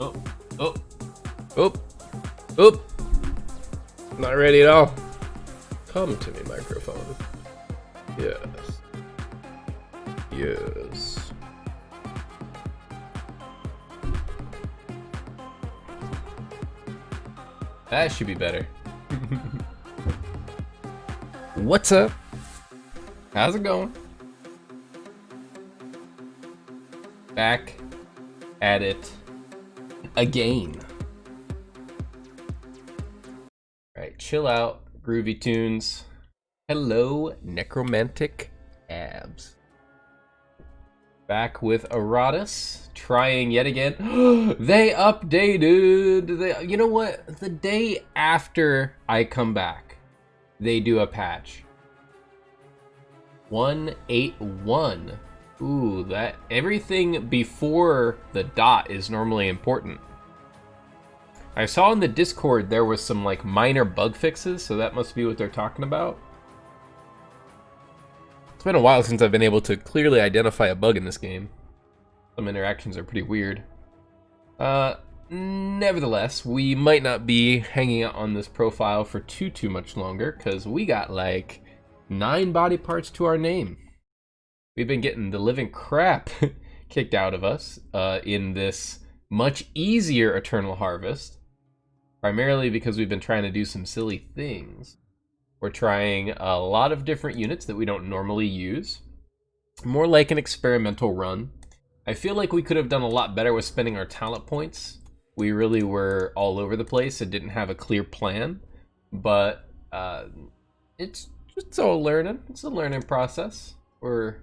Oh, oh, oh, oh. Not ready at all. Come to me, microphone. Yes. Yes. That should be better. What's up? How's it going? Back at it again. Alright, chill out, groovy tunes. Hello, necromantic abs. Back with Eratus, trying yet again. They updated. You know what? The day after I come back, they do a patch. 181. Ooh, that everything before the dot is normally important. I saw in the Discord there was some like minor bug fixes, so that must be what they're talking about. It's been a while since I've been able to clearly identify a bug in this game. Some interactions are pretty weird. Nevertheless, we might not be hanging out on this profile for too much longer, because we got like 9 body parts to our name. We've been getting the living crap kicked out of us in this much easier Eternal Harvest, primarily because we've been trying to do some silly things. We're trying a lot of different units that we don't normally use, more like an experimental run. I feel like we could have done a lot better with spending our talent points. We really were all over the place and didn't have a clear plan, but it's all learning. It's a learning process. We're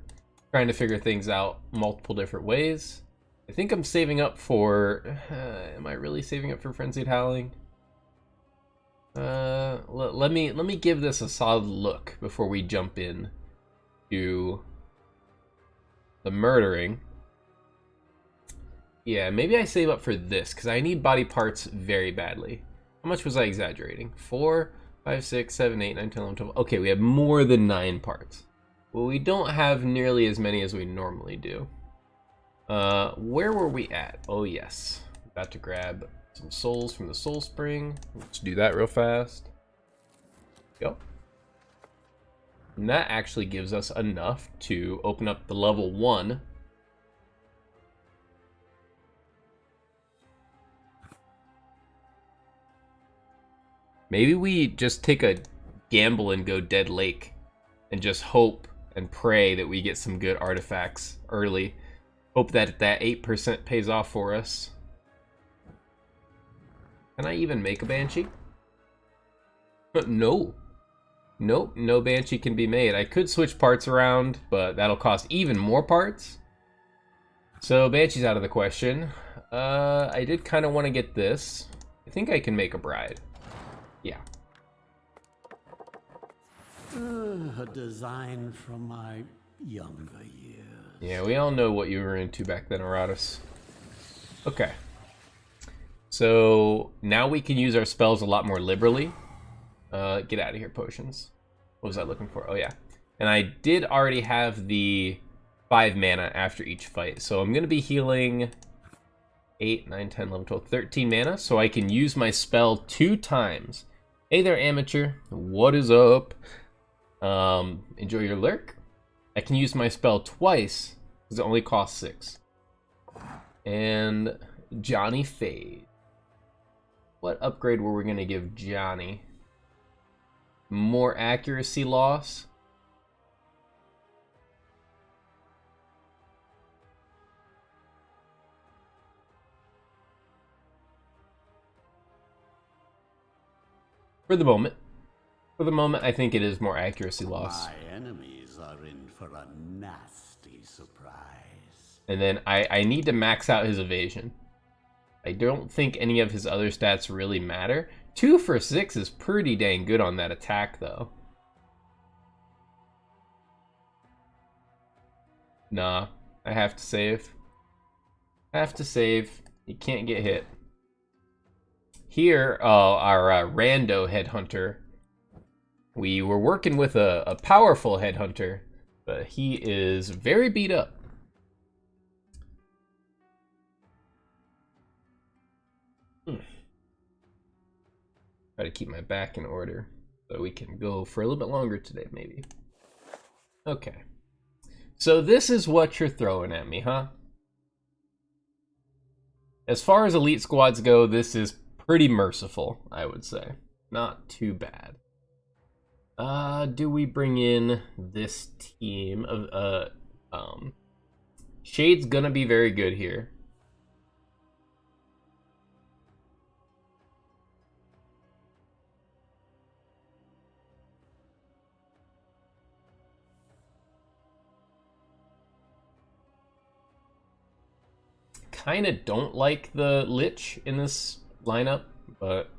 trying to figure things out multiple different ways. I think I'm saving up for... am I really saving up for Frenzied Howling? Let me give this a solid look before we jump in to the murdering. Yeah, maybe I save up for this, because I need body parts very badly. How much was I exaggerating? 4, 5, 6, 7, 8, 9, 10, 11, 12. Okay, we have more than 9 parts. Well, we don't have nearly as many as we normally do. Where were we at? Oh, yes. About to grab some souls from the soul spring. Let's do that real fast. Go. And that actually gives us enough to open up the level 1. Maybe we just take a gamble and go Dead Lake and just hope and pray that we get some good artifacts early. Hope that 8% pays off for us. Can I even make a Banshee? No. Nope, no Banshee can be made. I could switch parts around, but that'll cost even more parts. So Banshee's out of the question. I did kind of want to get this. I think I can make a bride. Yeah. A design from my younger years. Yeah, we all know what you were into back then, Eratus. Okay. So now we can use our spells a lot more liberally. Get out of here, potions. What was I looking for? Oh, yeah. And I did already have the 5 mana after each fight. So I'm going to be healing 8, 9, 10, 11, 12, 13 mana. So I can use my spell 2 times. Hey there, amateur. What is up? Enjoy your lurk. I can use my spell twice because it only costs 6. And Johnny Fade. What upgrade were we going to give Johnny? More accuracy loss? For the moment. For the moment, I think it is more accuracy loss. My enemies are in for a nasty surprise. And then I need to max out his evasion. I don't think any of his other stats really matter. 2 for 6 is pretty dang good on that attack, though. Nah, I have to save. Have to save. You can't get hit. Here, our rando headhunter. We were working with a powerful headhunter, but he is very beat up. Try to keep my back in order so we can go for a little bit longer today, maybe. Okay. So this is what you're throwing at me, huh? As far as elite squads go, this is pretty merciful, I would say. Not too bad. Do we bring in this team of Shade's gonna be very good here. Kind of don't like the Lich in this lineup, but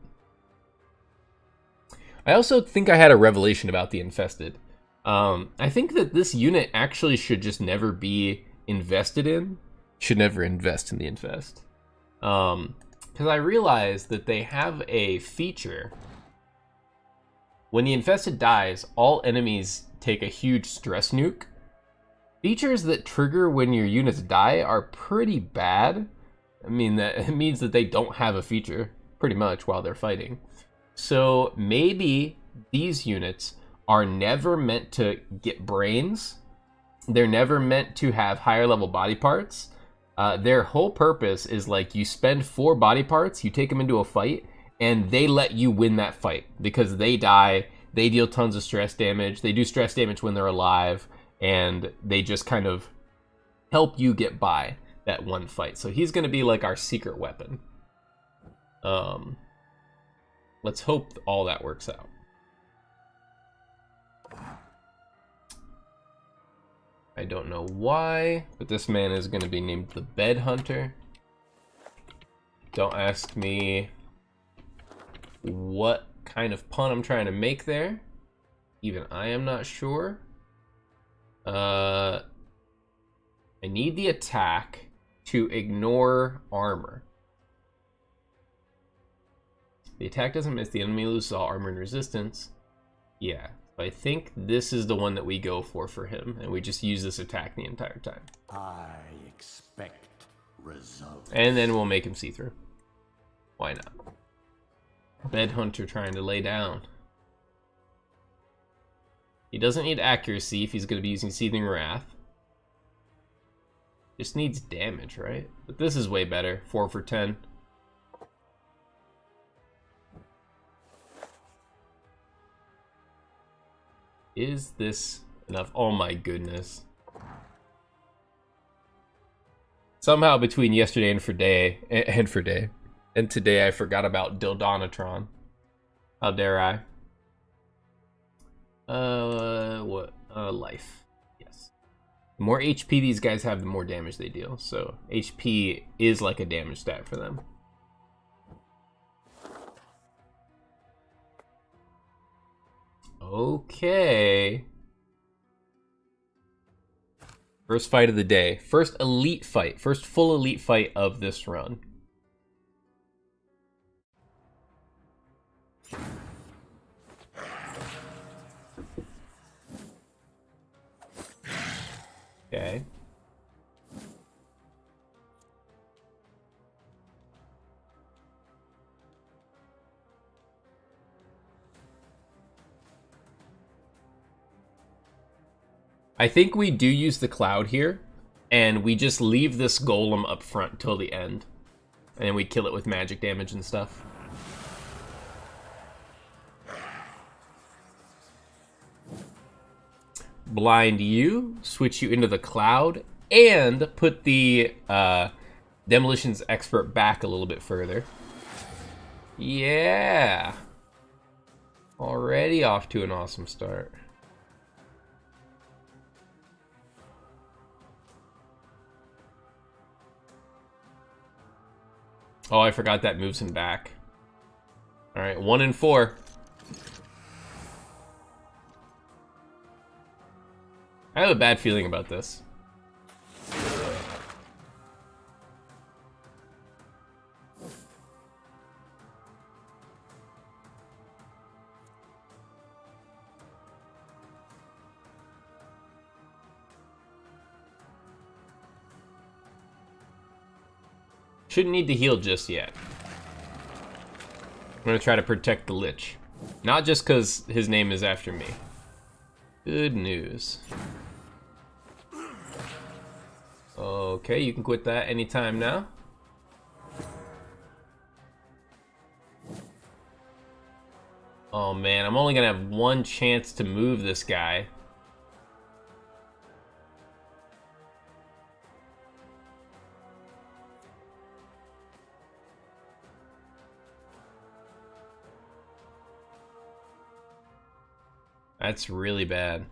I also think I had a revelation about the Infested. I think that this unit actually should just never be invested in. Should never invest in the Infest. Because I realized that they have a feature. When the Infested dies, all enemies take a huge stress nuke. Features that trigger when your units die are pretty bad. I mean, that it means that they don't have a feature, pretty much, while they're fighting. So maybe these units are never meant to get brains. They're never meant to have higher level body parts. Their whole purpose is like you spend 4 body parts, you take them into a fight, and they let you win that fight. Because they die, they deal tons of stress damage, they do stress damage when they're alive, and they just kind of help you get by that one fight. So he's going to be like our secret weapon. Let's hope all that works out. I don't know why, but this man is going to be named the Bed Hunter. Don't ask me what kind of pun I'm trying to make there. Even I am not sure. I need the attack to ignore armor. The attack doesn't miss, the enemy loses all armor and resistance. Yeah, I think this is the one that we go for him, and we just use this attack the entire time. I expect results. And then we'll make him see through. Why not? Bed Hunter trying to lay down. He doesn't need accuracy if he's going to be using Seething Wrath. Just needs damage, right? But this is way better. 4 for 10. Is this enough? Oh my goodness. Somehow between yesterday and today I forgot about Dildonatron. How dare I? Life. Yes. The more HP these guys have, the more damage they deal. So HP is like a damage stat for them. Okay. First fight of the day. First elite fight. First full elite fight of this run. Okay. I think we do use the cloud here, and we just leave this golem up front till the end. And then we kill it with magic damage and stuff. Blind you, switch you into the cloud, and put the demolitions expert back a little bit further. Yeah. Already off to an awesome start. Oh, I forgot that moves him back. All right, 1 and 4. I have a bad feeling about this. Shouldn't need to heal just yet. gonna try to protect the Lich. Not just because his name is after me. Good news. Okay, you can quit that anytime now. Oh man, I'm only gonna have one chance to move this guy. That's really bad.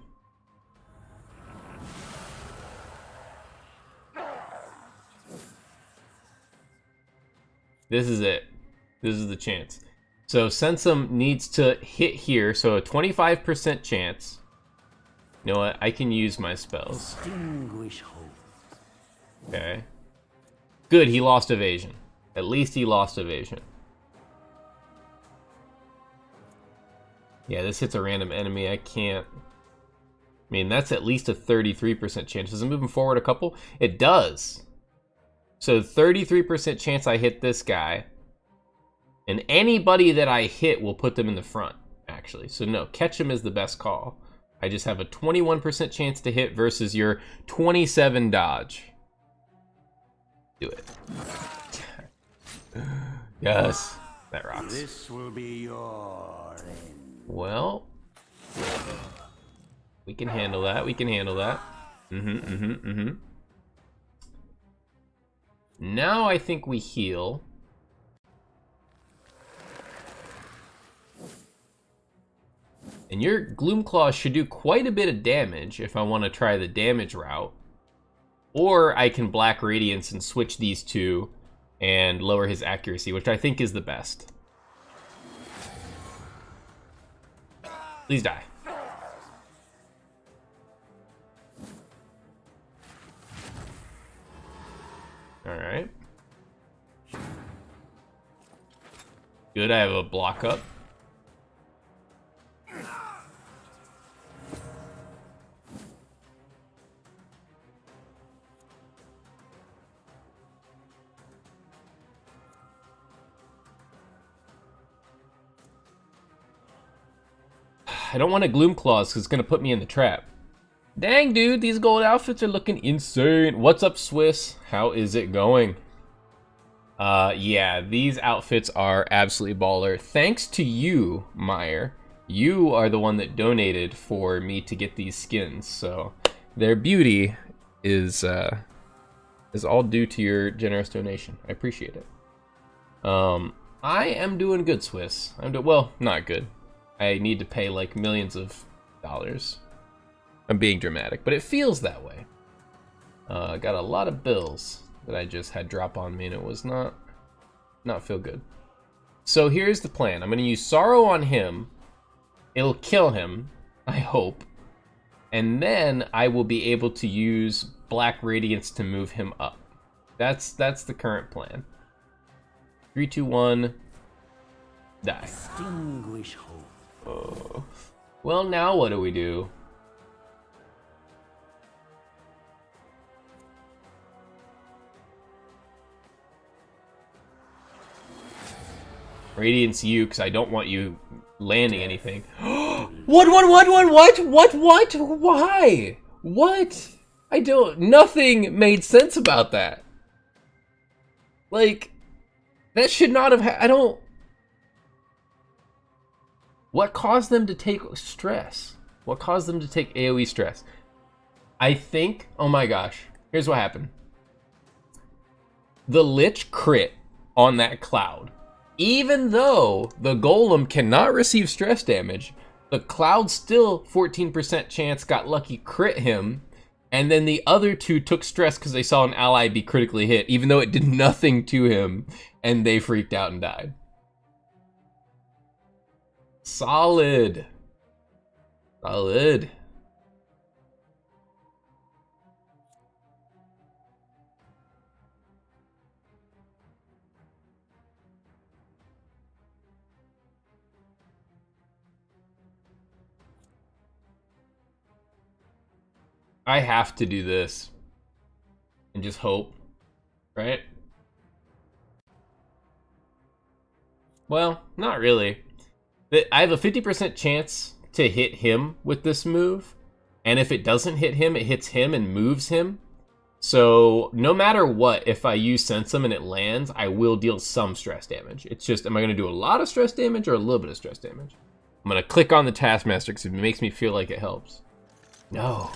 This is it. This is the chance. So Sensum needs to hit here, so a 25% chance. You know what? I can use my spells. Okay. Good, he lost evasion. At least he lost evasion. Yeah, this hits a random enemy. I can't... I mean, that's at least a 33% chance. Does it move him forward a couple? It does. So 33% chance I hit this guy. And anybody that I hit will put them in the front, actually. So no, catch him is the best call. I just have a 21% chance to hit versus your 27 dodge. Do it. Yes, that rocks. This will be your end. Well, we can handle that. We can handle that. Now I think we heal. And your Gloomclaw should do quite a bit of damage if I want to try the damage route. Or I can Black Radiance and switch these two and lower his accuracy, which I think is the best. Please die. Alright. Good, I have a block up. I don't want to Gloomclaws because it's going to put me in the trap. Dang, dude, these gold outfits are looking insane. What's up, Swiss? How is it going? Yeah, these outfits are absolutely baller. Thanks to you, Meyer. You are the one that donated for me to get these skins, so their beauty is all due to your generous donation. I appreciate it. I am doing good, Swiss. Well, not good. I need to pay like millions of dollars. I'm being dramatic, but it feels that way. I got a lot of bills that I just had drop on me, and it was not feel good. So here's the plan. I'm going to use Sorrow on him. It'll kill him, I hope. And then I will be able to use Black Radiance to move him up. That's the current plan. 3, 2, 1. Die. Extinguish hope. Oh. Well, now what do we do? Radiance you, because I don't want you landing anything. What? Why? What? I don't... Nothing made sense about that. Like, that should not have... I don't... What caused them to take stress? What caused them to take AoE stress? I think... Oh my gosh. Here's what happened. The Lich crit on that cloud. Even though the Golem cannot receive stress damage, the Cloud still 14% chance got lucky crit him, and then the other two took stress because they saw an ally be critically hit, even though it did nothing to him, and they freaked out and died. Solid. Solid. I have to do this and just hope, right? Well, not really. I have a 50% chance to hit him with this move, and if it doesn't hit him, it hits him and moves him. So no matter what, if I use Sensum and it lands, I will deal some stress damage. It's just, am I going to do a lot of stress damage or a little bit of stress damage? I'm going to click on the Taskmaster because it makes me feel like it helps. No.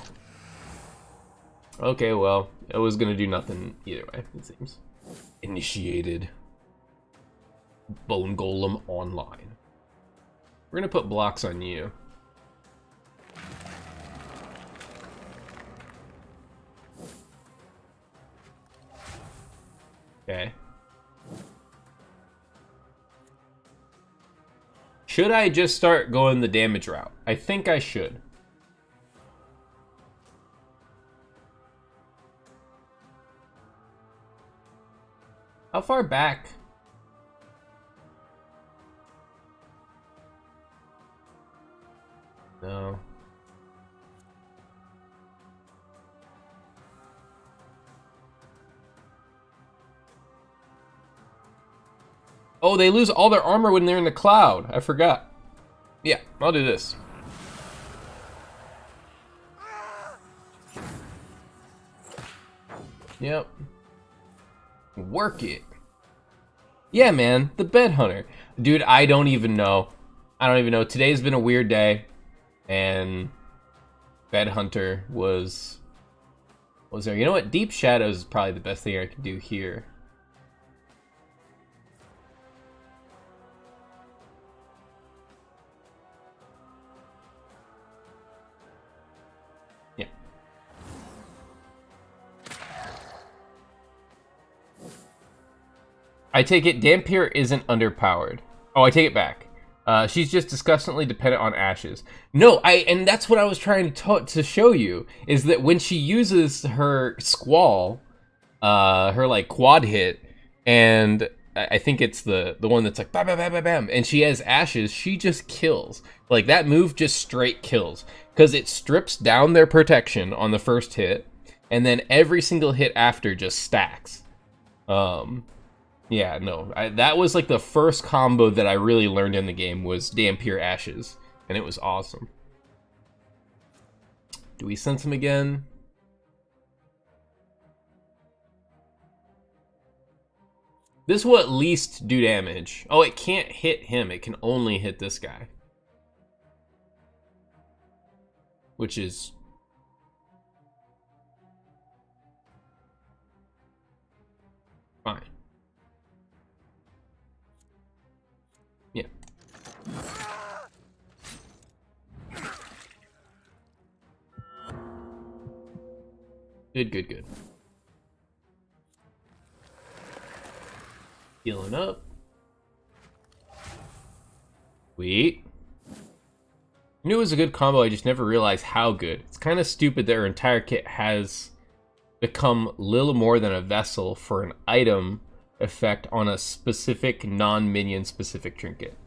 Okay, well, it was going to do nothing either way, it seems. Initiated. Bone Golem online. We're going to put blocks on you. Okay. Should I just start going the damage route? I think I should. How far back? No. Oh, they lose all their armor when they're in the cloud. I forgot. Yeah, I'll do this. Yep. Work it. Yeah, man, the bed hunter. Dude, I don't even know. I don't even know. Today's been a weird day. And bed hunter was there. You know what? Deep Shadows is probably the best thing I could do here. Yeah. I take it Dampier isn't underpowered. Oh, I take it back. She's just disgustingly dependent on ashes. No, and that's what I was trying to show you, is that when she uses her squall, her like quad hit, and I think it's the one that's like bam bam bam bam bam, and she has ashes, she just kills. Like that move just straight kills, because it strips down their protection on the first hit, and then every single hit after just stacks. Yeah, no, that was like the first combo that I really learned in the game was Dampier Ashes, and it was awesome. Do we sense him again? This will at least do damage. Oh, it can't hit him, it can only hit this guy. Which is... fine. Yeah. Good. Healing up. Sweet. Knew it was a good combo, I just never realized how good. It's kind of stupid that her entire kit has become little more than a vessel for an item effect on a specific non-minion specific trinket.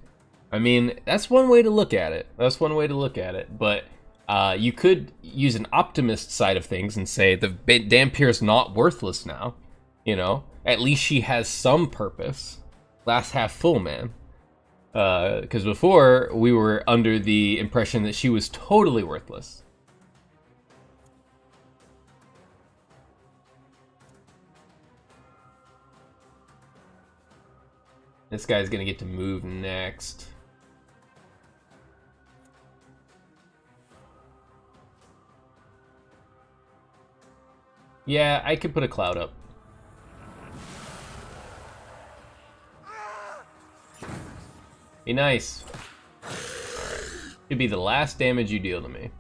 I mean, that's one way to look at it. But you could use an optimist side of things and say the Dampier's not worthless now. You know, at least she has some purpose. Glass half full, man. Because before we were under the impression that she was totally worthless. This guy's gonna get to move next. Yeah, I could put a cloud up. Be nice. Alright. Could be the last damage you deal to me.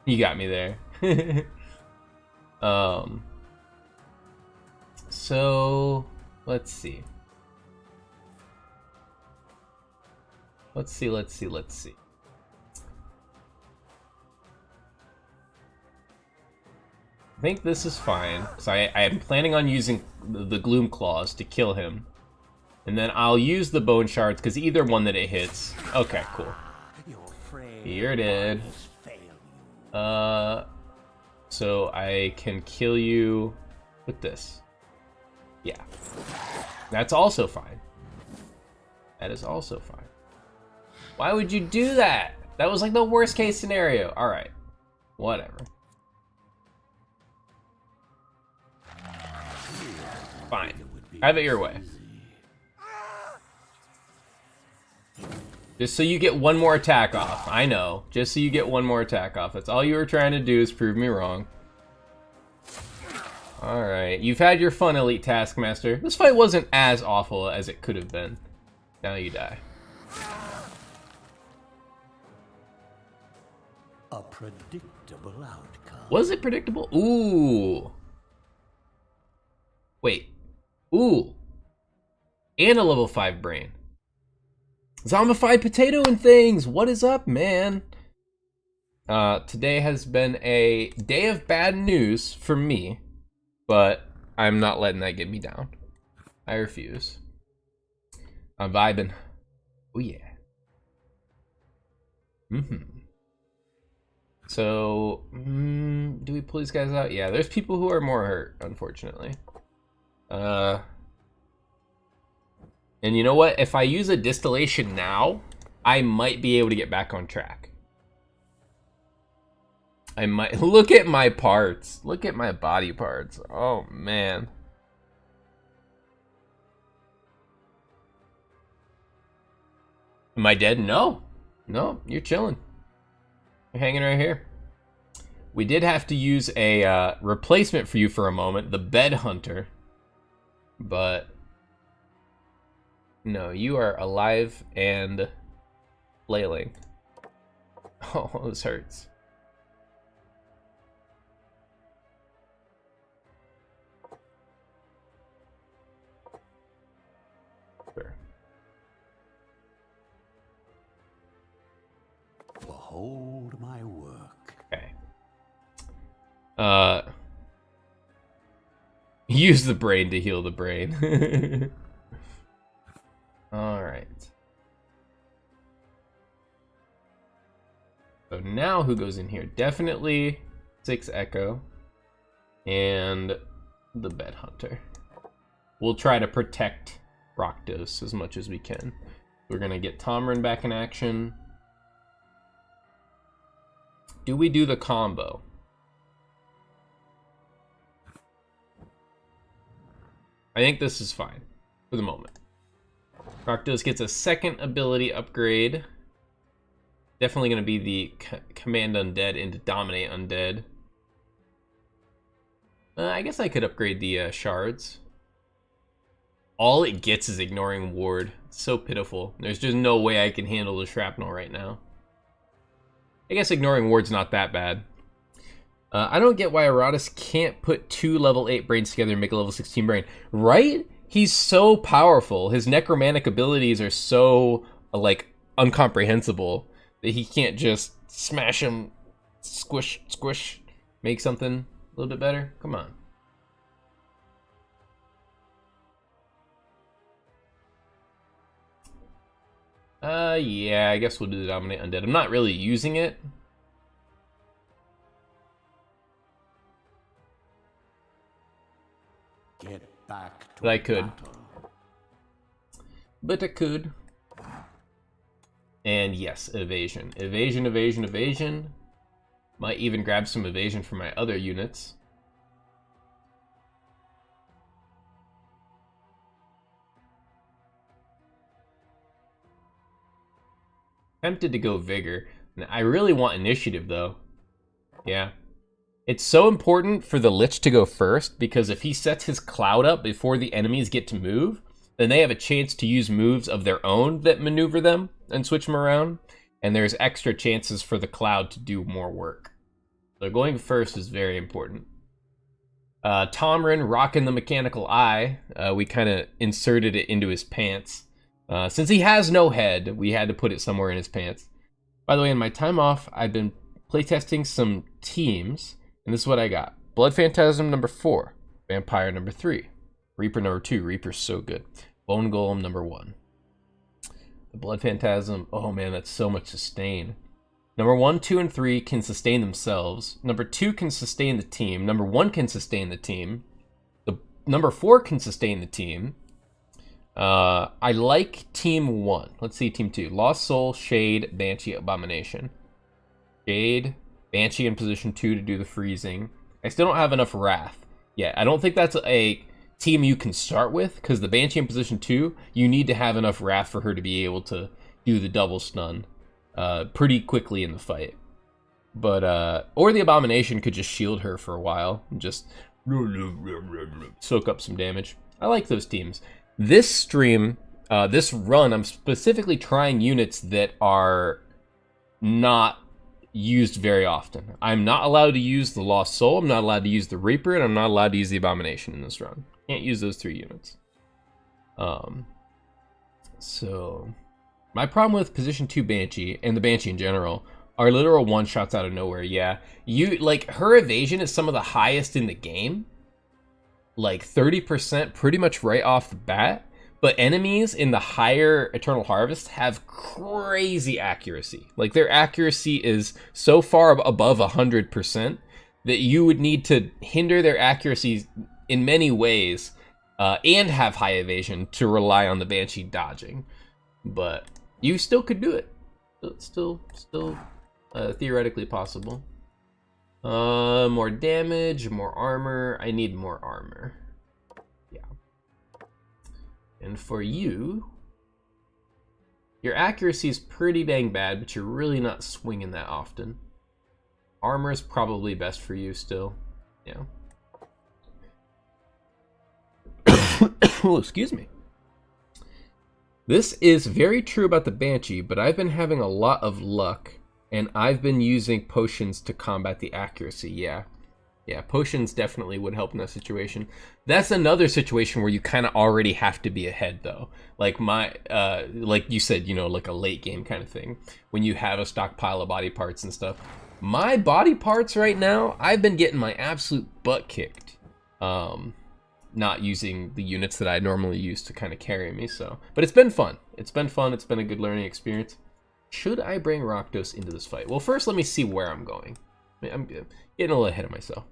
You got me there. So let's see. Let's see. I think this is fine, so I am planning on using the Gloom Claws to kill him. And then I'll use the Bone Shards, because either one that it hits... Okay, cool. You're dead. So I can kill you with this. Yeah. That's also fine. That is also fine. Why would you do that? That was like the worst case scenario. All right. Whatever. Fine. Have it your way. Just so you get one more attack off. I know. Just so you get one more attack off. That's all you were trying to do, is prove me wrong. Alright. You've had your fun, Elite Taskmaster. This fight wasn't as awful as it could have been. Now you die. A predictable outcome. Was it predictable? Ooh. Wait. Ooh. And a level 5 brain. Zombified potato and things. What is up, man? Today has been a day of bad news for me, but I'm not letting that get me down. I refuse. I'm vibing. Oh yeah. So, do we pull these guys out? Yeah, there's people who are more hurt, unfortunately. And you know what? If I use a distillation now, I might be able to get back on track. I might. Look at my parts. Look at my body parts. Oh, man. Am I dead? No. No, you're chilling. You're hanging right here. We did have to use a replacement for you for a moment, the Bed Hunter. But no, you are alive and flailing. Oh, this hurts. Sure. Behold my work. Okay. Use the brain to heal the brain. All right. So now who goes in here? Definitely 6 Echo and the Bed Hunter. We'll try to protect Rakdos as much as we can. We're gonna get Tomrin back in action. Do we do the combo? I think this is fine for the moment. Rakdos gets a second ability upgrade. Definitely going to be the Command Undead into Dominate Undead. I guess I could upgrade the Shards. All it gets is Ignoring Ward. It's so pitiful. There's just no way I can handle the Shrapnel right now. I guess Ignoring Ward's not that bad. I don't get why Aratus can't put 2 level 8 brains together and make a level 16 brain. Right? He's so powerful. His necromantic abilities are so, like, incomprehensible that he can't just smash them, squish, squish, make something a little bit better. Come on. Yeah, I guess we'll do the Dominate Undead. I'm not really using it. Get back to But I could. battle. But I could. And yes, evasion. Evasion, evasion, evasion. Might even grab some evasion from my other units. Tempted to go vigor. I really want initiative though. Yeah. It's so important for the Lich to go first, because if he sets his cloud up before the enemies get to move, then they have a chance to use moves of their own that maneuver them and switch them around, and there's extra chances for the cloud to do more work. So going first is very important. Tomrin rocking the mechanical eye. We kind of inserted it into his pants. Since he has no head, we had to put it somewhere in his pants. By the way, in my time off, I've been playtesting some teams. And this is what I got. Blood Phantasm number 4. Vampire number 3. Reaper number 2. Reaper's so good. Bone Golem number 1. The Blood Phantasm. Oh man, that's so much sustain. Number 1, 2, and 3 can sustain themselves. Number 2 can sustain the team. Number 1 can sustain the team. The number 4 can sustain the team. I like team 1. Let's see team 2. Lost Soul, Shade, Banshee, Abomination. Shade, Banshee in position 2 to do the freezing. I still don't have enough Wrath yet. I don't think that's a team you can start with, because the Banshee in position 2, you need to have enough Wrath for her to be able to do the double stun pretty quickly in the fight. But, or the Abomination could just shield her for a while and just soak up some damage. I like those teams. This stream, this run, I'm specifically trying units that are not used very often. I'm not allowed to use the Lost Soul, I'm not allowed to use the Reaper, and I'm not allowed to use the Abomination in this run. Can't use those 3 units. So my problem with position 2 Banshee and the Banshee in general are literal one-shots out of nowhere. Yeah, you like her evasion is some of the highest in the game, like 30% pretty much right off the bat. But enemies in the higher Eternal Harvest have crazy accuracy. Like, their accuracy is so far above 100% that you would need to hinder their accuracy in many ways and have high evasion to rely on the Banshee dodging. But you still could do it. It's still theoretically possible. More damage, more armor. I need more armor. And for you, your accuracy is pretty dang bad, but you're really not swinging that often. Armor is probably best for you still. Yeah. Oh, excuse me. This is very true about the Banshee, but I've been having a lot of luck, and I've been using potions to combat the accuracy. Yeah. Yeah, potions definitely would help in that situation. That's another situation where you kind of already have to be ahead, though. Like like you said, you know, like a late game kind of thing. When you have a stockpile of body parts and stuff. My body parts right now, I've been getting my absolute butt kicked. Not using the units that I normally use to kind of carry me, so. But it's been fun. It's been fun. It's been a good learning experience. Should I bring Rakdos into this fight? Well, first let me see where I'm going. I'm getting a little ahead of myself.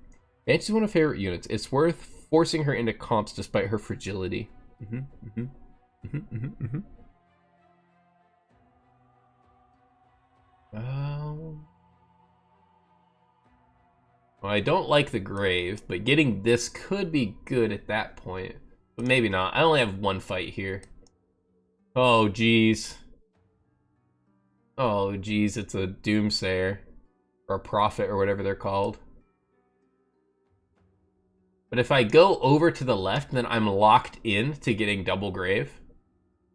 Banshee's one of my favorite units. It's worth forcing her into comps despite her fragility. Well, I don't like the Grave, but getting this could be good at that point. But maybe not. I only have 1 fight here. Oh, jeez. Oh, jeez, it's a Doomsayer. Or a Prophet, or whatever they're called. But if I go over to the left, then I'm locked in to getting double Grave.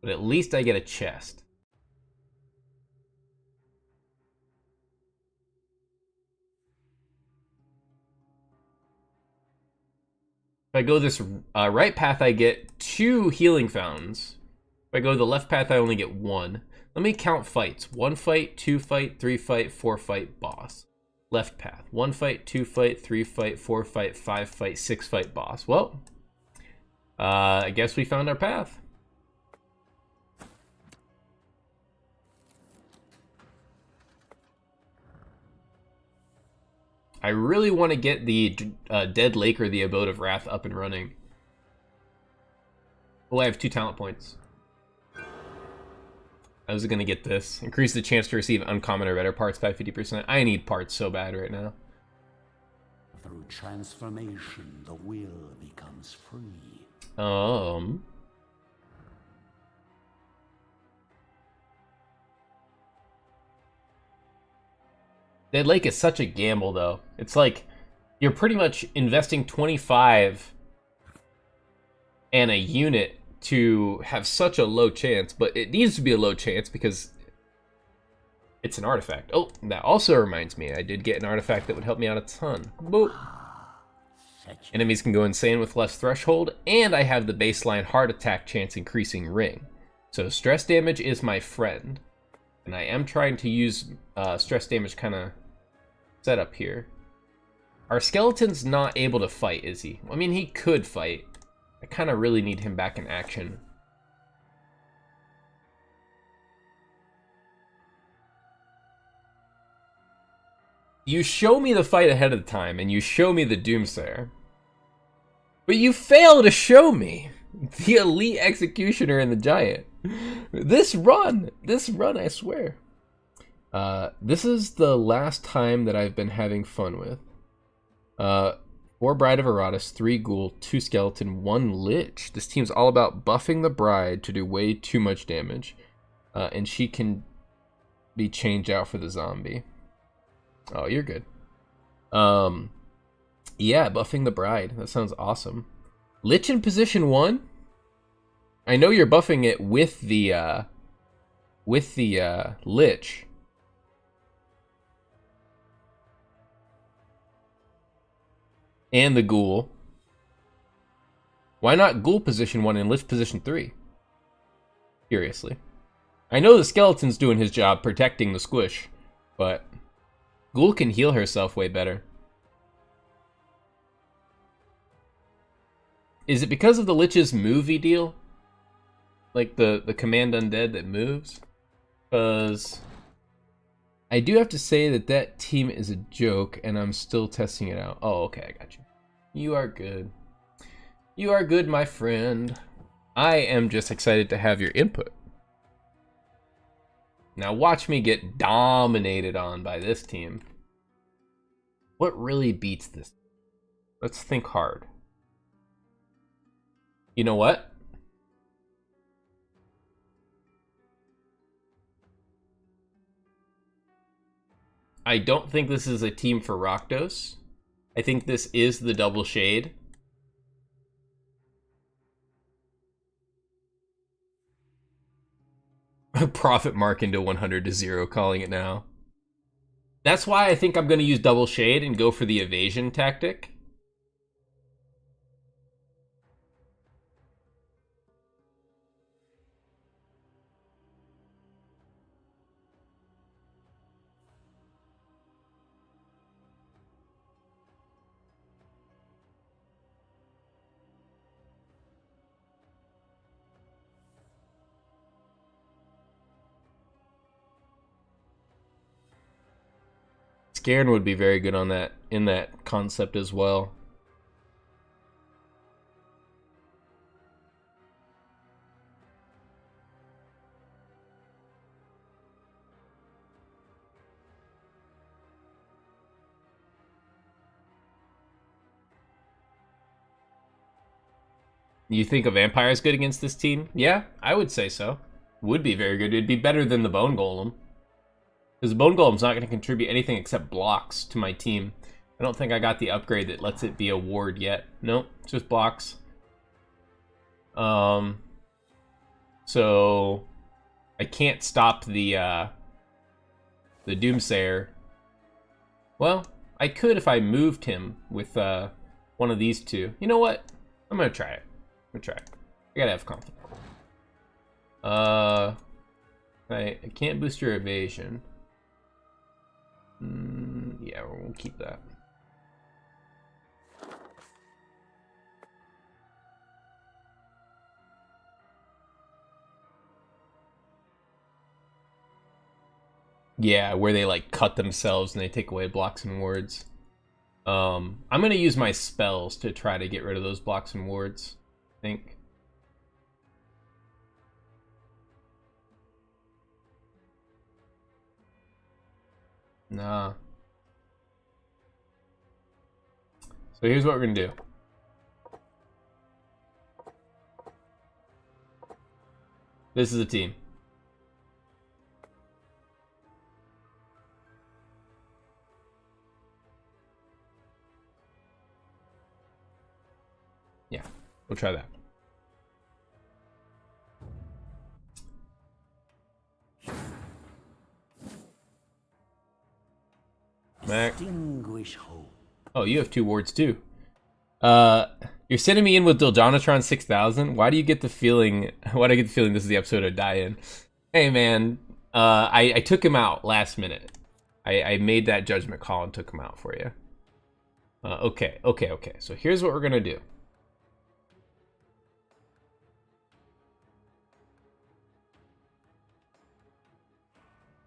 But at least I get a chest. If I go this right path, I get 2 healing fountains. If I go the left path, I only get 1. Let me count fights. 1 fight, 2 fight, 3 fight, 4 fight, boss. Left path. 1 fight, 2 fight, 3 fight, 4 fight, 5 fight, 6 fight, boss. Well, I guess we found our path. I really want to get the Dead Lake or the Abode of Wrath up and running. Well, I have 2 talent points. I was gonna get this. Increase the chance to receive uncommon or better parts by 50%. I need parts so bad right now. Through transformation, the will becomes free. Dead Lake is such a gamble, though. It's like you're pretty much investing 25 and a unit to have such a low chance, but it needs to be a low chance because it's an artifact. Oh, that also reminds me, I did get an artifact that would help me out a ton. Boop. Enemies can go insane with less threshold, and I have the baseline heart attack chance increasing ring. So stress damage is my friend. And I am trying to use stress damage kind of setup here. Our skeleton's not able to fight, is he? I mean, he could fight. I kind of really need him back in action. You show me the fight ahead of time, and you show me the Doomsayer. But you fail to show me the Elite Executioner and the Giant. This run, I swear. This is the last time that I've been having fun with. 4 Bride of Eratus, 3 Ghoul, 2 Skeleton, 1 Lich. This team's all about buffing the Bride to do way too much damage. And she can be changed out for the zombie. Oh, you're good. Yeah, buffing the Bride. That sounds awesome. Lich in position 1? I know you're buffing it with the Lich. And the Ghoul. Why not Ghoul position 1 and Lich position 3? Curiously. I know the Skeleton's doing his job protecting the squish, but Ghoul can heal herself way better. Is it because of the Lich's movie deal? Like the Command Undead that moves? Because I do have to say that team is a joke, and I'm still testing it out. Oh, okay, I got you. You are good. You are good, my friend. I am just excited to have your input. Now watch me get dominated on by this team. What really beats this? Let's think hard. You know what? I don't think this is a team for Rakdos. I think this is the double shade. Profit mark into 100 to 0, calling it now. That's why I think I'm going to use double shade and go for the evasion tactic. Scared would be very good on that, in that concept as well. You think a vampire is good against this team? Yeah, I would say so. Would be very good. It'd be better than the bone golem. Because the bone golem's not going to contribute anything except blocks to my team. I don't think I got the upgrade that lets it be a ward yet. Nope, just blocks. So I can't stop the Doomsayer. Well, I could if I moved him with one of these two. You know what? I'm gonna try it. I gotta have confidence. I can't boost your evasion. Yeah, we'll keep that. Yeah, where they like cut themselves and they take away blocks and wards. I'm gonna use my spells to try to get rid of those blocks and wards, I think. Nah. So here's what we're gonna do. This is a team. Yeah, we'll try that. Mac. Oh, you have 2 wards too. You're sending me in with Diljanatron 6000. Why do I get the feeling this is the episode of Die-In? Hey man, I took him out last minute. I made that judgment call and took him out for you. Okay. So here's what we're gonna do.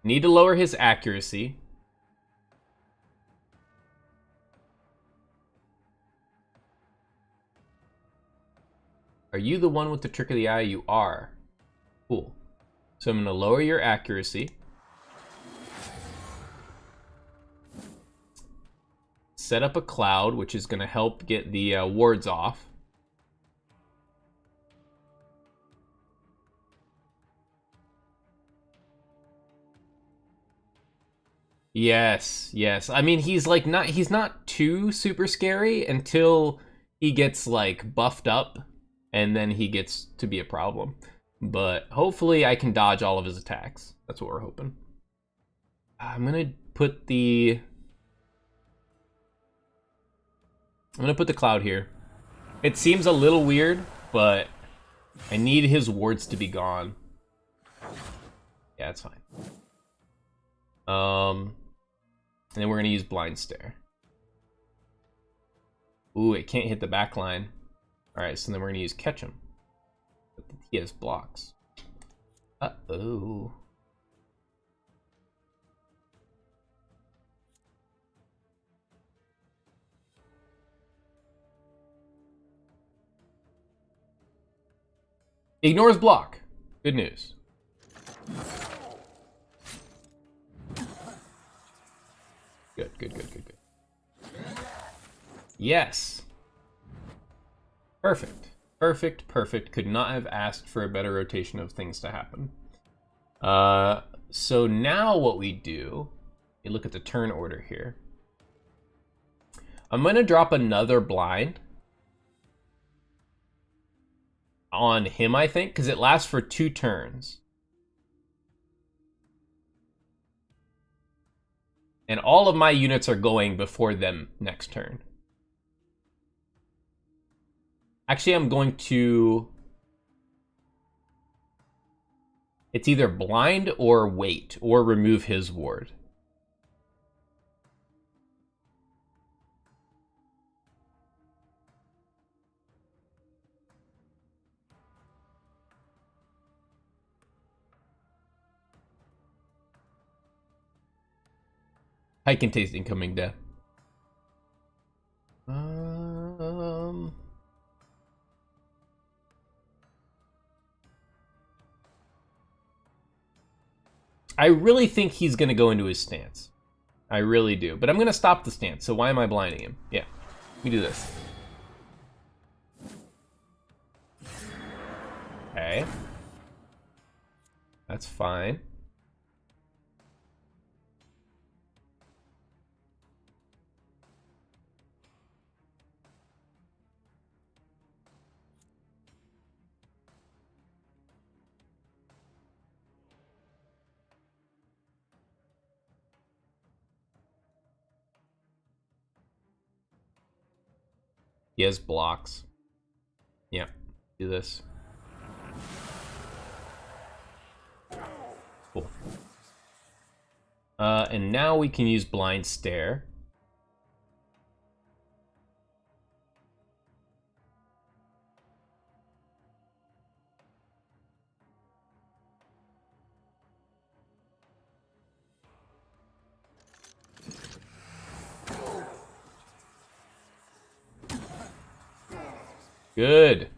Need to lower his accuracy. Are you the one with the trick of the eye? You are. Cool. So I'm going to lower your accuracy. Set up a cloud, which is going to help get the wards off. Yes, yes. I mean, he's not too super scary until he gets like buffed up, and then he gets to be a problem. But hopefully I can dodge all of his attacks. That's what we're hoping. I'm gonna put the cloud here. It seems a little weird, but I need his wards to be gone. Yeah, it's fine. And then we're gonna use blind stare. Ooh, it can't hit the back line. Alright, so then we're gonna use catch him. But he has blocks. Uh-oh. Ignores block. Good news. Good, good, good, good, good. Yes. Perfect. Perfect, perfect. Could not have asked for a better rotation of things to happen. So now what we do, you look at the turn order here. I'm going to drop another blind on him, I think, because it lasts for 2 turns. And all of my units are going before them next turn. Actually, I'm going to... It's either blind or wait, or remove his ward. I can taste incoming death. I really think he's going to go into his stance. I really do. But I'm going to stop the stance, so why am I blinding him? Yeah, let me do this. Okay. That's fine. He has blocks. Yeah, do this. Cool. And now we can use blind stare. Good.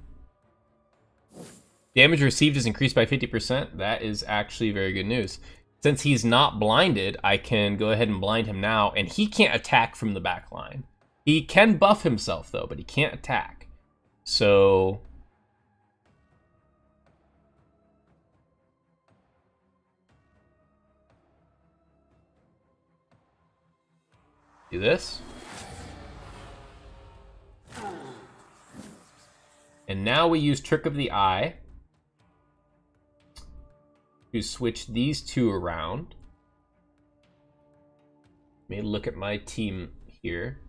Damage received is increased by 50%. That is actually very good news. Since he's not blinded, I can go ahead and blind him now, and he can't attack from the back line. He can buff himself, though, but he can't attack. So... do this. And now we use Trick of the Eye to switch these 2 around. Let me look at my team here.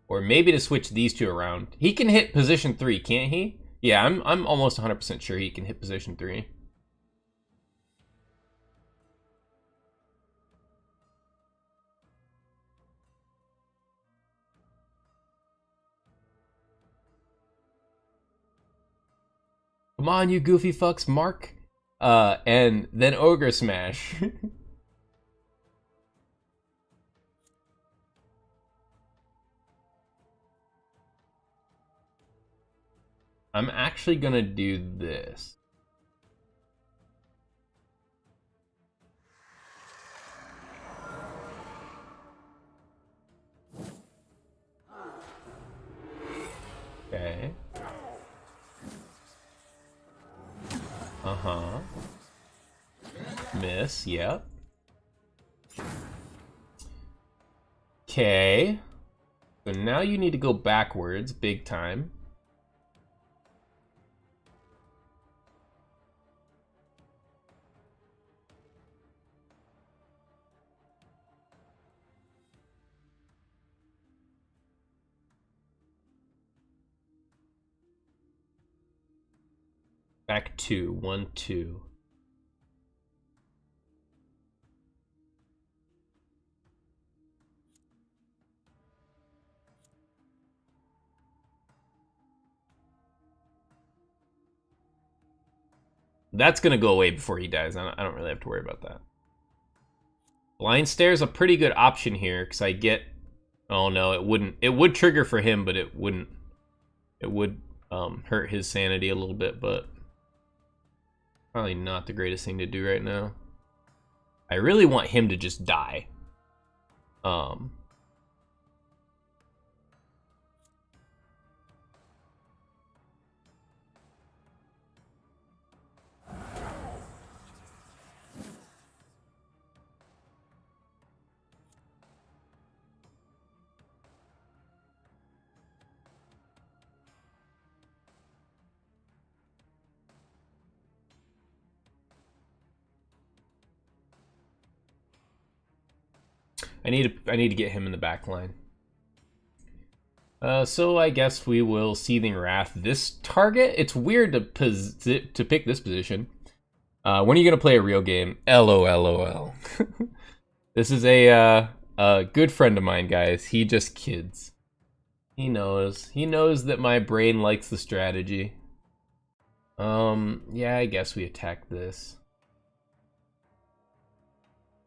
Or maybe to switch these 2 around. He can hit position 3, can't he? Yeah, I'm almost 100% sure he can hit position 3. Come on, you goofy fucks, Mark. And then Ogre Smash. I'm actually gonna do this. Okay. Uh-huh. Miss, yep. Okay. So now you need to go backwards, big time. Back 2, 1, 2. That's gonna go away before he dies. I don't really have to worry about that. Blind Stare is a pretty good option here because I get. Oh no, it wouldn't. It would trigger for him, but it wouldn't. It would hurt his sanity a little bit, but probably not the greatest thing to do right now. I really want him to just die. I need to get him in the back line. So I guess we will Seething Wrath this target. It's weird to pick this position. When are you gonna play a real game? LOLOL. This is a good friend of mine, guys. He just kids. He knows. He knows that my brain likes the strategy. Yeah, I guess we attack this.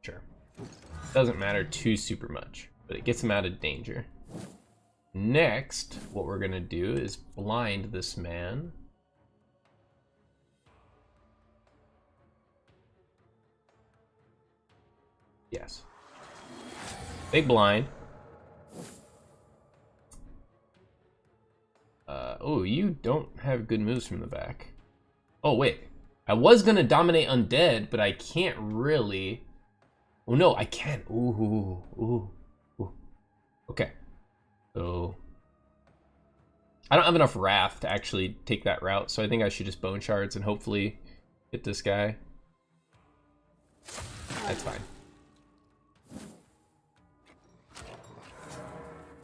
Sure. Doesn't matter too super much, but it gets him out of danger. Next, what we're gonna do is blind this man. Yes. Big blind. Oh, you don't have good moves from the back. Oh, wait. I was gonna dominate undead, but I can't really. Oh, no, I can. Ooh. Okay. So I don't have enough wrath to actually take that route, so I think I should just bone shards and hopefully hit this guy. That's fine.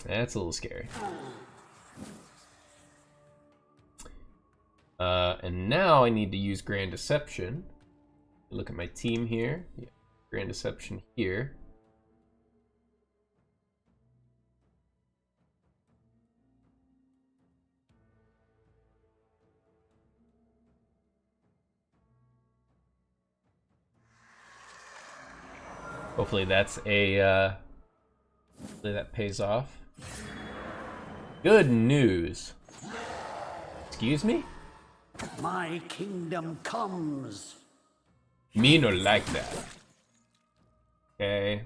That's a little scary. And now I need to use Grand Deception. Look at my team here. Yeah, Grand Deception here. Hopefully that's hopefully that pays off. Good news. Excuse me? My kingdom comes. Me no like that. Okay.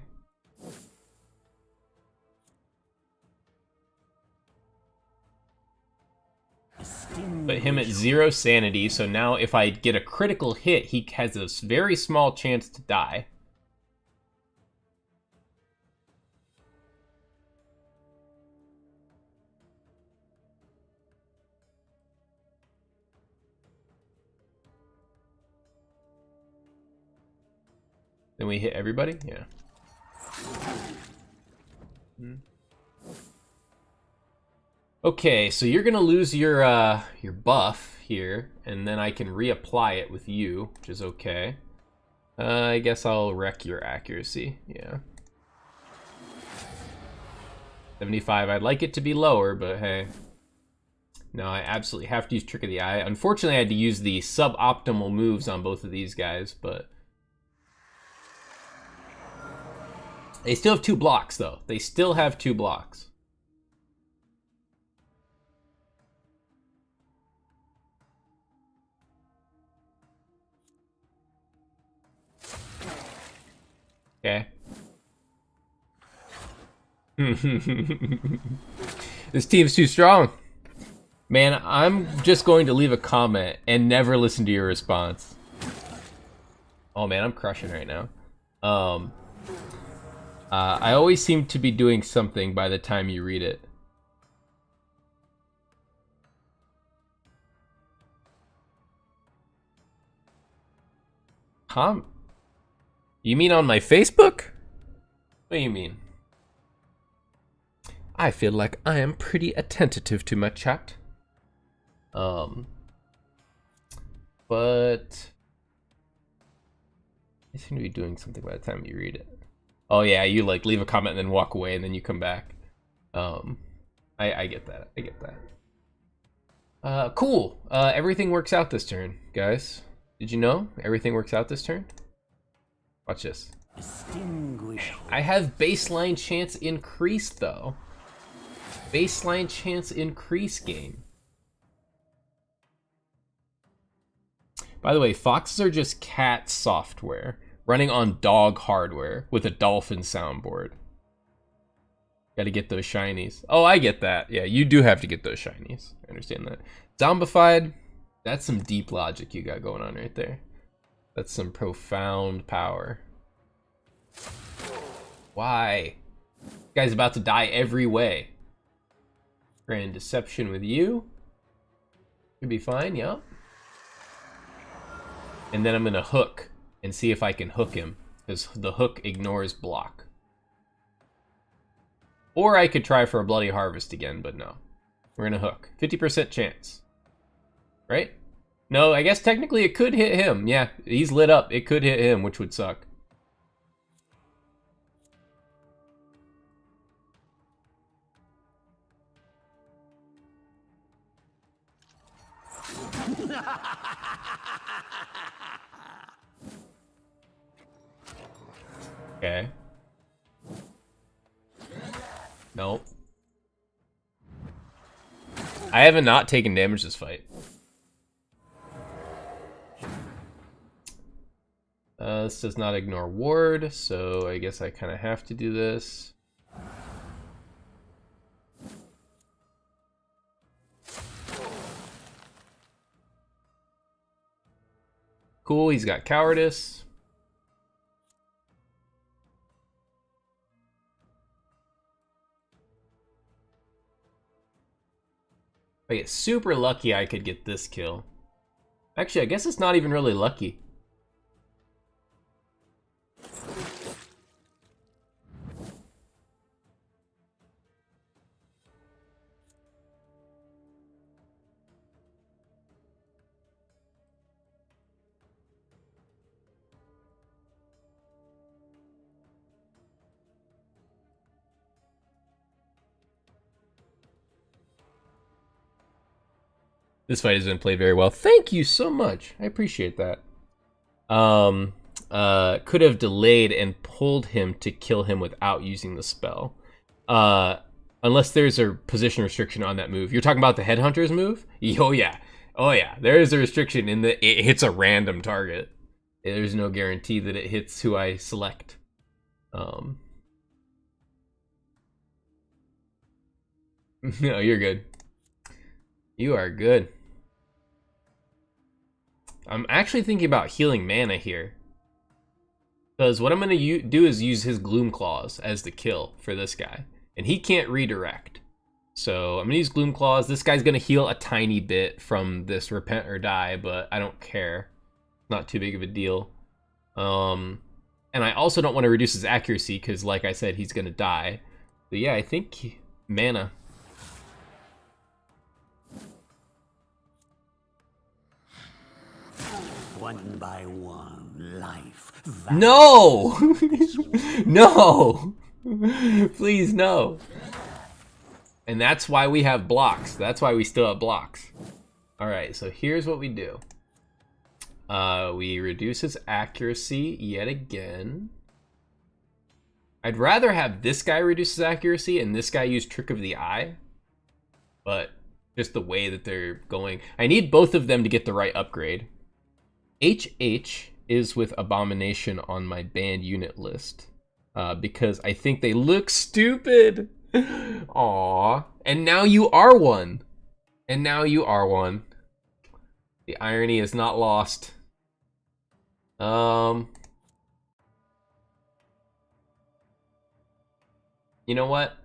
Put him at 0 sanity, so now if I get a critical hit, he has a very small chance to die. Then we hit everybody? Yeah. Okay, so you're gonna lose your buff here, and then I can reapply it with you, which is okay. I guess I'll wreck your accuracy. Yeah. 75. I'd like it to be lower, but hey. No, I absolutely have to use Trick of the Eye. Unfortunately, I had to use the suboptimal moves on both of these guys, but they still have 2 blocks, though. They still have 2 blocks. This team's too strong. Man, I'm just going to leave a comment and never listen to your response. Oh man, I'm crushing right now. I always seem to be doing something by the time you read it. You mean on my Facebook? What do you mean? I feel like I am pretty attentive to my chat. But I seem to be doing something by the time you read it. Oh yeah, you like leave a comment and then walk away and then you come back. I get that. I get that. Cool. Everything works out this turn, guys. Did you know everything works out this turn? Watch this. I have baseline chance increase though. Baseline chance increase game. By the way, foxes are just cat software running on dog hardware with a dolphin soundboard. Gotta get those shinies. Oh, I get that. Yeah, you do have to get those shinies. I understand that. Zombified, that's some deep logic you got going on right there. That's some profound power. Why? This guy's about to die every way. Grand Deception with you. Should be fine, yeah. And then I'm gonna hook and see if I can hook him, because the hook ignores block. Or I could try for a Bloody Harvest again, but no. We're gonna hook. 50% chance. Right? No, I guess technically it could hit him. Yeah, he's lit up. It could hit him, which would suck. Okay. Nope. I haven't not taken damage this fight. This does not ignore ward, so I guess I kind of have to do this. Cool, he's got cowardice. If I get super lucky, I could get this kill. Actually, I guess it's not even really lucky. This fight has been played very well. Thank you so much. I appreciate that. Could have delayed and pulled him to kill him without using the spell. Unless there's a position restriction on that move. You're talking about the Headhunter's move? Oh yeah. Oh yeah. There is a restriction in that it hits a random target. There's no guarantee that it hits who I select. No, you're good. You are good. I'm actually thinking about healing mana here. Because what I'm going to do is use his Gloom Claws as the kill for this guy. And he can't redirect. So I'm going to use Gloom Claws. This guy's going to heal a tiny bit from this Repent or Die, but I don't care. Not too big of a deal. And I also don't want to reduce his accuracy because, like I said, he's going to die. But yeah, I think mana. One by one, life. No! No! Please, no. And that's why we have blocks. That's why we still have blocks. Alright, so here's what we do. We reduce his accuracy yet again. I'd rather have this guy reduce his accuracy and this guy use Trick of the Eye. But just the way that they're going. I need both of them to get the right upgrade. HH is with Abomination on my banned unit list. because I think they look stupid. Aww. And now you are one. And now you are one. The irony is not lost. You know what?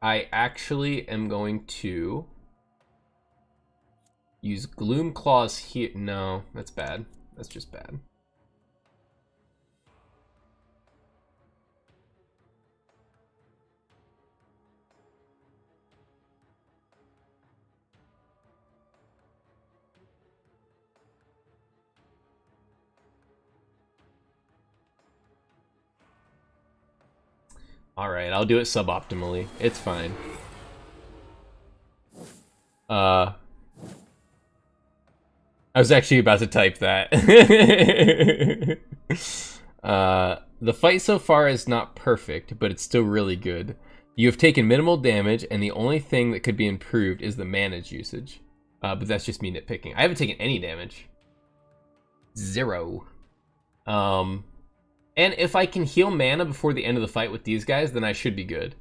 I actually am going to use Gloom Claws here. No, that's bad. That's just bad. Alright, I'll do it suboptimally. It's fine. I was actually about to type that. The fight so far is not perfect, but it's still really good. You have taken minimal damage, and the only thing that could be improved is the manage usage. But that's just me nitpicking. I haven't taken any damage. 0. And if I can heal mana before the end of the fight with these guys, then I should be good.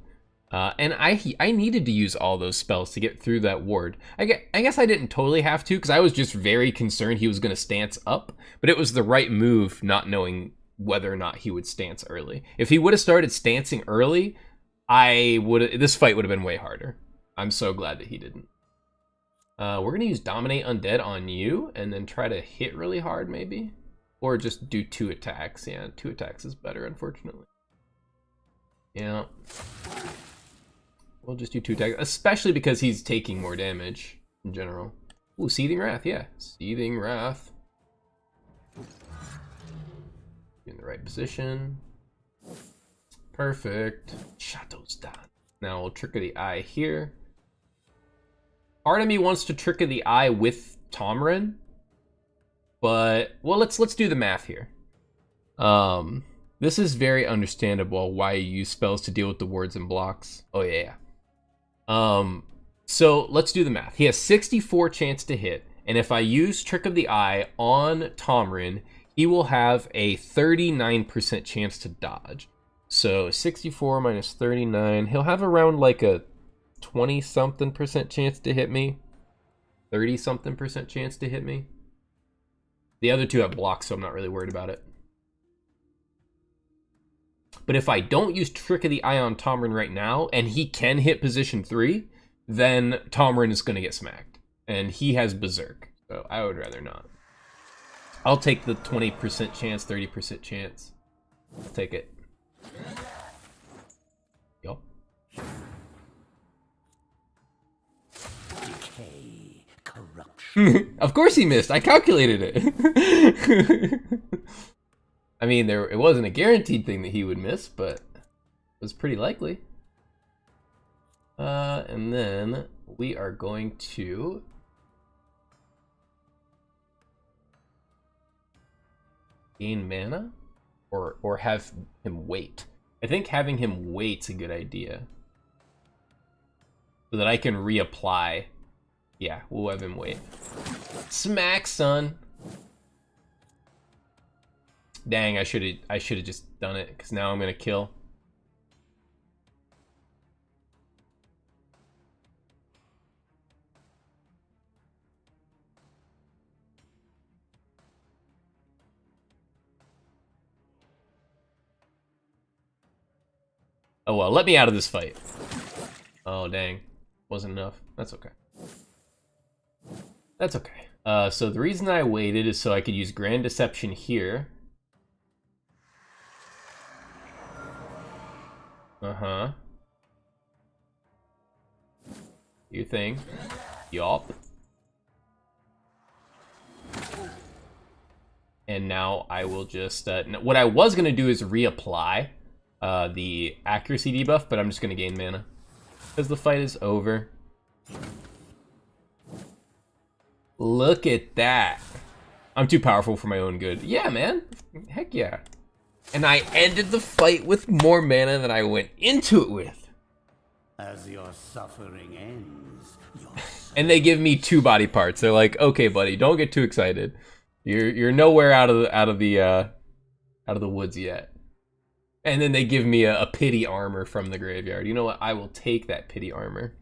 And I needed to use all those spells to get through that ward. I guess I didn't totally have to, because I was just very concerned he was going to stance up. But it was the right move, not knowing whether or not he would stance early. If he would have started stancing early, this fight would have been way harder. I'm so glad that he didn't. We're going to use Dominate Undead on you, and then try to hit really hard, maybe? Or just do 2 attacks. Yeah, 2 attacks is better, unfortunately. Yeah. We'll just do 2 attacks, especially because he's taking more damage in general. Ooh, Seething Wrath, yeah. Seething Wrath. In the right position. Perfect. Shadow's done. Now we'll Trick of the Eye here. Part of me wants to Trick of the Eye with Tomrin. But, well, let's do the math here. This is very understandable why you use spells to deal with the wards and blocks. Oh, yeah. So, let's do the math. He has 64 chance to hit, and if I use Trick of the Eye on Tomrin, he will have a 39% chance to dodge. So, 64 minus 39, he'll have around like a 20-something% chance to hit me. 30-something% chance to hit me. The other 2 have blocks, so I'm not really worried about it. But if I don't use Trick of the Eye on Tomrin right now, and he can hit position 3, then Tomrin is going to get smacked. And he has Berserk, so I would rather not. I'll take the 20% chance, 30% chance. I'll take it. Yup. Of course he missed. I calculated it. I mean, it wasn't a guaranteed thing that he would miss, but it was pretty likely. And then we are going to gain mana or have him wait. I think having him wait's a good idea. So that I can reapply. Yeah, we'll have him wait. Smack, son. Dang, I should have just done it, because now I'm gonna kill. Oh well, let me out of this fight. Oh dang, wasn't enough. That's okay. That's okay. So the reason I waited is so I could use Grand Deception here. Uh-huh. You think? Yup. And now I will just... what I was going to do is reapply the accuracy debuff, but I'm just going to gain mana. Because the fight is over. Look at that. I'm too powerful for my own good. Yeah, man. Heck yeah. And I ended the fight with more mana than I went into it with. As your suffering ends, and they give me 2 body parts. They're like, "Okay, buddy, don't get too excited. You're nowhere out of the woods yet." And then they give me a pity armor from the graveyard. You know what? I will take that pity armor.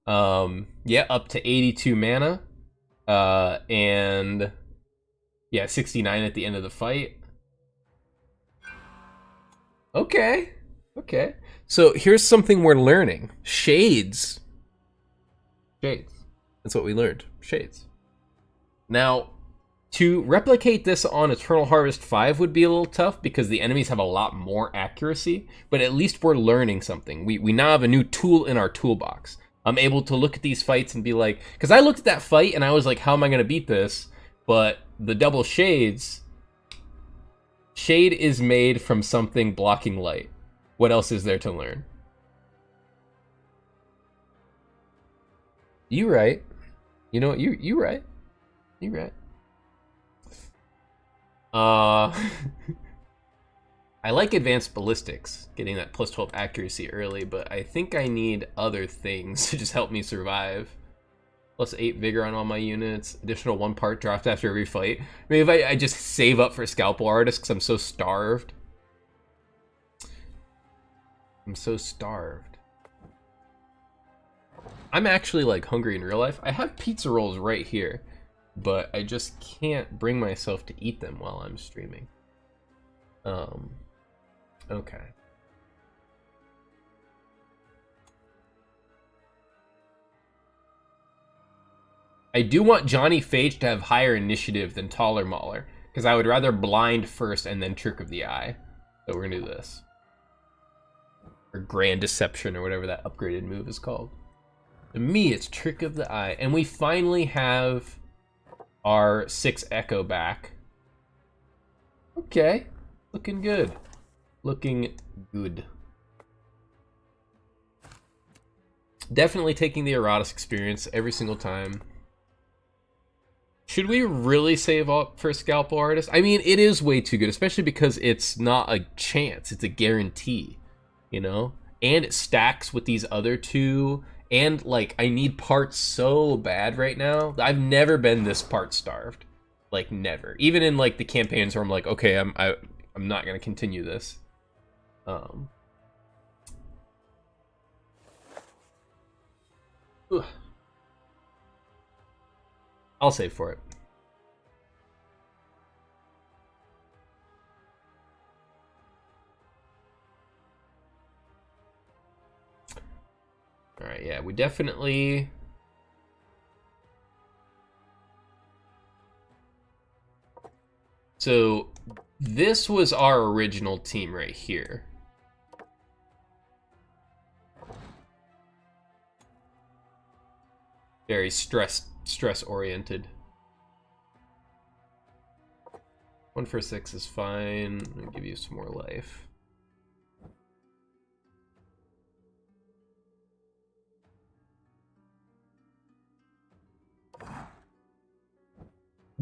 Yeah, up to 82 mana. And yeah, 69 at the end of the fight. Okay. Okay. So here's something we're learning. Shades. Shades. That's what we learned. Shades. Now, to replicate this on Eternal Harvest 5 would be a little tough because the enemies have a lot more accuracy, but at least we're learning something. We now have a new tool in our toolbox. I'm able to look at these fights and be like, because I looked at that fight and I was like, how am I going to beat this? But the double shades, shade is made from something blocking light. What else is there to learn? You right. You know what? You right. You right. I like advanced ballistics, getting that plus 12 accuracy early, but I think I need other things to just help me survive. Plus 8 vigor on all my units, additional 1 part dropped after every fight. Maybe if I just save up for Scalpel Artist because I'm so starved. I'm so starved. I'm actually like hungry in real life. I have pizza rolls right here, but I just can't bring myself to eat them while I'm streaming. Okay. I do want Johnny Phage to have higher initiative than Taller Mauler, because I would rather blind first and then Trick of the Eye. So we're gonna do this. Or Grand Deception, or whatever that upgraded move is called. To me, it's Trick of the Eye. And we finally have our 6 Echo back. Okay. Looking good. Looking good. Definitely taking the Eratus experience every single time. Should we really save up for Scalpel Artist? I mean, it is way too good, especially because it's not a chance, it's a guarantee, you know? And it stacks with these other two, and like, I need parts so bad right now. I've never been this part starved. Like, never. Even in like the campaigns where I'm like, okay, I'm not gonna continue this. I'll save for it. All right, yeah, we definitely... So, this was our original team right here. Very stress-oriented. 1 for 6 is fine. I'll give you some more life.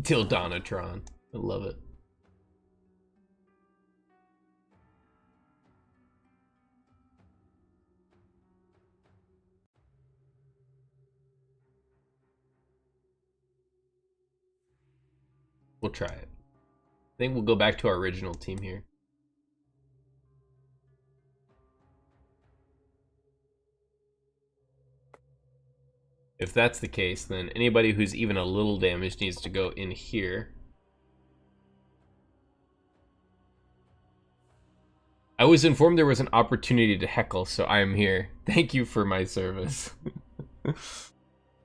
Dildonatron. I love it. We'll try it. I think we'll go back to our original team here. If that's the case, then anybody who's even a little damaged needs to go in here. I was informed there was an opportunity to heckle, so I am here. Thank you for my service.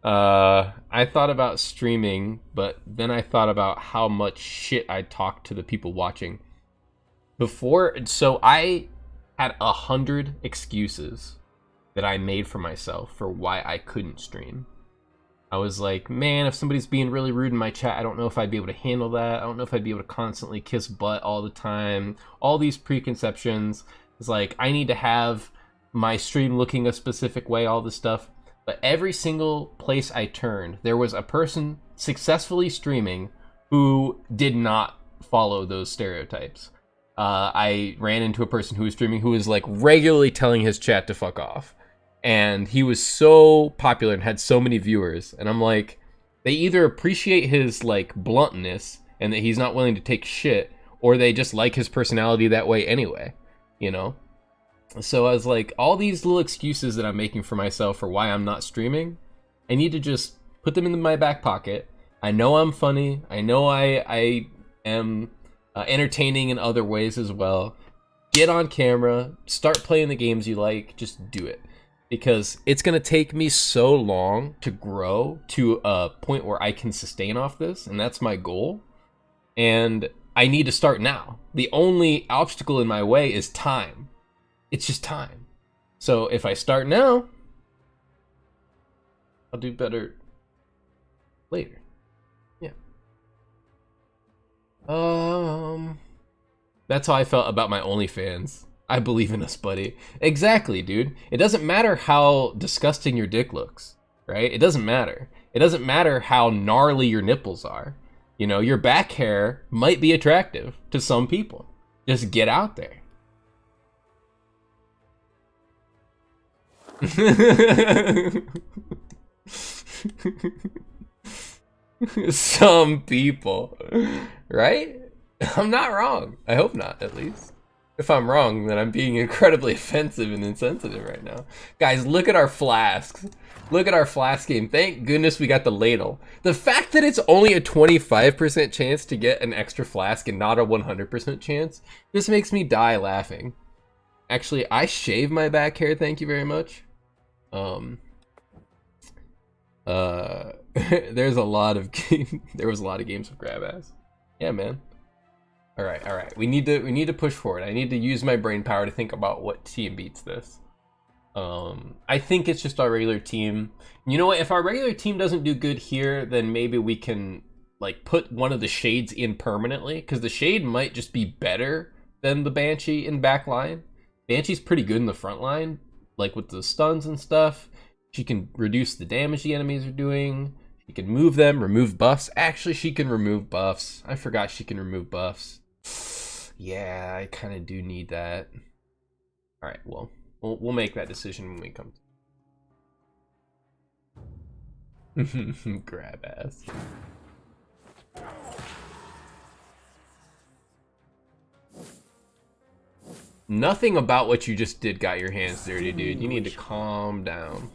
I thought about streaming, but then I thought about how much shit I talked to the people watching. So I had 100 excuses that I made for myself for why I couldn't stream. I was like, man, if somebody's being really rude in my chat, I don't know if I'd be able to handle that. I don't know if I'd be able to constantly kiss butt all the time. All these preconceptions. It's like, I need to have my stream looking a specific way, all this stuff. But every single place I turned, there was a person successfully streaming who did not follow those stereotypes. I ran into a person who was streaming who was like regularly telling his chat to fuck off. And he was so popular and had so many viewers. And I'm like, they either appreciate his like bluntness and that he's not willing to take shit, or they just like his personality that way anyway. you know? So I was like, all these little excuses that I'm making for myself for why I'm not streaming, I need to just put them in my back pocket. I know I'm funny. I know I am entertaining in other ways as well. Get on camera, start playing the games you like, just do it. Because it's going to take me so long to grow to a point where I can sustain off this, and that's my goal. And I need to start now. The only obstacle in my way is time. It's just time. So if I start now, I'll do better later. Yeah. That's how I felt about my OnlyFans. I believe in us, buddy. Exactly, dude. It doesn't matter how disgusting your dick looks, right? It doesn't matter. It doesn't matter how gnarly your nipples are. You know, your back hair might be attractive to some people. Just get out there. Some people, right? I'm not wrong. I hope not, at least. If I'm wrong, then I'm being incredibly offensive and insensitive right now. Guys, look at our flasks. Look at our flask game. Thank goodness we got the ladle. The fact that it's only a 25% chance to get an extra flask and not a 100% chance just makes me die laughing. Actually, I shave my back hair, thank you very much. There's a lot of there was a lot of games with grab ass. Yeah, man. All right. We need to push forward. I need to use my brain power to think about what team beats this. I think it's just our regular team. You know what? If our regular team doesn't do good here, then maybe we can like put one of the shades in permanently, because the shade might just be better than the Banshee in back line. Banshee's pretty good in the front line, like with the stuns and stuff. She can reduce the damage the enemies are doing. She can move them, remove buffs. Actually, she can remove buffs. I forgot she can remove buffs. Yeah, I kind of do need that. All right, well, we'll make that decision when we come to grab ass. Nothing about what you just did got your hands dirty, dude. You need to calm down.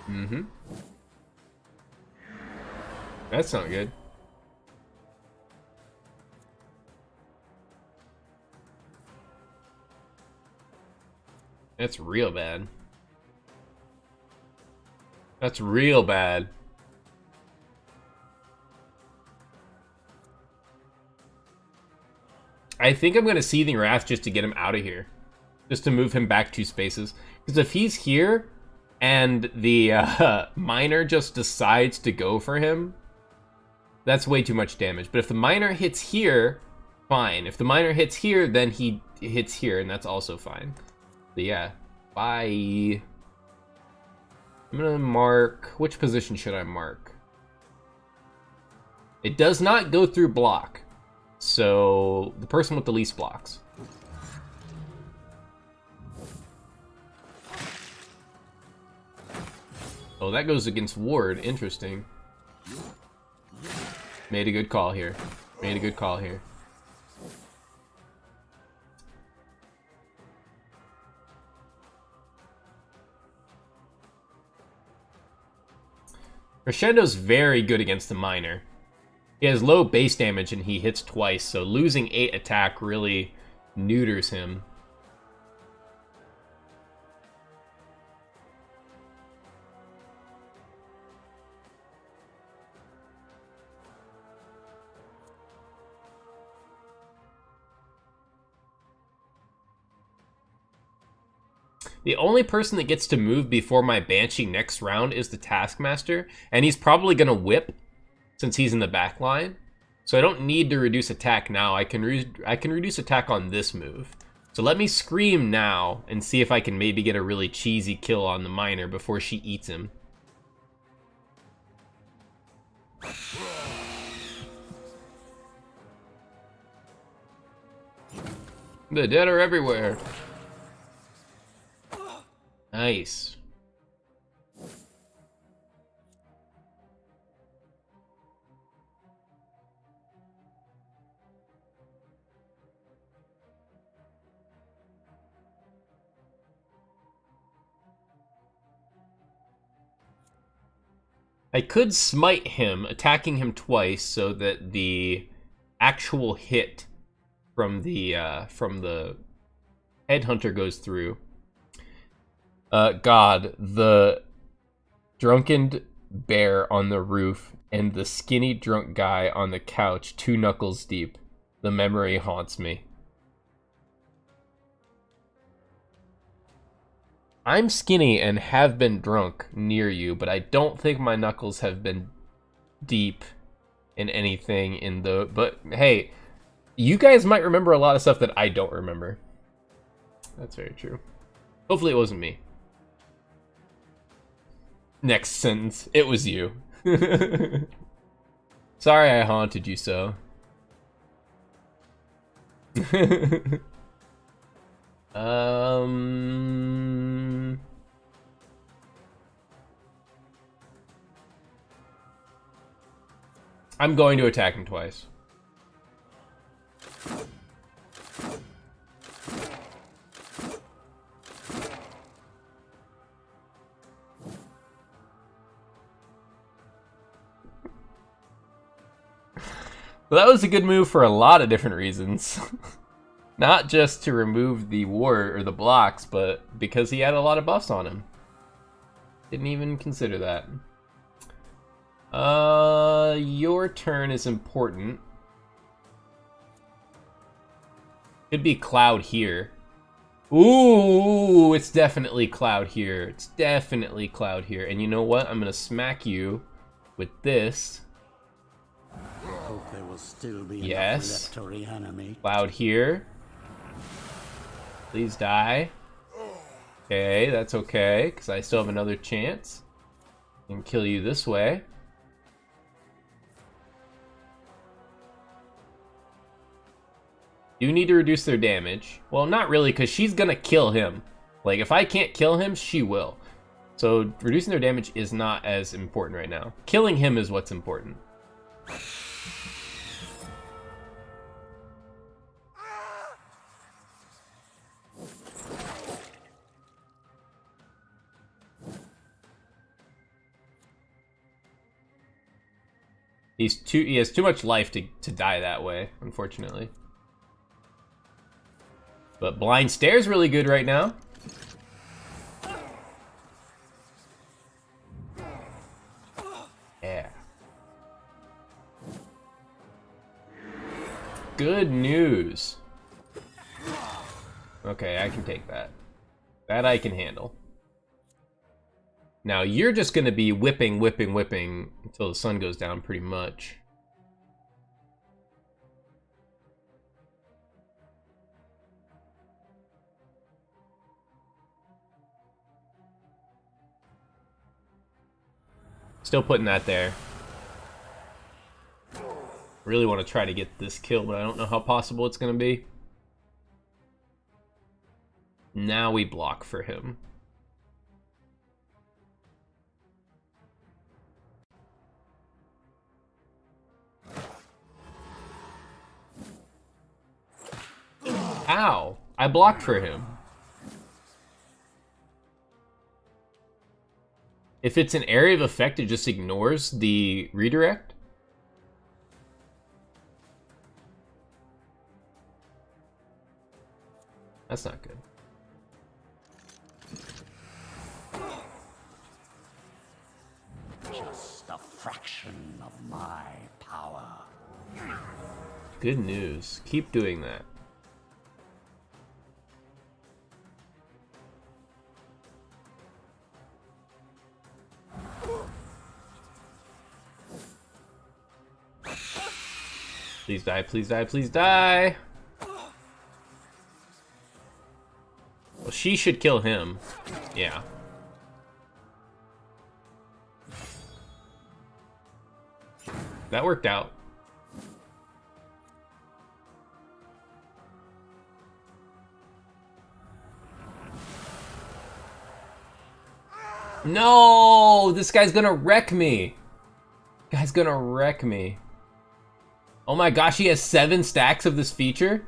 Mm-hmm. That's not good. That's real bad. That's real bad. I think I'm going to Seething Wrath just to get him out of here. Just to move him back 2 spaces. Because if he's here and the miner just decides to go for him, that's way too much damage. But if the miner hits here, fine. If the miner hits here, then he hits here, and that's also fine. So yeah, bye. I'm gonna mark, which position should I mark? It does not go through block, so the person with the least blocks. Oh, that goes against ward, interesting. Made a good call here. Made a good call here. Crescendo's very good against the miner. He has low base damage and he hits twice, so losing 8 attack really neuters him. The only person that gets to move before my Banshee next round is the Taskmaster, and he's probably going to whip since he's in the back line. So I don't need to reduce attack now. I can reduce attack on this move. So let me scream now and see if I can maybe get a really cheesy kill on the miner before she eats him. The dead are everywhere. Nice. I could smite him, attacking him twice, so that the actual hit from the headhunter goes through. God, the drunken bear on the roof and the skinny drunk guy on the couch, 2 knuckles deep. The memory haunts me. I'm skinny and have been drunk near you, but I don't think my knuckles have been deep in anything in the... But hey, you guys might remember a lot of stuff that I don't remember. That's very true. Hopefully it wasn't me. Next sentence. It was you. Sorry I haunted you so. I'm going to attack him twice. Well, that was a good move for a lot of different reasons. Not just to remove the ward or the blocks, but because he had a lot of buffs on him. Didn't even consider that. Your turn is important. Could be Cloud here. Ooh, it's definitely Cloud here. It's definitely Cloud here. And you know what? I'm gonna smack you with this. Hope there will still be Yes. enough left to reanimate. Cloud here. Please die. Okay, that's okay, because I still have another chance. I can kill you this way. You need to reduce their damage. Well, not really, because she's gonna kill him. Like, if I can't kill him, she will. So, reducing their damage is not as important right now. Killing him is what's important. He has too much life to die that way, unfortunately. But Blind Stare's really good right now. Yeah. Good news. Okay, I can take that. That I can handle. Now you're just gonna be whipping until the sun goes down, pretty much. Still putting that there. Really want to try to get this kill, but I don't know how possible it's gonna be. Now we block for him. Ow! I blocked for him. If it's an area of effect, it just ignores the redirect. That's not good. Just a fraction of my power. Good news. Keep doing that. Please die, please die, please die! Well, she should kill him. Yeah. That worked out. No! This guy's gonna wreck me. Guy's gonna wreck me. Oh my gosh, he has 7 stacks of this feature?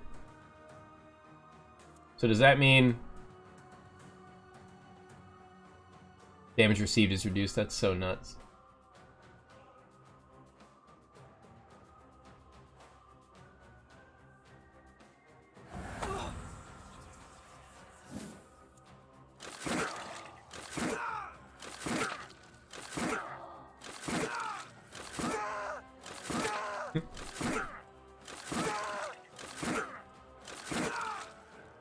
So does that mean damage received is reduced? That's so nuts.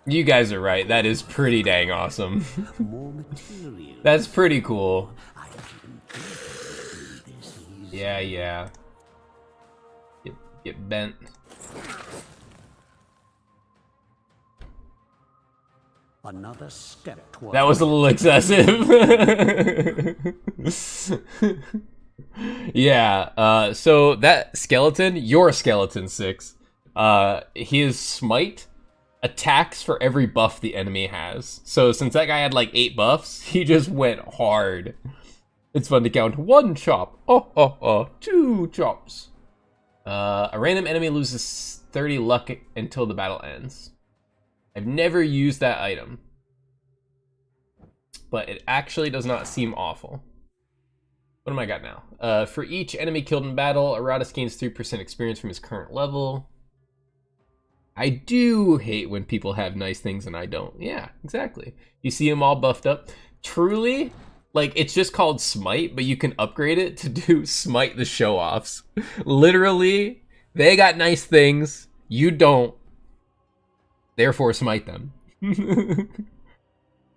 You guys are right. That is pretty dang awesome. More material. That's pretty cool. I can this easy. Yeah. Get bent. Another step toward That was a little excessive. Yeah, so that skeleton, your skeleton 6, his smite attacks for every buff the enemy has. So since that guy had like 8 buffs, he just went hard. It's fun to count 1 chop. 2 chops. A random enemy loses 30 luck until the battle ends. I've never used that item, but it actually does not seem awful. What am I got now? For each enemy killed in battle, Aratus gains 3% experience from his current level. I do hate when people have nice things and I don't. Yeah, exactly. You see them all buffed up. Truly, like, it's just called Smite, but you can upgrade it to do Smite the Show-Offs. Literally, they got nice things, you don't. Therefore, smite them.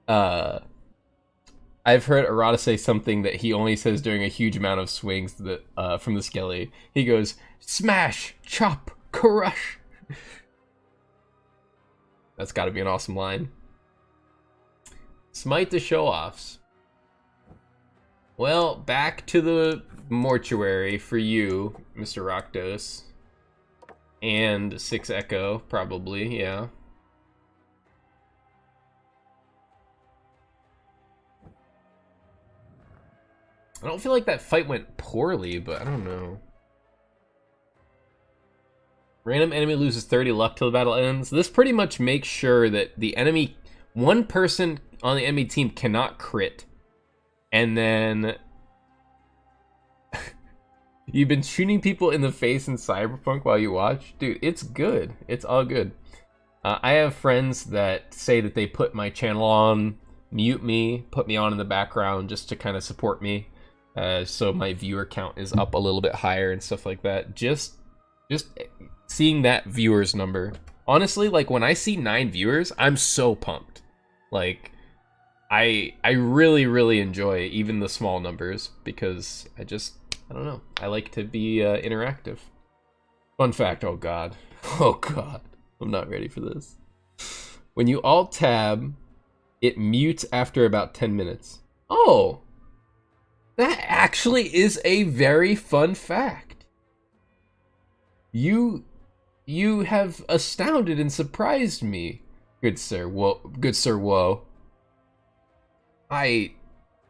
I've heard Arata say something that he only says during a huge amount of swings that, from the Skelly. He goes, smash, chop, crush. That's gotta be an awesome line. Smite the show-offs. Well, back to the mortuary for you, Mr. Rakdos. And 6 Echo, probably, yeah. I don't feel like that fight went poorly, but I don't know. Random enemy loses 30 luck till the battle ends. This pretty much makes sure that the enemy, one person on the enemy team cannot crit. And then you've been shooting people in the face in Cyberpunk while you watch? Dude, it's good. It's all good. I have friends that say that they put my channel on, mute me, put me on in the background just to kind of support me. So my viewer count is up a little bit higher and stuff like that. Just seeing that viewers number. Honestly, like when I see 9 viewers, I'm so pumped. Like, I really, really enjoy even the small numbers because I don't know. I like to be interactive. Fun fact, oh god. Oh god. I'm not ready for this. When you alt tab, it mutes after about 10 minutes. Oh! That actually is a very fun fact. You have astounded and surprised me, good sir. Whoa.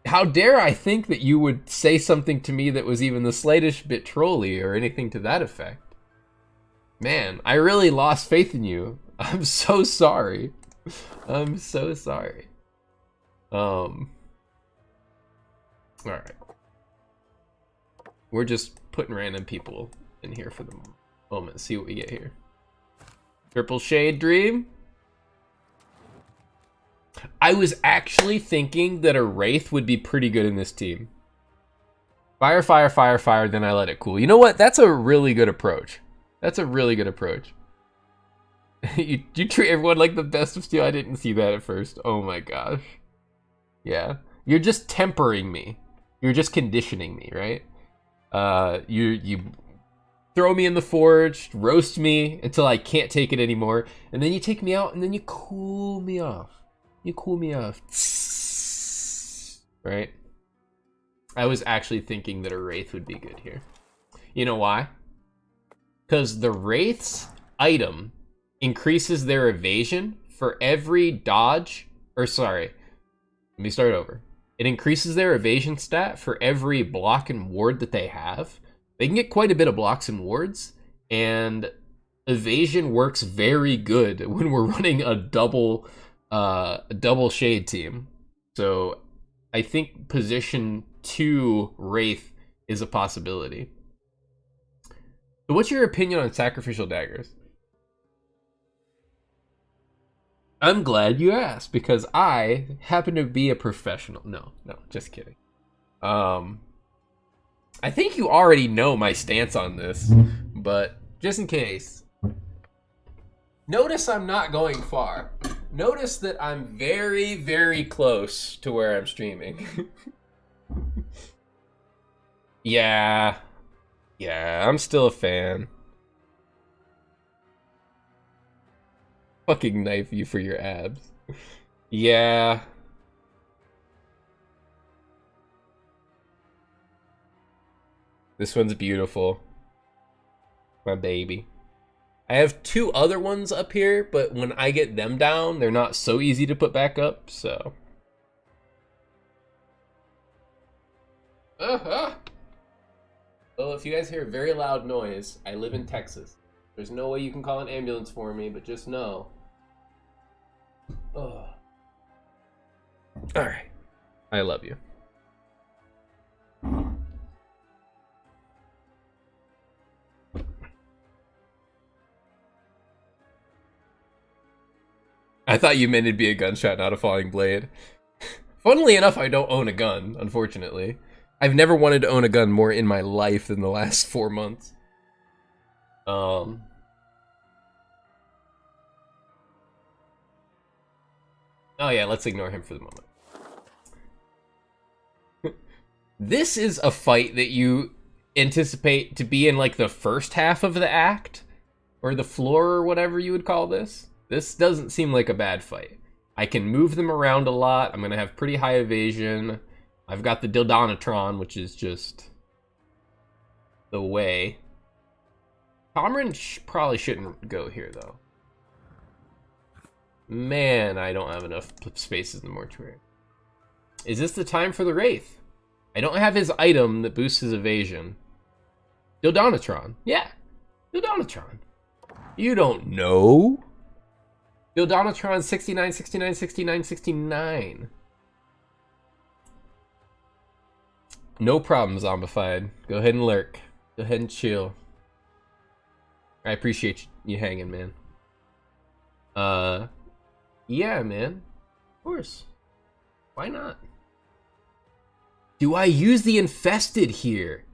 How dare I think that you would say something to me that was even the slightest bit trolly or anything to that effect. Man, I really lost faith in you. I'm so sorry. I'm so sorry. Alright. We're just putting random people in here for the moment. See what we get here. Triple Shade Dream. I was actually thinking that a Wraith would be pretty good in this team. Fire, fire, fire, fire, then I let it cool. You know what? That's a really good approach. That's a really good approach. you treat everyone like the best of steel. I didn't see that at first. Oh my gosh. Yeah. You're just tempering me. You're just conditioning me, right? You throw me in the forge, roast me until I can't take it anymore, and then you take me out and then you cool me off. You cool me off. Right? I was actually thinking that a Wraith would be good here. You know why? Because the Wraith's item increases their evasion for every dodge, or sorry, let me start over. It increases their evasion stat for every block and ward that they have. They can get quite a bit of blocks and wards, and evasion works very good when we're running a double shade team. So I think position 2 Wraith is a possibility. So what's your opinion on sacrificial daggers? I'm glad you asked, because I happen to be a professional. No, just kidding. I think you already know my stance on this, but just in case. Notice I'm not going far. Notice that I'm very, very close to where I'm streaming. Yeah, I'm still a fan. Fucking knife you for your abs. Yeah. This one's beautiful. My baby. I have 2 other ones up here, but when I get them down, they're not so easy to put back up, so. Well, if you guys hear a very loud noise, I live in Texas. There's no way you can call an ambulance for me, but just know. Oh. Alright. I love you. I thought you meant it'd be a gunshot, not a falling blade. Funnily enough, I don't own a gun, unfortunately. I've never wanted to own a gun more in my life than the last 4 months. Oh yeah, let's ignore him for the moment. This is a fight that you anticipate to be in like the first half of the act, or the floor, or whatever you would call this. This doesn't seem like a bad fight. I can move them around a lot. I'm gonna have pretty high evasion. I've got the Dildonatron, which is just the way. Comran probably shouldn't go here, though. Man, I don't have enough spaces in the mortuary. Is this the time for the Wraith? I don't have his item that boosts his evasion. Dildonatron. Yeah, Dildonatron. You don't know? Dildonatron 69, 69, 69, 69. No problem, Zombified. Go ahead and lurk. Go ahead and chill. I appreciate you hanging, man. Yeah, man. Of course. Why not? Do I use the Infested here?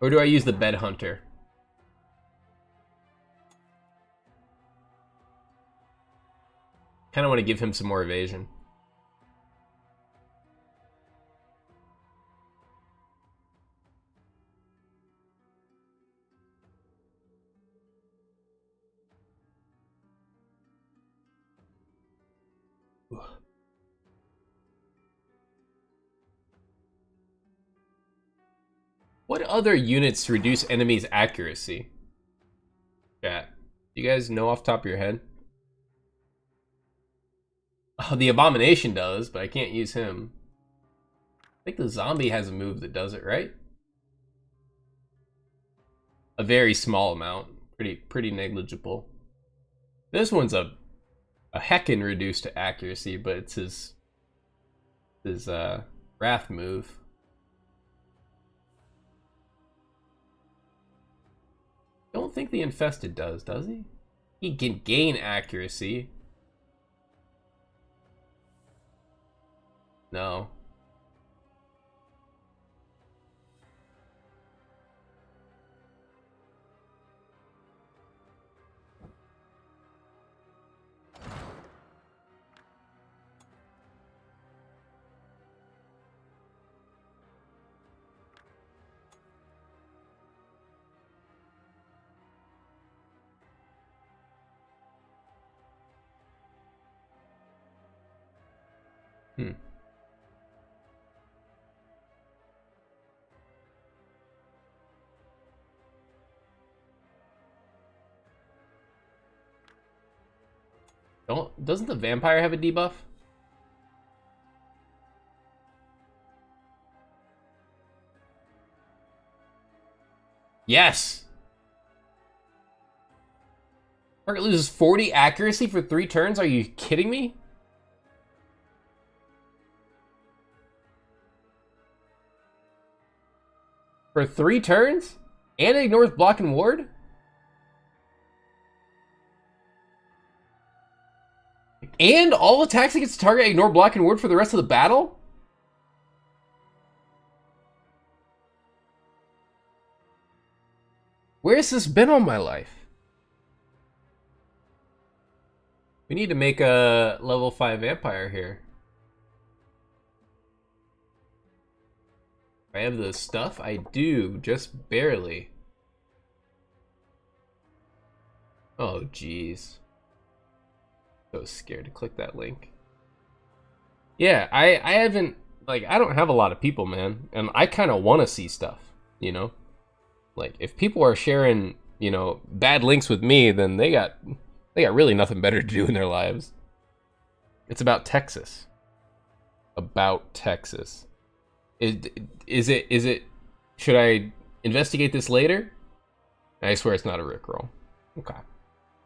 Or do I use the Bed Hunter? Kind of want to give him some more evasion. What other units reduce enemies' accuracy? Chat. Do you guys know off the top of your head? Oh, the Abomination does, but I can't use him. I think the Zombie has a move that does it, right? A very small amount. Pretty negligible. This one's a heckin' reduced to accuracy, but it's his Wrath move. Don't think the Infested does he? He can gain accuracy. No. Doesn't the vampire have a debuff? Yes! Target loses 40 accuracy for 3 turns? Are you kidding me? For 3 turns? And it ignores block and ward? And all attacks against the target ignore block and ward for the rest of the battle? Where's this been all my life? We need to make a level 5 vampire here. I have the stuff? I do, just barely. Oh, jeez. So scared to click that link. Yeah, I haven't, like, I don't have a lot of people, man. And I kind of want to see stuff, you know? Like, if people are sharing, you know, bad links with me, then they got really nothing better to do in their lives. It's about Texas. About Texas. Is it, should I investigate this later? I swear it's not a Rickroll. Okay.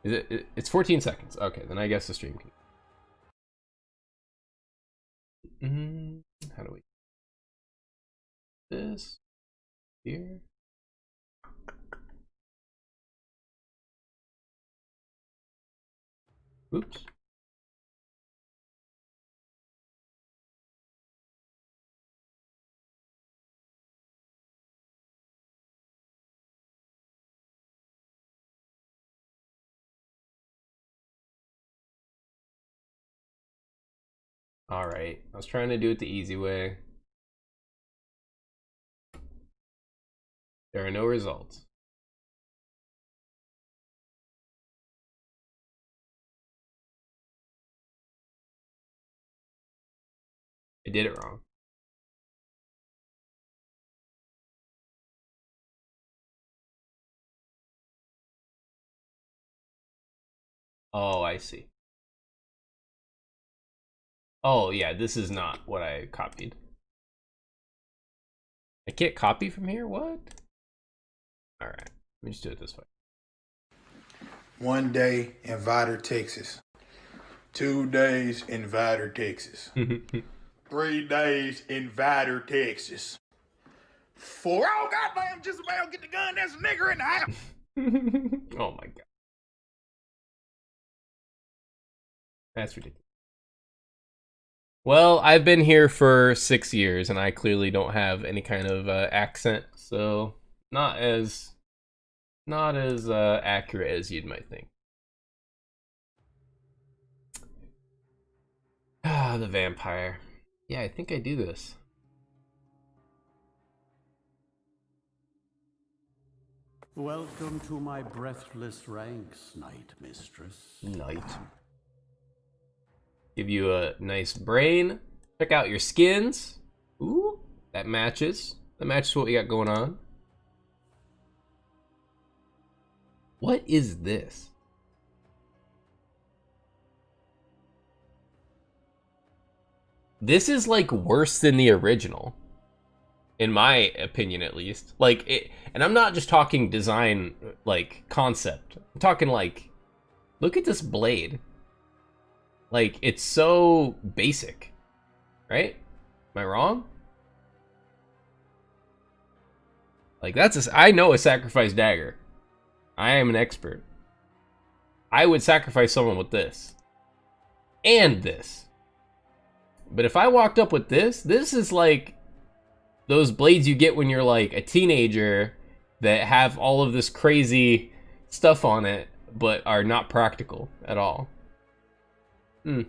It's 14 seconds. Okay, then I guess the stream can. How do we this here? Oops. All right, I was trying to do it the easy way. There are no results. I did it wrong. Oh, I see. Oh, yeah, this is not what I copied. I can't copy from here? What? All right, let me just do it this way. 1 day in Vidor, Texas. 2 days in Vidor, Texas. 3 days in Vidor, Texas. 4, oh goddamn, just about get the gun. There's a nigger in the house. Oh my god. That's ridiculous. Well, I've been here for 6 years, and I clearly don't have any kind of accent, so not as accurate as you might think. Ah, the vampire. Yeah, I think I do this. Welcome to my breathless ranks, Night Mistress. Night. Give you a nice brain. Check out your skins. Ooh, that matches. That matches what we got going on. What is this? This is like worse than the original. In my opinion, at least. Like it, and I'm not just talking design, like concept. I'm talking like, look at this blade. Like, it's so basic, right? Am I wrong? Like, I know a sacrifice dagger. I am an expert. I would sacrifice someone with this. And this. But if I walked up with this is like those blades you get when you're like a teenager that have all of this crazy stuff on it, but are not practical at all. I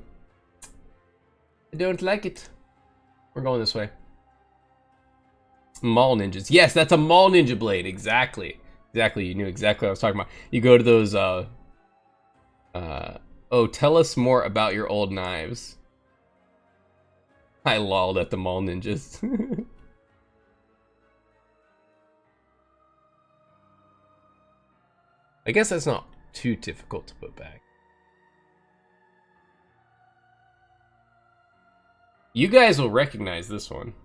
don't like it. We're going this way. Mall ninjas. Yes, that's a mall ninja blade. Exactly. Exactly. You knew exactly what I was talking about. You go to those, oh, tell us more about your old knives. I lolled at the mall ninjas. I guess that's not too difficult to put back. You guys will recognize this one.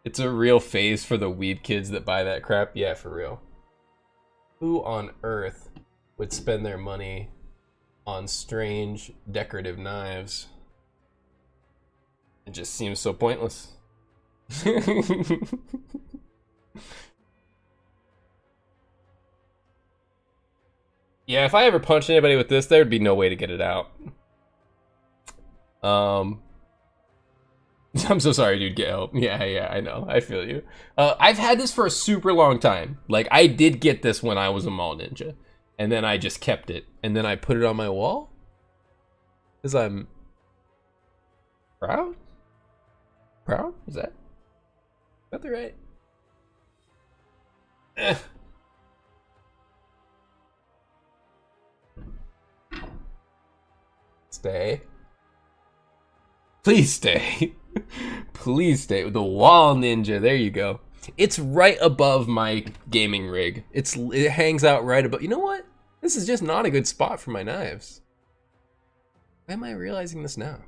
It's a real phase for the weeb kids that buy that crap. Yeah, for real. Who on earth would spend their money on strange decorative knives? It just seems so pointless. Yeah, if I ever punched anybody with this, there would be no way to get it out. I'm so sorry, dude. Get help. Yeah, I know. I feel you. I've had this for a super long time. Like, I did get this when I was a mall ninja. And then I just kept it. And then I put it on my wall. Because I'm proud? Proud? Is that the right? Stay. Please stay. Please stay. The wall ninja. There you go. It's right above my gaming rig. It hangs out right above. You know what? This is just not a good spot for my knives. Why am I realizing this now?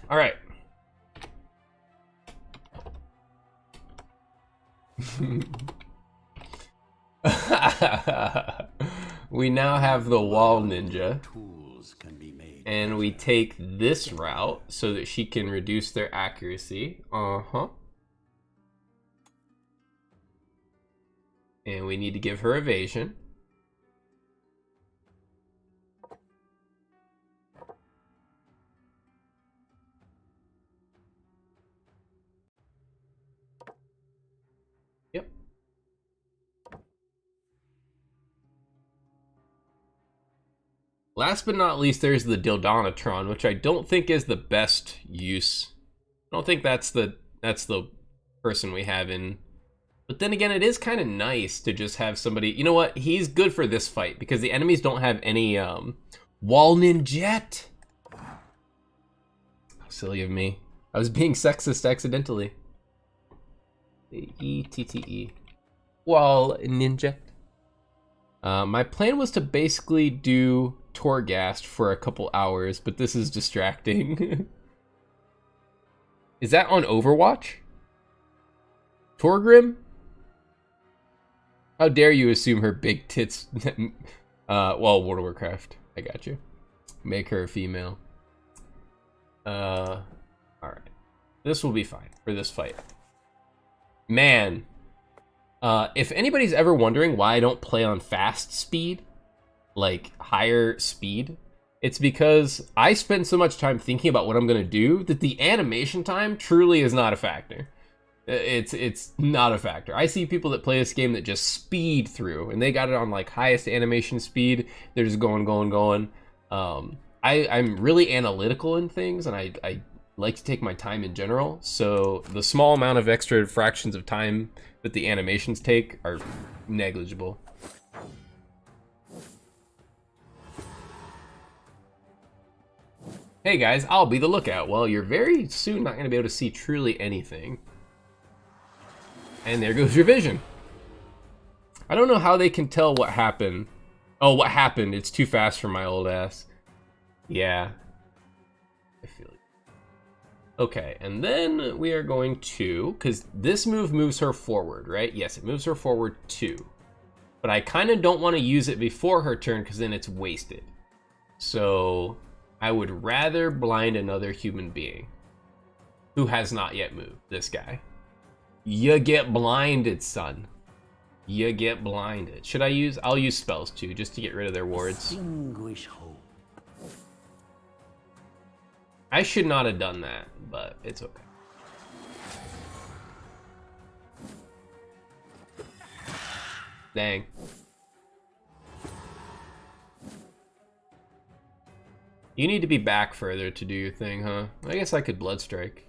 All right. We now have the wall ninja. And we take this route so that she can reduce their accuracy. And we need to give her evasion. Yep. Last but not least, there's the Dildonatron, which I don't think is the best use. I don't think that's the person we have in. But then again, it is kind of nice to just have somebody. You know what? He's good for this fight because the enemies don't have any wall ninjet. How silly of me. I was being sexist accidentally. E-T-T-E. Wall ninja. My plan was to basically do Torghast for a couple hours, but this is distracting. Is that on Overwatch? Torgrim? How dare you assume her big tits... well, World of Warcraft. I got you. Make her a female. Alright. This will be fine for this fight. Man. If anybody's ever wondering why I don't play on fast speed, like higher speed, it's because I spend so much time thinking about what I'm going to do that the animation time truly is not a factor. It's not a factor. I see people that play this game that just speed through, and they got it on like highest animation speed. They're just going. I'm really analytical in things, and I like to take my time in general. So the small amount of extra fractions of time that the animations take are negligible. Hey guys, I'll be the lookout. Well, you're very soon not going to be able to see truly anything. And there goes your vision. I don't know how they can tell what happened. Oh, what happened? It's too fast for my old ass. Yeah. I feel it. Okay, and then we are going to... Because this move moves her forward, right? Yes, it moves her forward too. But I kind of don't want to use it before her turn because then it's wasted. So I would rather blind another human being who has not yet moved. This guy. You get blinded, son. You get blinded. Should I use... I'll use spells too, just to get rid of their wards. Extinguish hope. I should not have done that, but it's okay. Dang. You need to be back further to do your thing, huh? I guess I could Bloodstrike.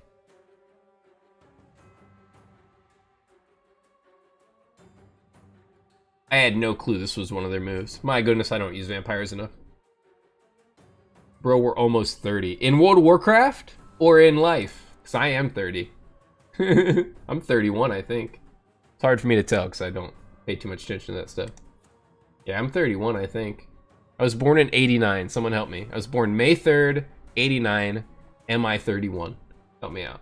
I had no clue this was one of their moves. My goodness, I don't use vampires enough. Bro, we're almost 30. In World of Warcraft? Or in life? Because I am 30. I'm 31, I think. It's hard for me to tell because I don't pay too much attention to that stuff. Yeah, I'm 31, I think. I was born in 89. Someone help me. I was born May 3rd, 89, MI 31. Help me out.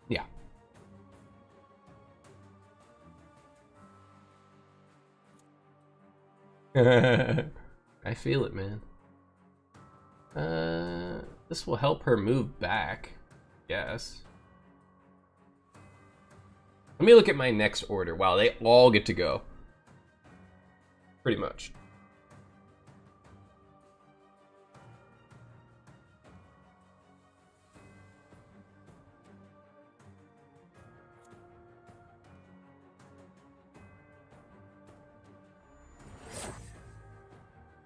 Yeah. I feel it, man. This will help her move back, yes. Let me look at my next order. Wow, they all get to go. Pretty much.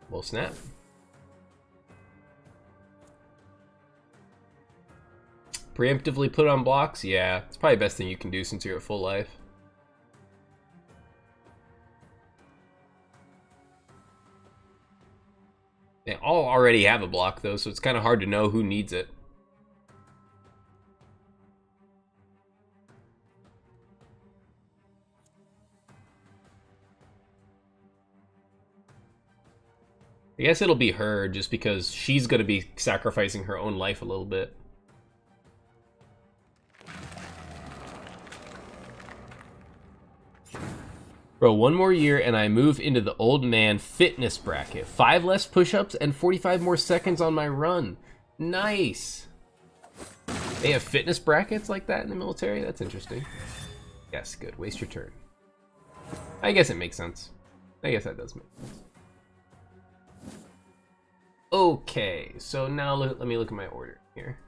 Well, snap. Preemptively put on blocks? Yeah, it's probably the best thing you can do since you're at full life. They all already have a block, though, so it's kind of hard to know who needs it. I guess it'll be her, just because she's going to be sacrificing her own life a little bit. Bro, one more year and I move into the old man fitness bracket. 5 less push-ups and 45 more seconds on my run. Nice. They have fitness brackets like that in the military? That's interesting. Yes, good. Waste your turn. I guess it makes sense. I guess that does make sense. Okay, so now let me look at my order here.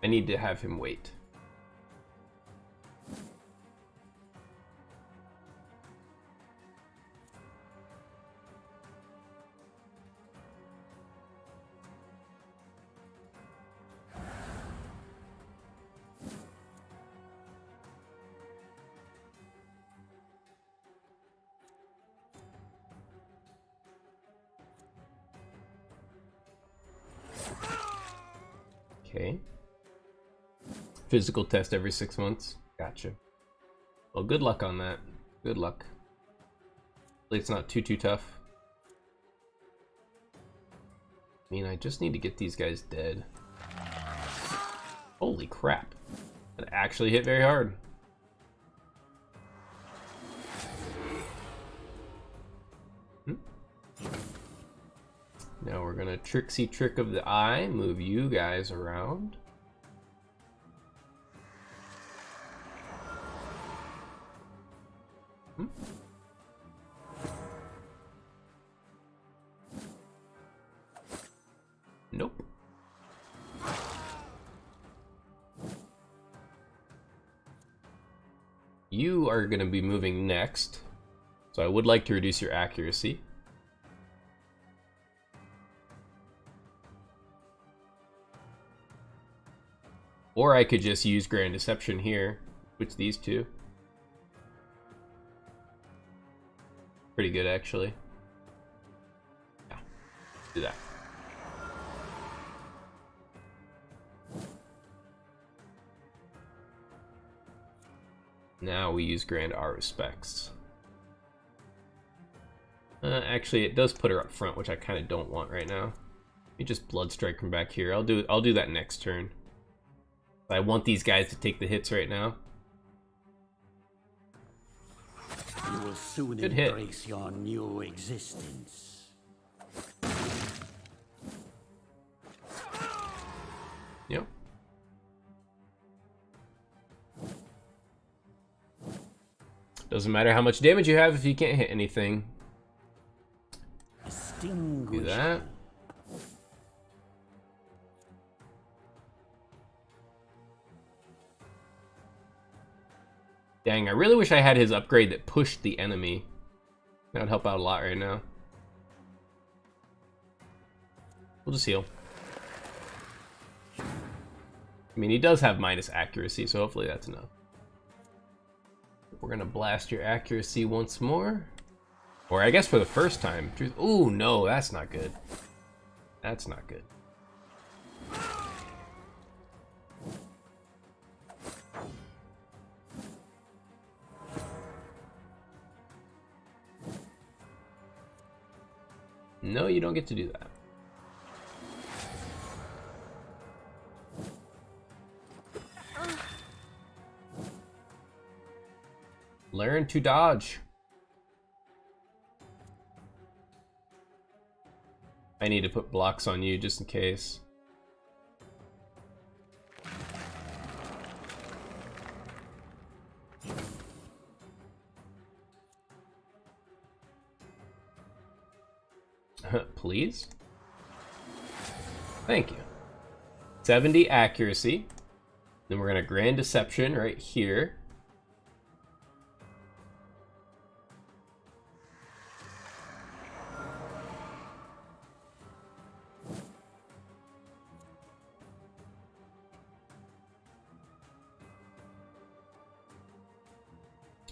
I need to have him wait. Okay. Physical test every 6 months. Gotcha. Well, good luck on that. Good luck. Hopefully it's not too tough. I mean, I just need to get these guys dead. Holy crap. That actually hit very hard. Now we're gonna tricksy trick of the eye, move you guys around. Nope. You are going to be moving next, so I would like to reduce your accuracy. Or I could just use Grand Deception here, switch these two. Pretty good, actually. Yeah, do that. Now we use Grand our respects. Actually, it does put her up front, which I kind of don't want right now. Let me just Blood Strike from back here. I'll do that next turn. I want these guys to take the hits right now. You will soon Good hit. embrace your new existence. Yep. Doesn't matter how much damage you have if you can't hit anything. Do that. Dang, I really wish I had his upgrade that pushed the enemy. That would help out a lot right now. We'll just heal. I mean, he does have minus accuracy, so hopefully that's enough. We're gonna blast your accuracy once more. Or I guess for the first time. Ooh, no, that's not good. That's not good. No, you don't get to do that. Learn to dodge. I need to put blocks on you just in case. Please? Thank you. 70 accuracy. Then we're gonna Grand Deception right here.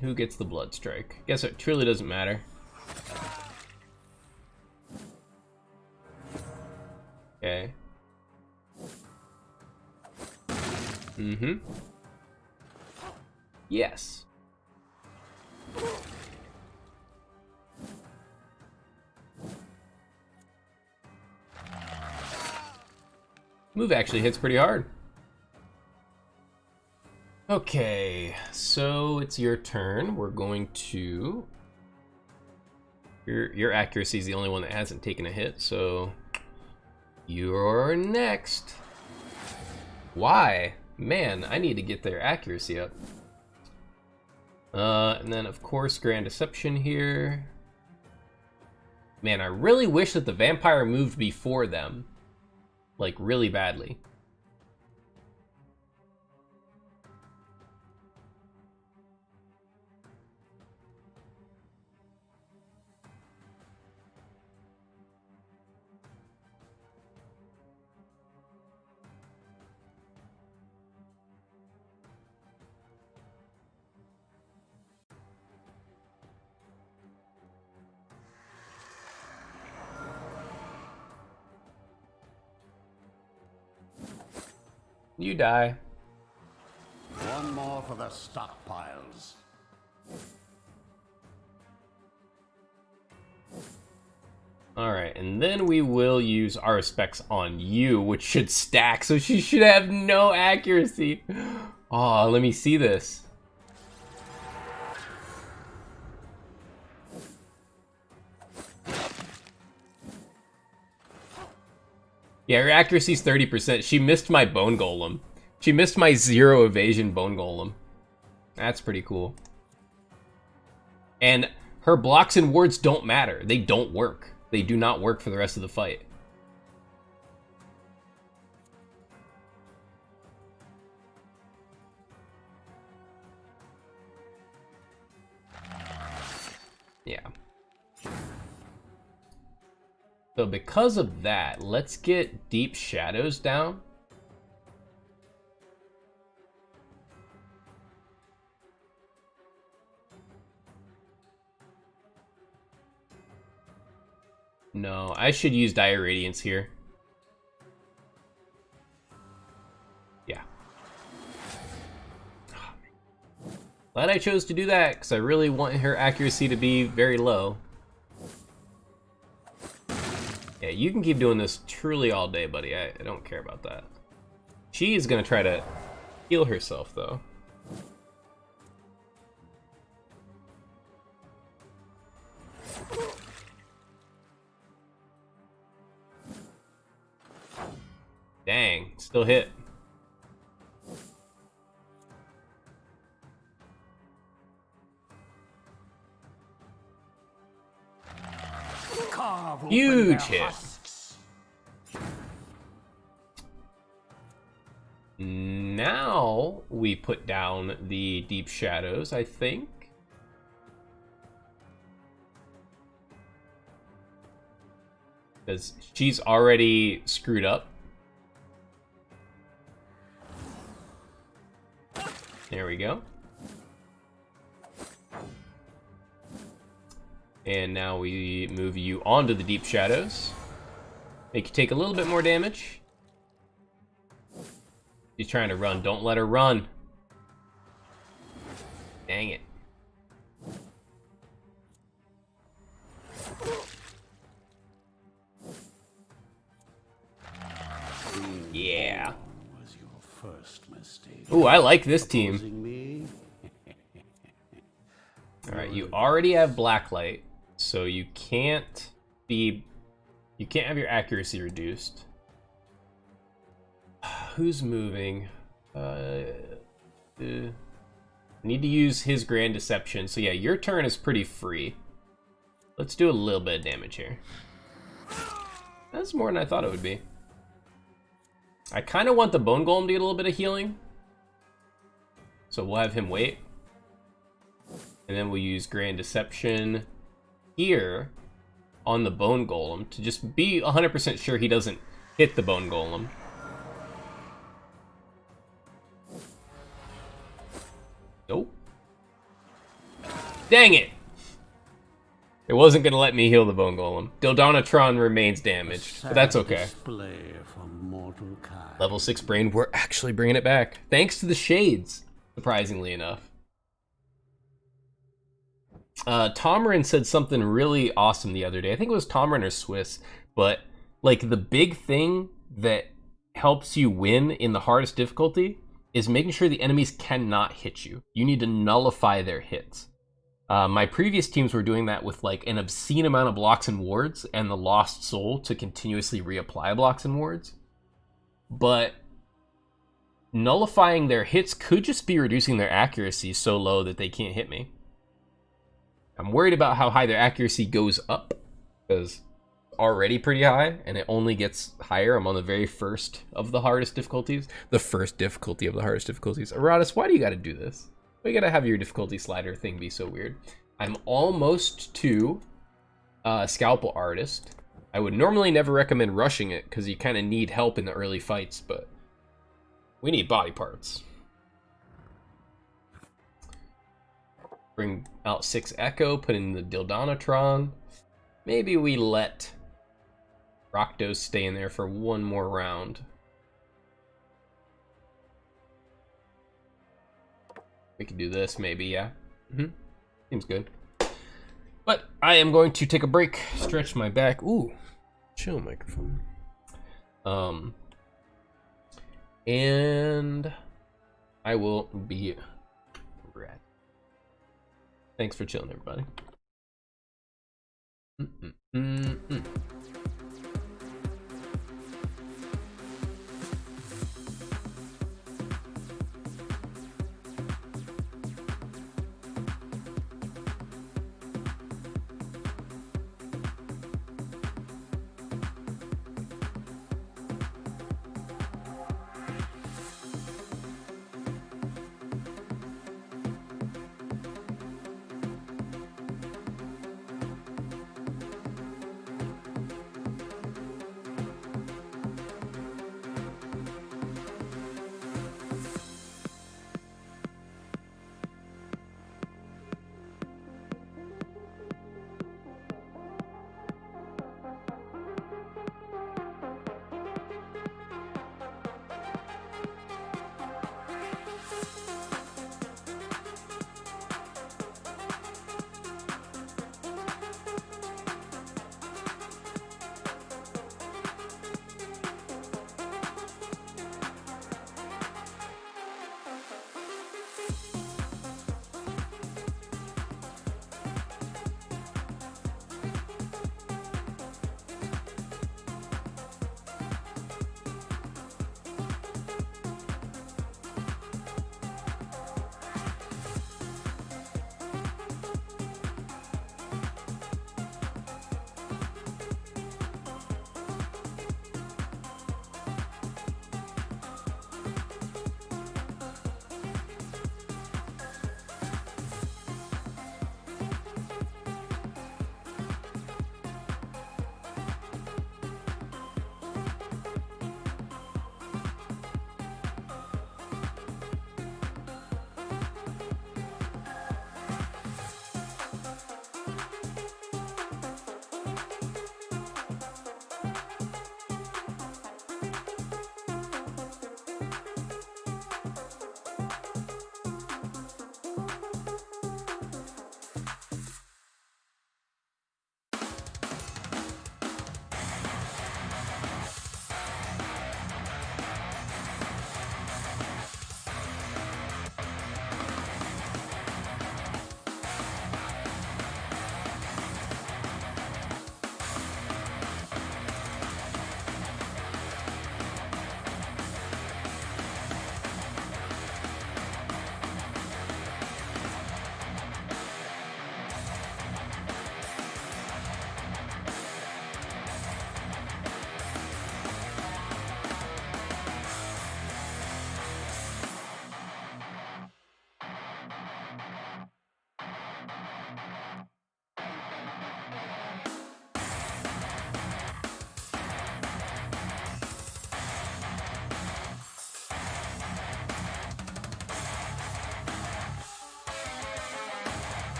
Who gets the Blood Strike? Guess it truly doesn't matter. Okay. Mm-hmm. Yes. Move actually hits pretty hard. Okay, so it's your turn. We're going to... Your accuracy is the only one that hasn't taken a hit, so... You're next. Why? Man, I need to get their accuracy up. And then, of course, Grand Deception here. Man, I really wish that the vampire moved before them. Like, really badly. You die. One more for the stockpiles. Alright, and then we will use our specs on you, which should stack, so she should have no accuracy. Oh, let me see this. Yeah, her accuracy's 30%. She missed my bone golem. She missed my 0 evasion bone golem. That's pretty cool. And her blocks and wards don't matter. They don't work. They do not work for the rest of the fight. Yeah. So because of that, let's get Deep Shadows down. No, I should use Dire Radiance here. Yeah. Glad I chose to do that, because I really want her accuracy to be very low. Yeah, you can keep doing this truly all day, buddy. I don't care about that. She is going to try to heal herself, though. Dang, still hit. Huge hit. Now we put down the Deep Shadows, I think. Because she's already screwed up. There we go. And now we move you onto the Deep Shadows. Make you take a little bit more damage. She's trying to run. Don't let her run. Dang it. Yeah. Was your first mistake. Ooh, I like this team. Opposing me? Alright, you already have blacklight, so you can't have your accuracy reduced. Who's moving? Need to use his Grand Deception. So yeah, your turn is pretty free. Let's do a little bit of damage here. That's more than I thought it would be. I kind of want the Bone Golem to get a little bit of healing. So we'll have him wait. And then we'll use Grand Deception here on the Bone Golem to just be 100% sure he doesn't hit the Bone Golem. Nope. Dang it! It wasn't going to let me heal the Bone Golem. Dildonatron remains damaged, but that's okay. Level 6 Brain, we're actually bringing it back. Thanks to the Shades, surprisingly enough. Tomarin said something really awesome the other day. I think it was Tomarin or Swiss, but like the big thing that helps you win in the hardest difficulty is making sure the enemies cannot hit you. You need to nullify their hits. My previous teams were doing that with like an obscene amount of blocks and wards and the Lost Soul to continuously reapply blocks and wards. But nullifying their hits could just be reducing their accuracy so low that they can't hit me. I'm worried about how high their accuracy goes up, because it's already pretty high, and it only gets higher. I'm on the very first of the hardest difficulties. The first difficulty of the hardest difficulties. Aratus, why do you gotta do this? Why you gotta have your difficulty slider thing be so weird? I'm almost to Scalpel Artist. I would normally never recommend rushing it, because you kind of need help in the early fights, but we need body parts. Bring out 6 Echo, put in the Dildonatron. Maybe we let Rakdos stay in there for one more round. We could do this, maybe, yeah. Seems good. But I am going to take a break, stretch my back. Ooh, chill microphone. And I will be right. Thanks for chilling, everybody.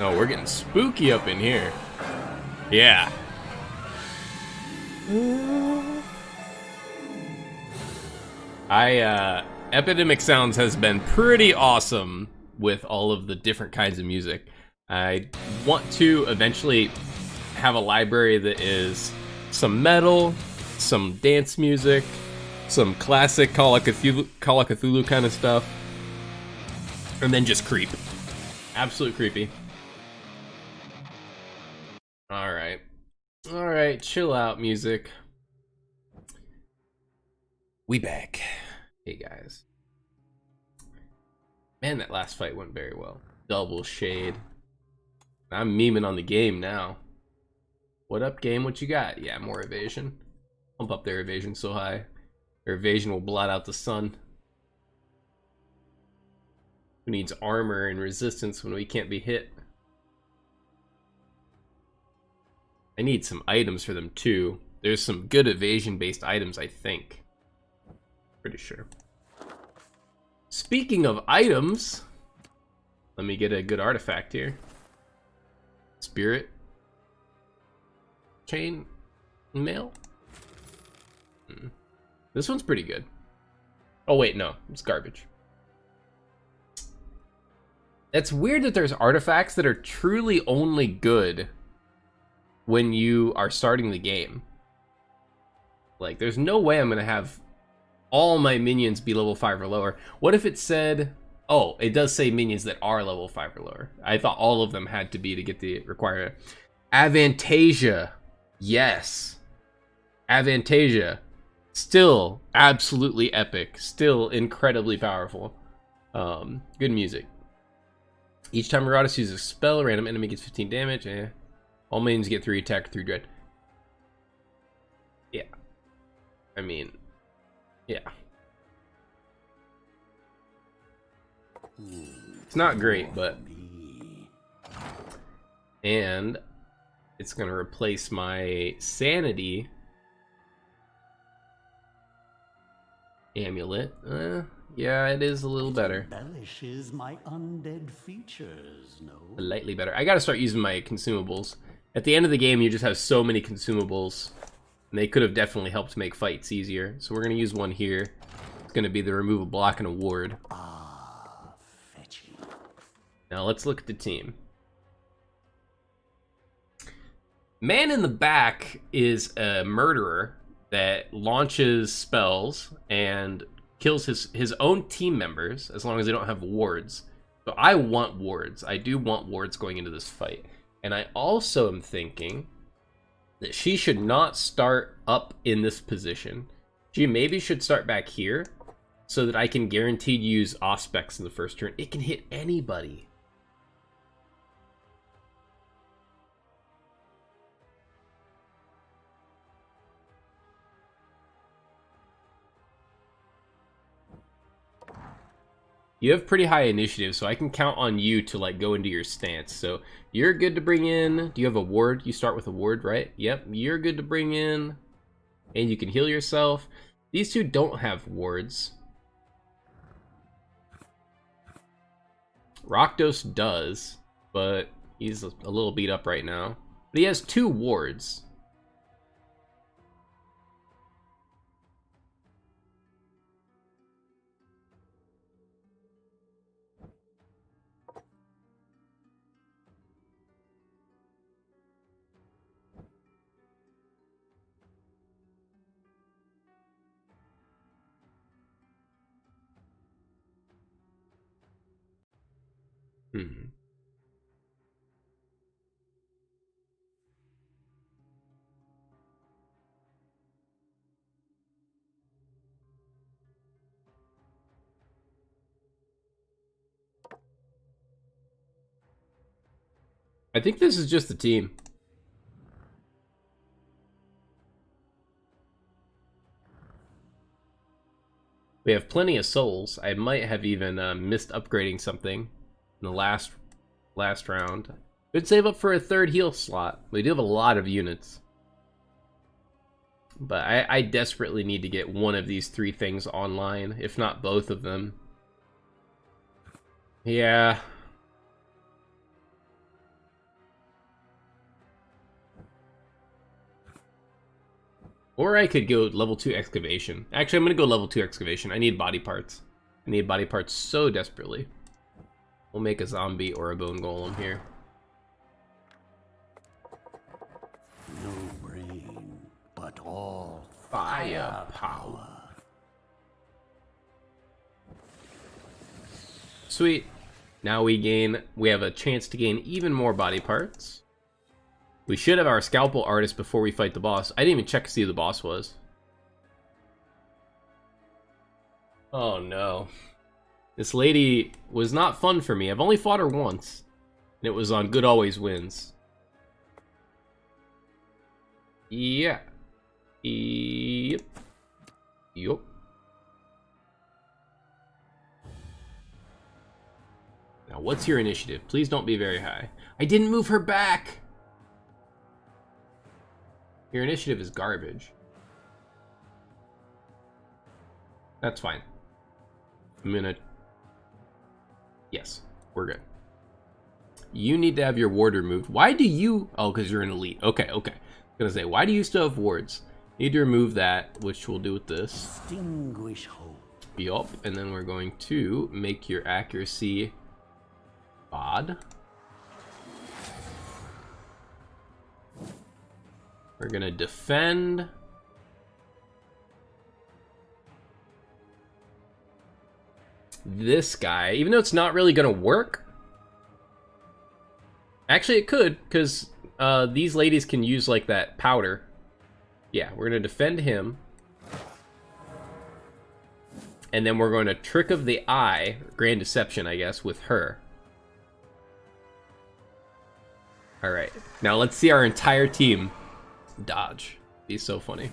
Oh, we're getting spooky up in here. Yeah. Epidemic Sounds has been pretty awesome with all of the different kinds of music. I want to eventually have a library that is some metal, some dance music, some classic Call of Cthulhu kind of stuff, and then just creep. Absolute creepy. Alright. Alright, chill out, music. We back. Hey, guys. Man, that last fight went very well. Double shade. I'm memeing on the game now. What up, game? What you got? Yeah, more evasion. Pump up their evasion so high. Their evasion will blot out the sun. Who needs armor and resistance when we can't be hit? I need some items for them too. There's some good evasion-based items, I think. Pretty sure. Speaking of items, let me get a good artifact here. Spirit chain mail. This one's pretty good. Oh wait, no, it's garbage. It's weird that there's artifacts that are truly only good when you are starting the game. Like, there's no way I'm gonna have all my minions be level 5 or lower. What if it said, oh, it does say minions that are level 5 or lower. I thought all of them had to be to get the required. Avantasia. Yes. Avantasia. Still absolutely epic. Still incredibly powerful. Good music. Each time Maraudus uses a spell, a random enemy gets 15 damage. All minions get 3 attack, 3 dread. Yeah. I mean, yeah. It's not great, but... And it's going to replace my sanity amulet. Yeah, it is a little better. Embellishes my undead features, no? Slightly better. I gotta start using my consumables. At the end of the game, you just have so many consumables. And they could have definitely helped make fights easier. So we're gonna use one here. It's gonna be the remove a block and a ward. Ah, fetching. Now let's look at the team. Man in the back is a murderer that launches spells and kills his own team members as long as they don't have wards. So I want wards. I do want wards going into this fight. And I also am thinking that she should not start up in this position. She maybe should start back here so that I can guaranteed use Auspex in the first turn. It can hit anybody. You have pretty high initiative, so I can count on you to like go into your stance. So you're good to bring in. Do you have a ward? You start with a ward, right? Yep, you're good to bring in. And you can heal yourself. These two don't have wards. Rakdos does, but he's a little beat up right now. But he has 2 wards. I think this is just the team. We have plenty of souls. I might have even missed upgrading something in the last round. Could save up for a 3rd heal slot. We do have a lot of units. But I desperately need to get one of these 3 things online, if not both of them. Yeah. Or I could go level 2 excavation. Actually, I'm going to go level 2 excavation. I need body parts. I need body parts so desperately. We'll make a zombie or a bone golem here. No brain, but all Firepower. Sweet. Now we have a chance to gain even more body parts. We should have our scalpel artist before we fight the boss. I didn't even check to see who the boss was. Oh no. This lady was not fun for me. I've only fought her once. And it was on Good Always Wins. Yeah. Yep. Yup. Now, what's your initiative? Please don't be very high. I didn't move her back! Your initiative is garbage. That's fine. I'm gonna... Yes, we're good. You need to have your ward removed. Why do you... Oh, because you're an elite. Okay, okay. I'm gonna say, why do you still have wards? Need to remove that, which we'll do with this. extinguish hope. Yup, and then we're going to make your accuracy odd. We're gonna defend. This guy, even though it's not really gonna work. Actually, it could, because these ladies can use like that powder. Yeah, we're gonna defend him. And then we're going to Trick of the Eye, Grand Deception, I guess, with her. Alright, now let's see our entire team dodge. He's so funny.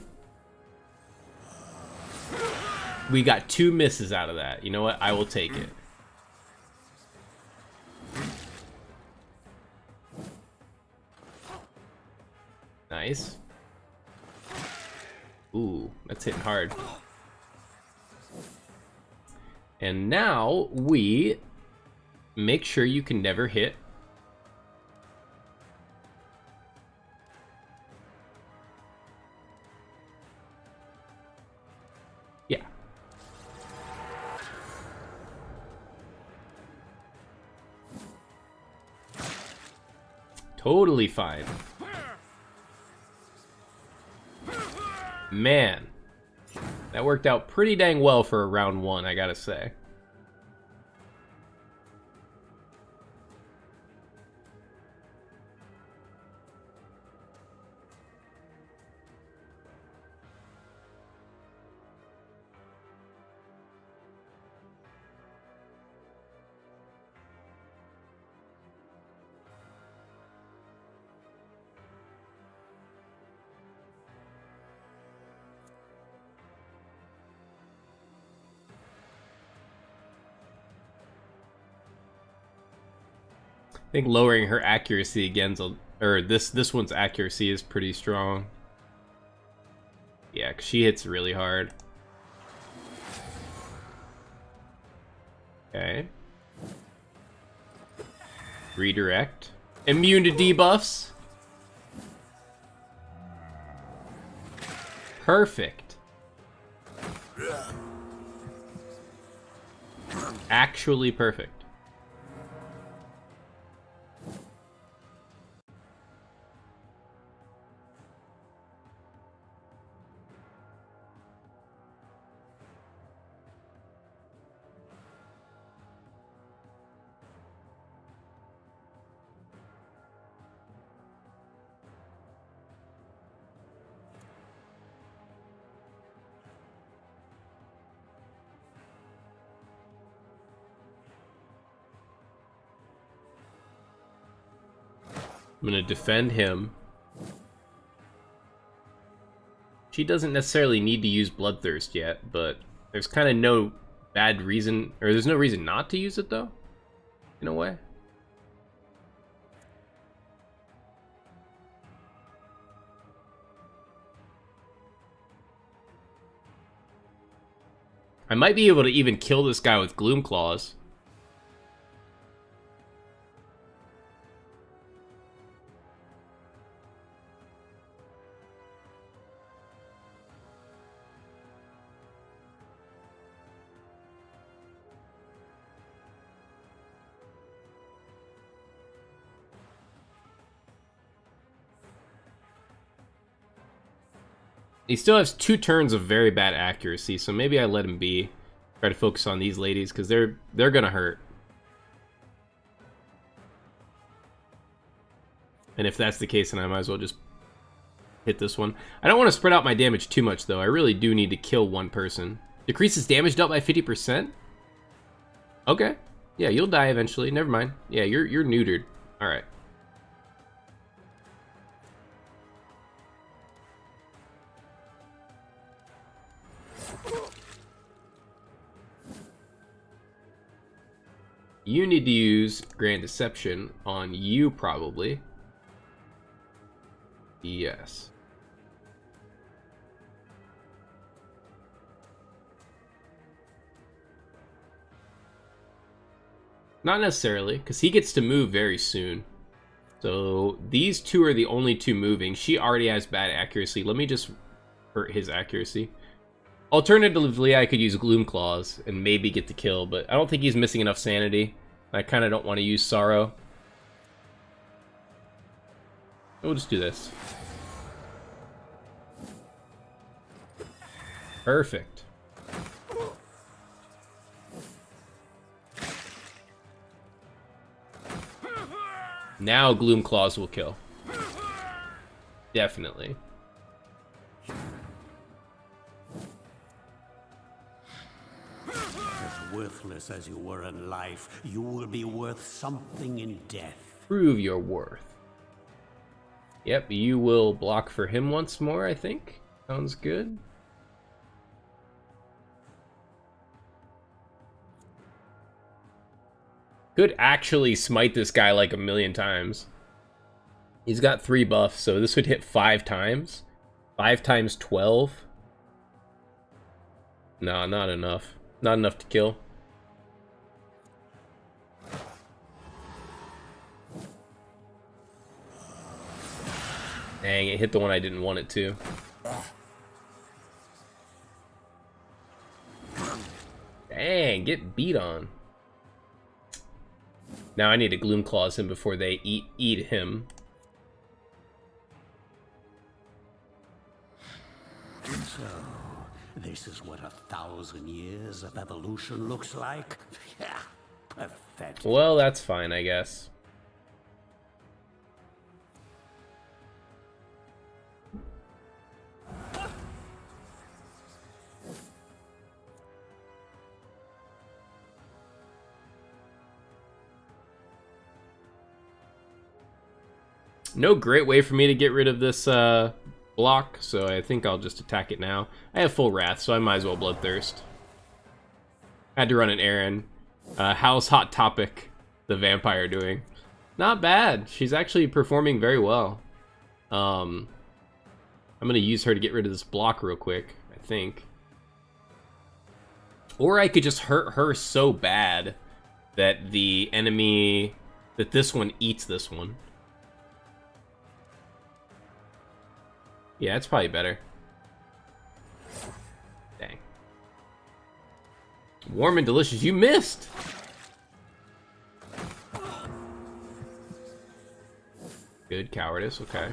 We got 2 misses out of that. You know what? I will take it. Nice. Ooh, that's hitting hard. And now we make sure you can never hit. Yeah. Totally fine. Man. That worked out pretty dang well for round 1, I gotta say. I think lowering her accuracy again's or this one's accuracy is pretty strong. Yeah, 'cause she hits really hard. Okay. Redirect. Immune to debuffs. Perfect. Actually perfect. I'm gonna defend him. She doesn't necessarily need to use Bloodthirst yet, but there's kind of no bad reason, or there's no reason not to use it though, in a way. I might be able to even kill this guy with Gloom Claws. He still has 2 turns of very bad accuracy, so maybe I let him be. Try to focus on these ladies, because they're gonna hurt. And if that's the case, then I might as well just hit this one. I don't want to spread out my damage too much, though. I really do need to kill one person. Decreases damage dealt by 50%? Okay. Yeah, you'll die eventually. Never mind. Yeah, you're neutered. Alright. You need to use Grand Deception on you, probably. Yes. Not necessarily, because he gets to move very soon. So these 2 are the only 2 moving. She already has bad accuracy. Let me just hurt his accuracy. Alternatively, I could use Gloom Claws and maybe get the kill, but I don't think he's missing enough sanity. I kind of don't want to use Sorrow. We'll just do this. Perfect. Now Gloom Claws will kill. Definitely. As worthless as you were in life, you will be worth something in death. Prove your worth. Yep, you will block for him once more, I think. Sounds good. Could actually smite this guy like a million times. He's got 3 buffs, so this would hit 5 times. 5 times 12. Nah, not enough. Not enough to kill. Dang, it hit the one I didn't want it to. Dang, get beat on. Now I need to Gloom Claws him before they eat him. So, this is what 1,000 years of evolution looks like? Yeah, pathetic. Well, that's fine, I guess. No great way for me to get rid of this block, so I think I'll just attack it now. I have full Wrath, so I might as well Bloodthirst. Had to run an errand. How's Hot Topic, the vampire, doing? Not bad. She's actually performing very well. I'm gonna use her to get rid of this block real quick, I think. Or I could just hurt her so bad that the enemy... that this one eats this one. Yeah, it's probably better. Dang. Warm and delicious. You missed! Good cowardice, okay.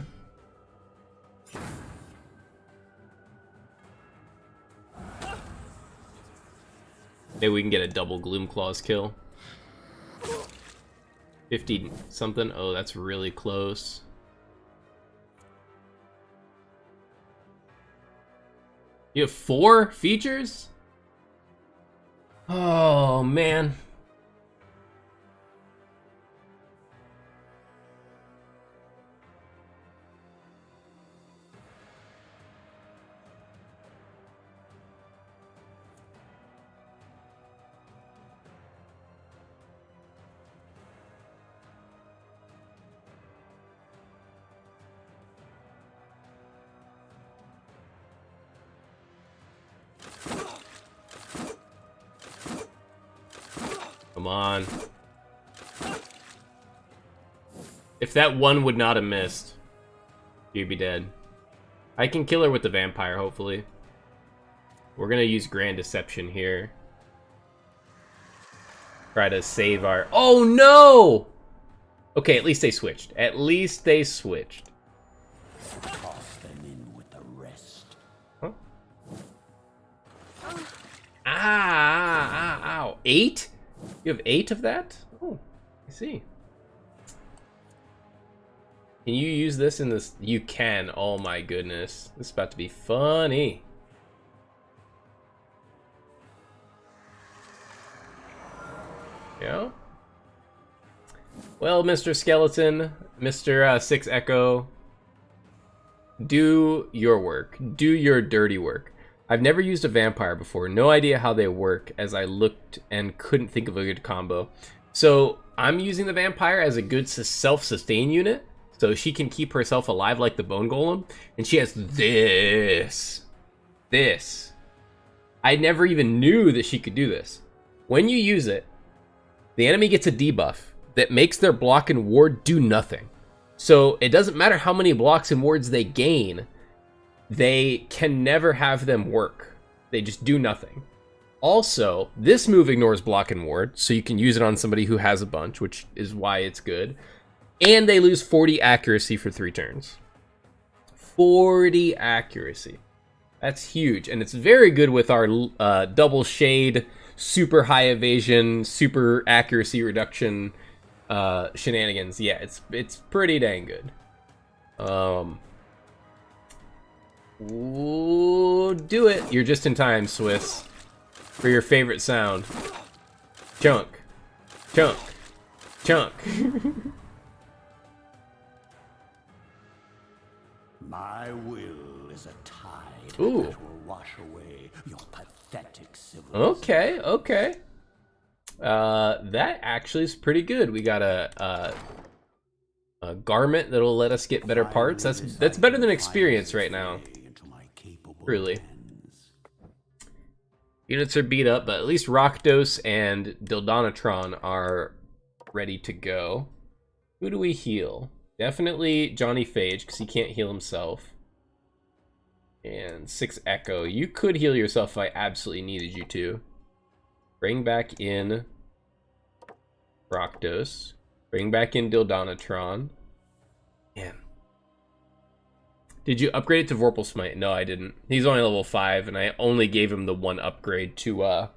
Maybe we can get a double Gloom Claws kill. 50 something. Oh, that's really close. You have 4 features? Oh, man. Come on. If that one would not have missed, you'd be dead. I can kill her with the vampire, hopefully. We're gonna use Grand Deception here. Try to save our... Oh, no! Okay, at least they switched. At least they switched. Toss them in with the rest. Ow. 8? You have 8 of that? Oh, I see. Can you use this in this? You can. Oh my goodness. This is about to be funny. Yeah. Well, Mr. Skeleton, Mr. 6 Echo, do your work. Do your dirty work. I've never used a vampire before. No idea how they work, as I looked and couldn't think of a good combo. So I'm using the vampire as a good self-sustain unit, so she can keep herself alive like the Bone Golem. And she has this. I never even knew that she could do this. When you use it, the enemy gets a debuff that makes their block and ward do nothing. So it doesn't matter how many blocks and wards they gain, they can never have them work. They just do nothing. Also, this move ignores block and ward, so you can use it on somebody who has a bunch, which is why it's good. And they lose 40 accuracy for 3 turns. 40 accuracy. That's huge, and it's very good with our double shade, super high evasion, super accuracy reduction shenanigans. Yeah, it's pretty dang good. Ooh, do it. You're just in time, Swiss, for your favorite sound. Chunk. Chunk. Chunk. My will is a tide Ooh. that will wash away your pathetic civilization. Okay. That actually is pretty good. We got a garment that'll let us get better parts. That's better than experience right now. Really. Units are beat up, but at least Rakdos and Dildonatron are ready to go. Who do we heal? Definitely Johnny Phage, because he can't heal himself. And 6 Echo. You could heal yourself if I absolutely needed you to. Bring back in Rakdos. Bring back in Dildonatron. Man. Did you upgrade it to Vorpal Smite? No, I didn't. He's only level 5, and I only gave him the 1 upgrade to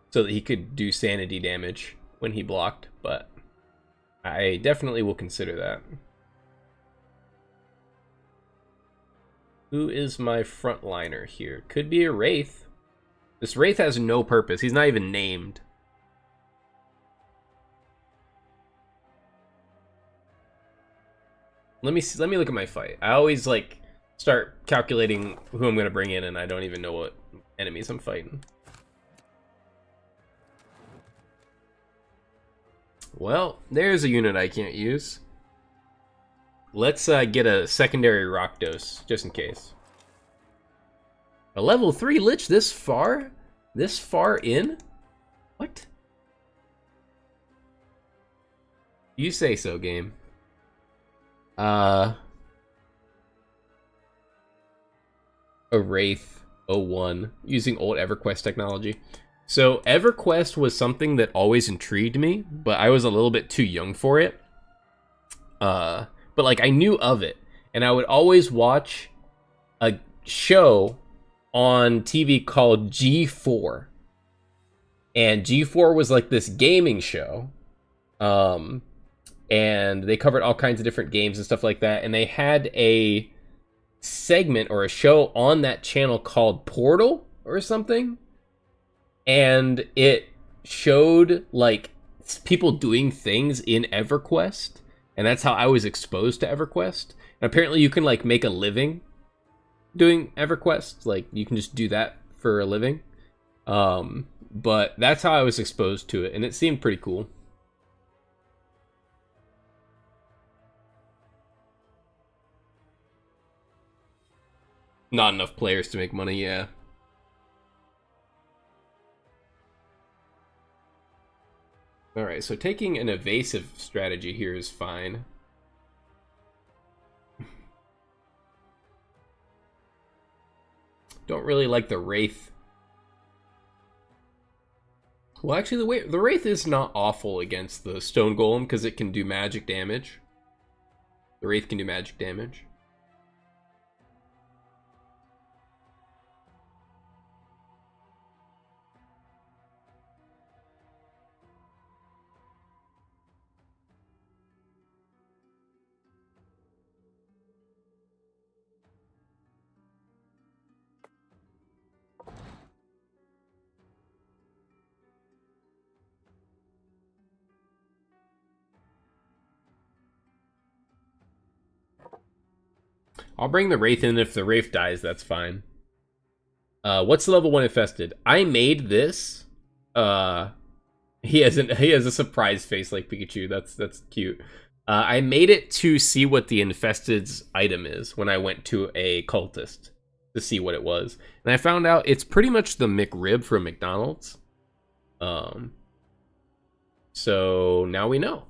so that he could do sanity damage when he blocked, but I definitely will consider that. Who is my frontliner here? Could be a Wraith. This Wraith has no purpose. He's not even named. Let me look at my fight. I always like start calculating who I'm gonna bring in, and I don't even know what enemies I'm fighting. Well, there's a unit I can't use. Let's get a secondary Rakdos, just in case. A level 3 Lich this far? This far in? What? You say so, game. A Wraith 01 using old EverQuest technology. So EverQuest was something that always intrigued me, but I was a little bit too young for it. But like I knew of it, and I would always watch a show on TV called G4. And G4 was like this gaming show. And they covered all kinds of different games and stuff like that. And they had a segment or a show on that channel called Portal or something. And it showed like people doing things in EverQuest. And that's how I was exposed to EverQuest. And apparently you can like make a living doing EverQuest. Like you can just do that for a living. But that's how I was exposed to it. And it seemed pretty cool. Not enough players to make money, yeah. Alright, so taking an evasive strategy here is fine. Don't really like the Wraith. Well, actually, the Wraith is not awful against the Stone Golem because it can do magic damage. The Wraith can do magic damage. I'll bring the Wraith in. If the Wraith dies, that's fine. What's the level 1 infested? I made this. He has a surprise face like Pikachu. That's cute. I made it to see what the infested's item is when I went to a cultist to see what it was, and I found out it's pretty much the McRib from McDonald's. So now we know.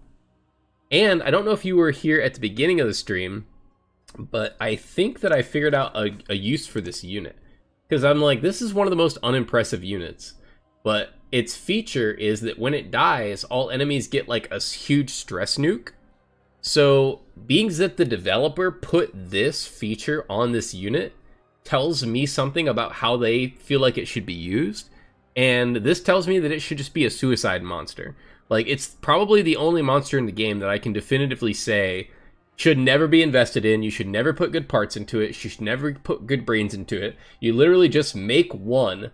And I don't know if you were here at the beginning of the stream, but I think that I figured out a use for this unit. Because I'm like, this is one of the most unimpressive units. But its feature is that when it dies, all enemies get like a huge stress nuke. So being that the developer put this feature on this unit tells me something about how they feel like it should be used. And this tells me that it should just be a suicide monster. Like, it's probably the only monster in the game that I can definitively say should never be invested in. You should never put good parts into it. You should never put good brains into it. You literally just make one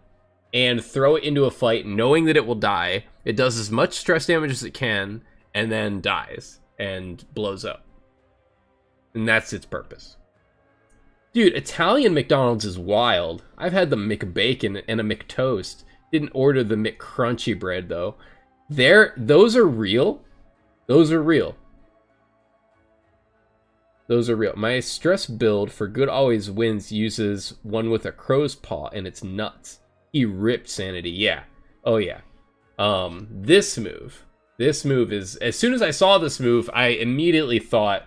and throw it into a fight knowing that it will die. It does as much stress damage as it can and then dies and blows up. And that's its purpose. Dude, Italian McDonald's is wild. I've had the McBacon and a McToast. Didn't order the McCrunchy bread though. Those are real. Those are real. Those are real. My stress build for Good Always Wins uses one with a crow's paw, and it's nuts. He ripped Sanity. Yeah. Oh, yeah. This move is... As soon as I saw this move, I immediately thought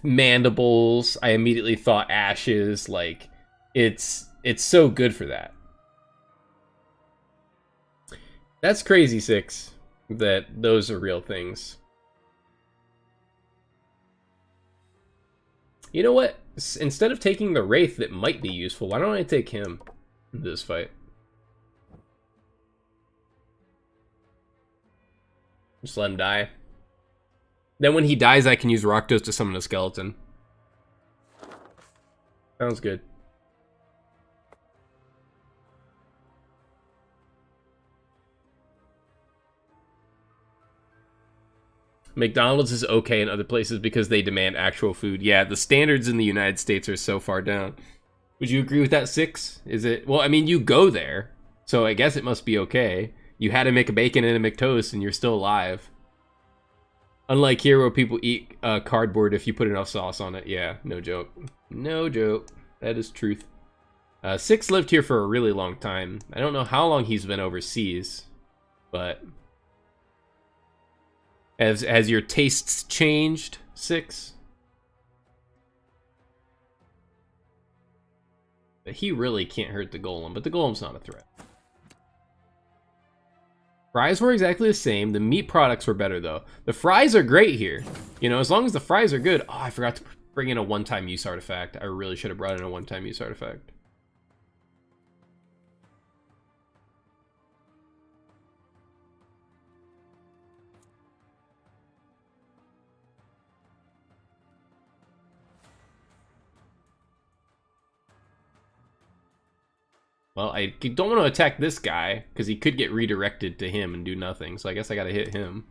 mandibles. I immediately thought ashes. Like, it's so good for that. That's crazy, Six, that those are real things. You know what? Instead of taking the Wraith that might be useful, why don't I take him in this fight? Just let him die. Then when he dies, I can use Rakdos to summon a skeleton. Sounds good. McDonald's is okay in other places because they demand actual food. Yeah, the standards in the United States are so far down. Would you agree with that, Six? Is it... Well, I mean, you go there, so I guess it must be okay. You had a McBacon and a McToast, and you're still alive. Unlike here, where people eat cardboard if you put enough sauce on it. Yeah, no joke. No joke. That is truth. Six lived here for a really long time. I don't know how long he's been overseas, but... Has your tastes changed, Six? But he really can't hurt the golem, but the golem's not a threat. Fries were exactly the same. The meat products were better, though. The fries are great here. You know, as long as the fries are good. Oh, I forgot to bring in a one-time use artifact. I really should have brought in a one-time use artifact. Well, I don't want to attack this guy, because he could get redirected to him and do nothing, so I guess I gotta hit him.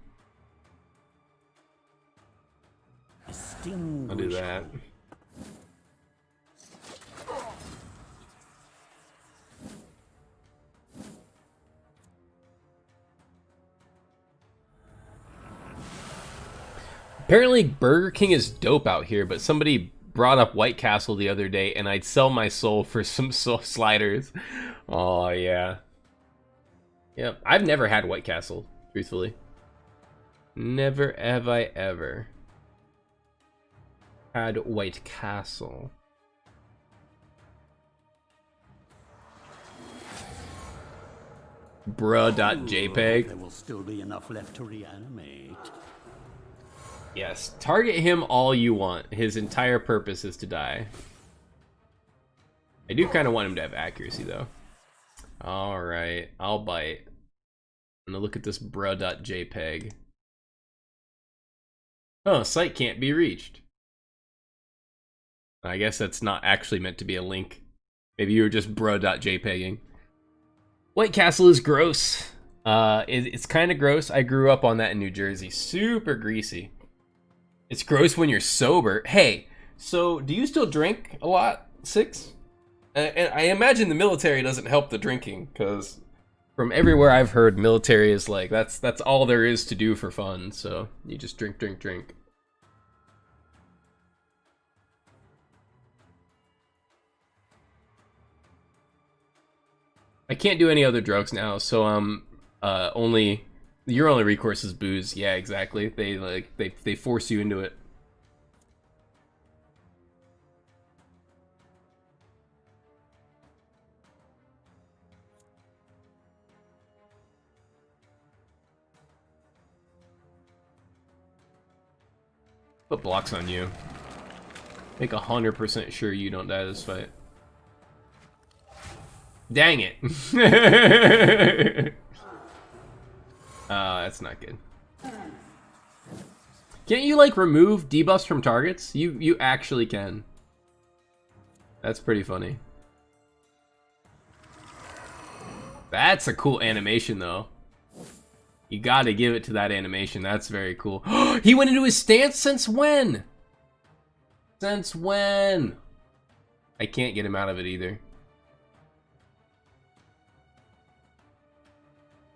I'll do that. Apparently Burger King is dope out here, but somebody brought up White Castle the other day, and I'd sell my soul for some sliders. Oh, yeah. Yep, I've never had White Castle, truthfully. Never have I ever had White Castle. Bruh.jpg. There will still be enough left to reanimate. Yes, target him all you want. His entire purpose is to die. I do kind of want him to have accuracy, though. Alright, I'll bite. I'm gonna look at this bruh.jpg. Oh, site can't be reached. I guess that's not actually meant to be a link. Maybe you were just bruh.jpging. White Castle is gross. It's kind of gross. I grew up on that in New Jersey. Super greasy. It's gross when you're sober. Hey, So, do you still drink a lot, Six? And I imagine the military doesn't help the drinking, because from everywhere I've heard, military is like, that's all there is to do for fun, so you just drink, drink, drink. I can't do any other drugs now, so your only recourse is booze. Yeah, exactly. They force you into it. Put blocks on you. Make 100% sure you don't die this fight. Dang it. That's not good. Can't you, like, remove debuffs from targets? You actually can. That's pretty funny. That's a cool animation, though. You gotta give it to that animation. That's very cool. He went into his stance since when? Since when? I can't get him out of it either.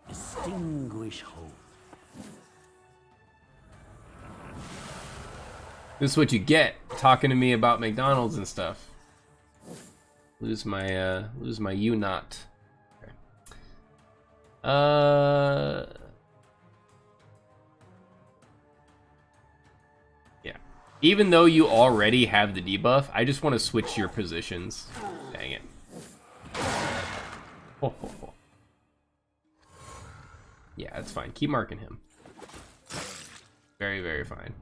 Distinguish hope. This is what you get talking to me about McDonald's and stuff. Lose my U-Not. Okay. Yeah. Even though you already have the debuff, I just want to switch your positions. Dang it. Oh, oh, oh. Yeah, that's fine. Keep marking him. Very, very fine.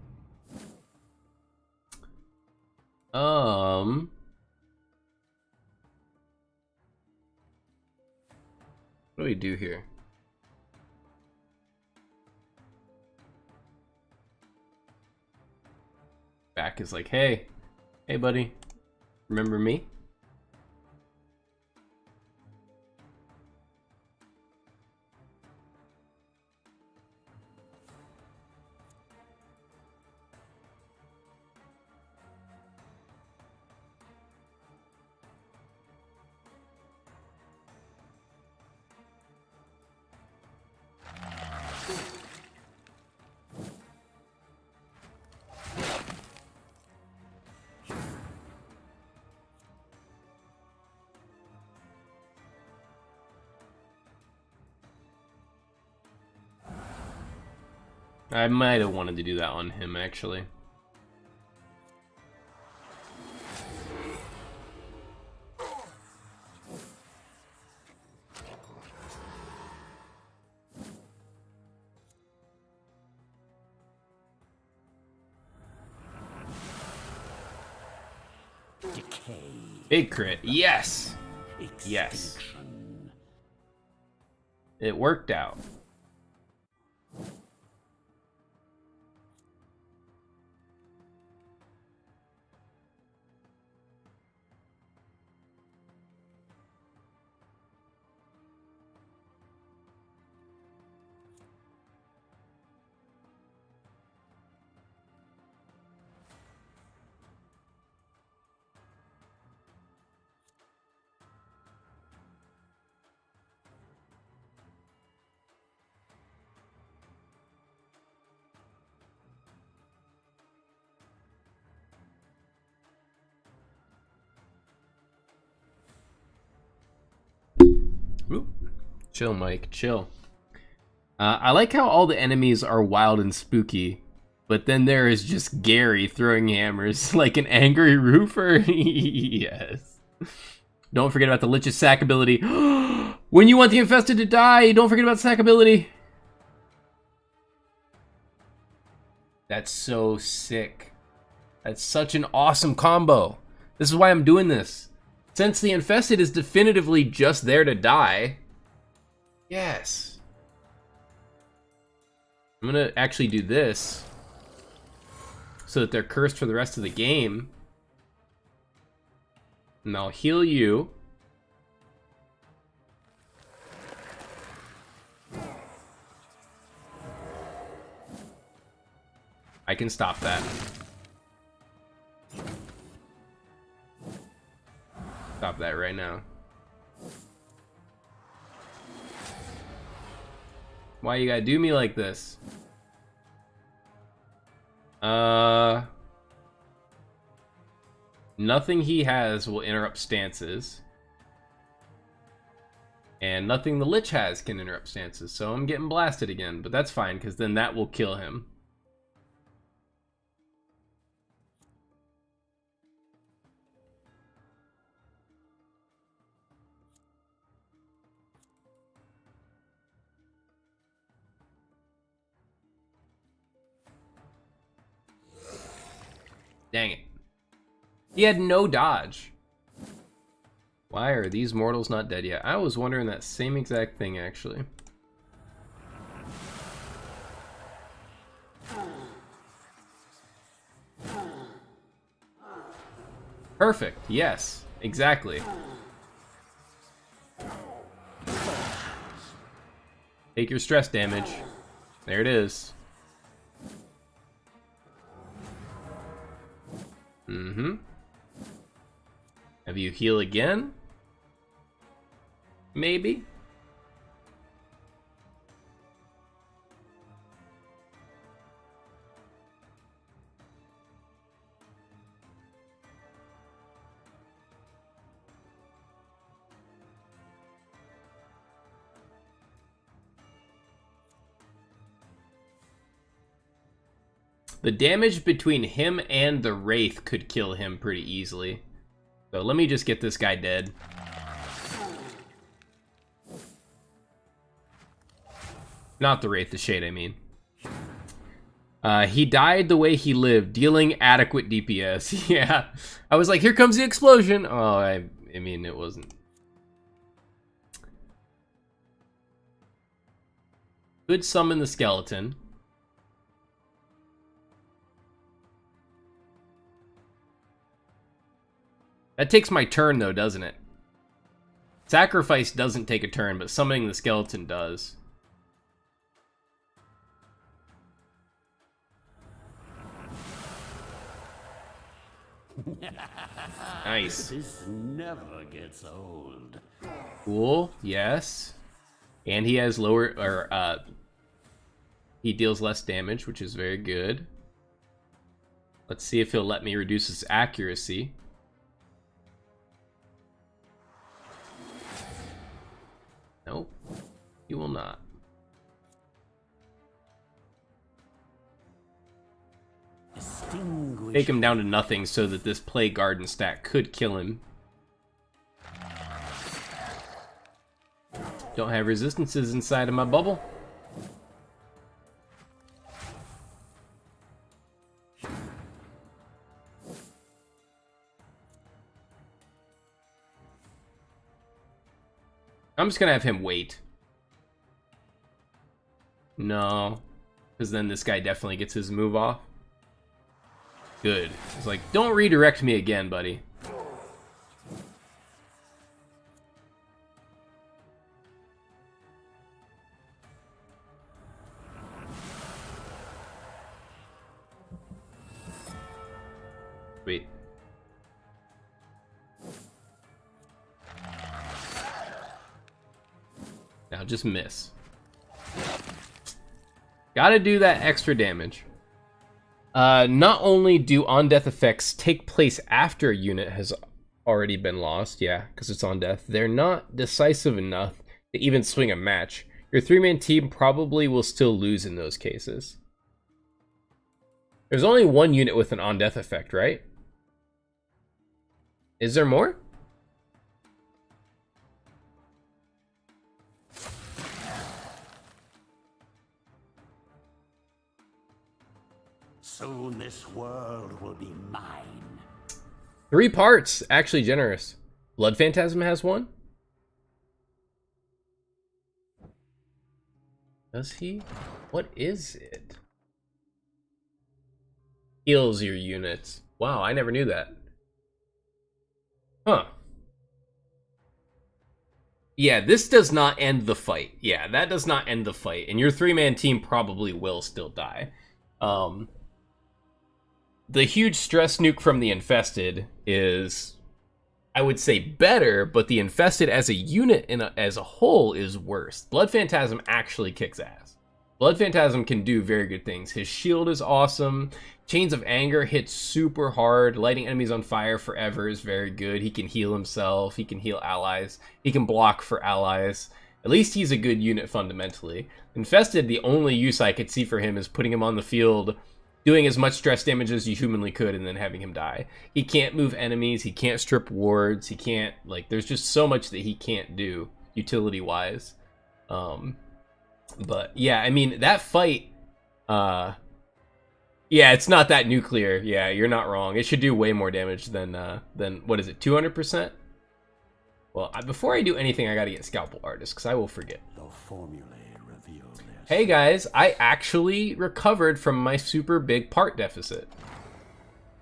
What do we do here? Back is like, hey, buddy, remember me? I might have wanted to do that on him, actually. Decay. Big crit. Yes. Yes. It worked out. Ooh. Chill, Mike. Chill. I like how all the enemies are wild and spooky, but then there is just Gary throwing hammers like an angry roofer. Yes. Don't forget about the Lich's sack ability. When you want the infested to die, don't forget about sack ability. That's so sick. That's such an awesome combo. This is why I'm doing this. Since the infested is definitively just there to die. Yes. I'm gonna actually do this so that they're cursed for the rest of the game. And I'll heal you. I can stop that. Stop that right now. Why you gotta do me like this? Nothing he has will interrupt stances. And nothing the Lich has can interrupt stances, so I'm getting blasted again. But that's fine, because then that will kill him. Dang it. He had no dodge. Why are these mortals not dead yet? I was wondering that same exact thing, actually. Perfect. Yes. Exactly. Take your stress damage. There it is. Mm-hmm. Have you heal again? Maybe? The damage between him and the Wraith could kill him pretty easily. So let me just get this guy dead. Not the Wraith, the Shade, I mean. He died the way he lived, dealing adequate DPS. Yeah. I was like, here comes the explosion. Oh, I mean, it wasn't. Could summon the skeleton. That takes my turn, though, doesn't it? Sacrifice doesn't take a turn, but summoning the skeleton does. Nice. This never gets old. Cool, yes. And he has lower, or, he deals less damage, which is very good. Let's see if he'll let me reduce his accuracy. Nope, he will not. Take him down to nothing so that this Plague Garden stack could kill him. Don't have resistances inside of my bubble. I'm just gonna have him wait. No, because then this guy definitely gets his move off. Good. It's like, don't redirect me again, buddy. Wait. Now just miss. Gotta do that extra damage. Not only do on-death effects take place after a unit has already been lost, yeah, because it's on death, they're not decisive enough to even swing a match. Your three-man team probably will still lose in those cases. There's only one unit with an on-death effect, right? Is there more? Soon this world will be mine. 3 parts, actually generous. Blood Phantasm has one? Does he? What is it? Heals your units. Wow, I never knew that. Huh. Yeah, this does not end the fight. Yeah, that does not end the fight. And your 3-man team probably will still die. The huge stress nuke from the Infested is I would say better, but the Infested as a unit and as a whole is worse. Blood Phantasm actually kicks ass. Blood Phantasm can do very good things. His shield is awesome. Chains of Anger hits super hard. Lighting enemies on fire forever is very good. He can heal himself. He can heal allies. He can block for allies. At least he's a good unit fundamentally. Infested, the only use I could see for him is putting him on the field, doing as much stress damage as you humanly could, and then having him die. He can't move enemies. He can't strip wards. He can't, like, there's just so much that he can't do utility-wise. But yeah, I mean, that fight, yeah, it's not that nuclear. Yeah, you're not wrong. It should do way more damage than what is it, 200%? Well, before I do anything, I gotta get Scalpel Artist, because I will forget. The formulae reveal this. Hey guys, I actually recovered from my super big part deficit.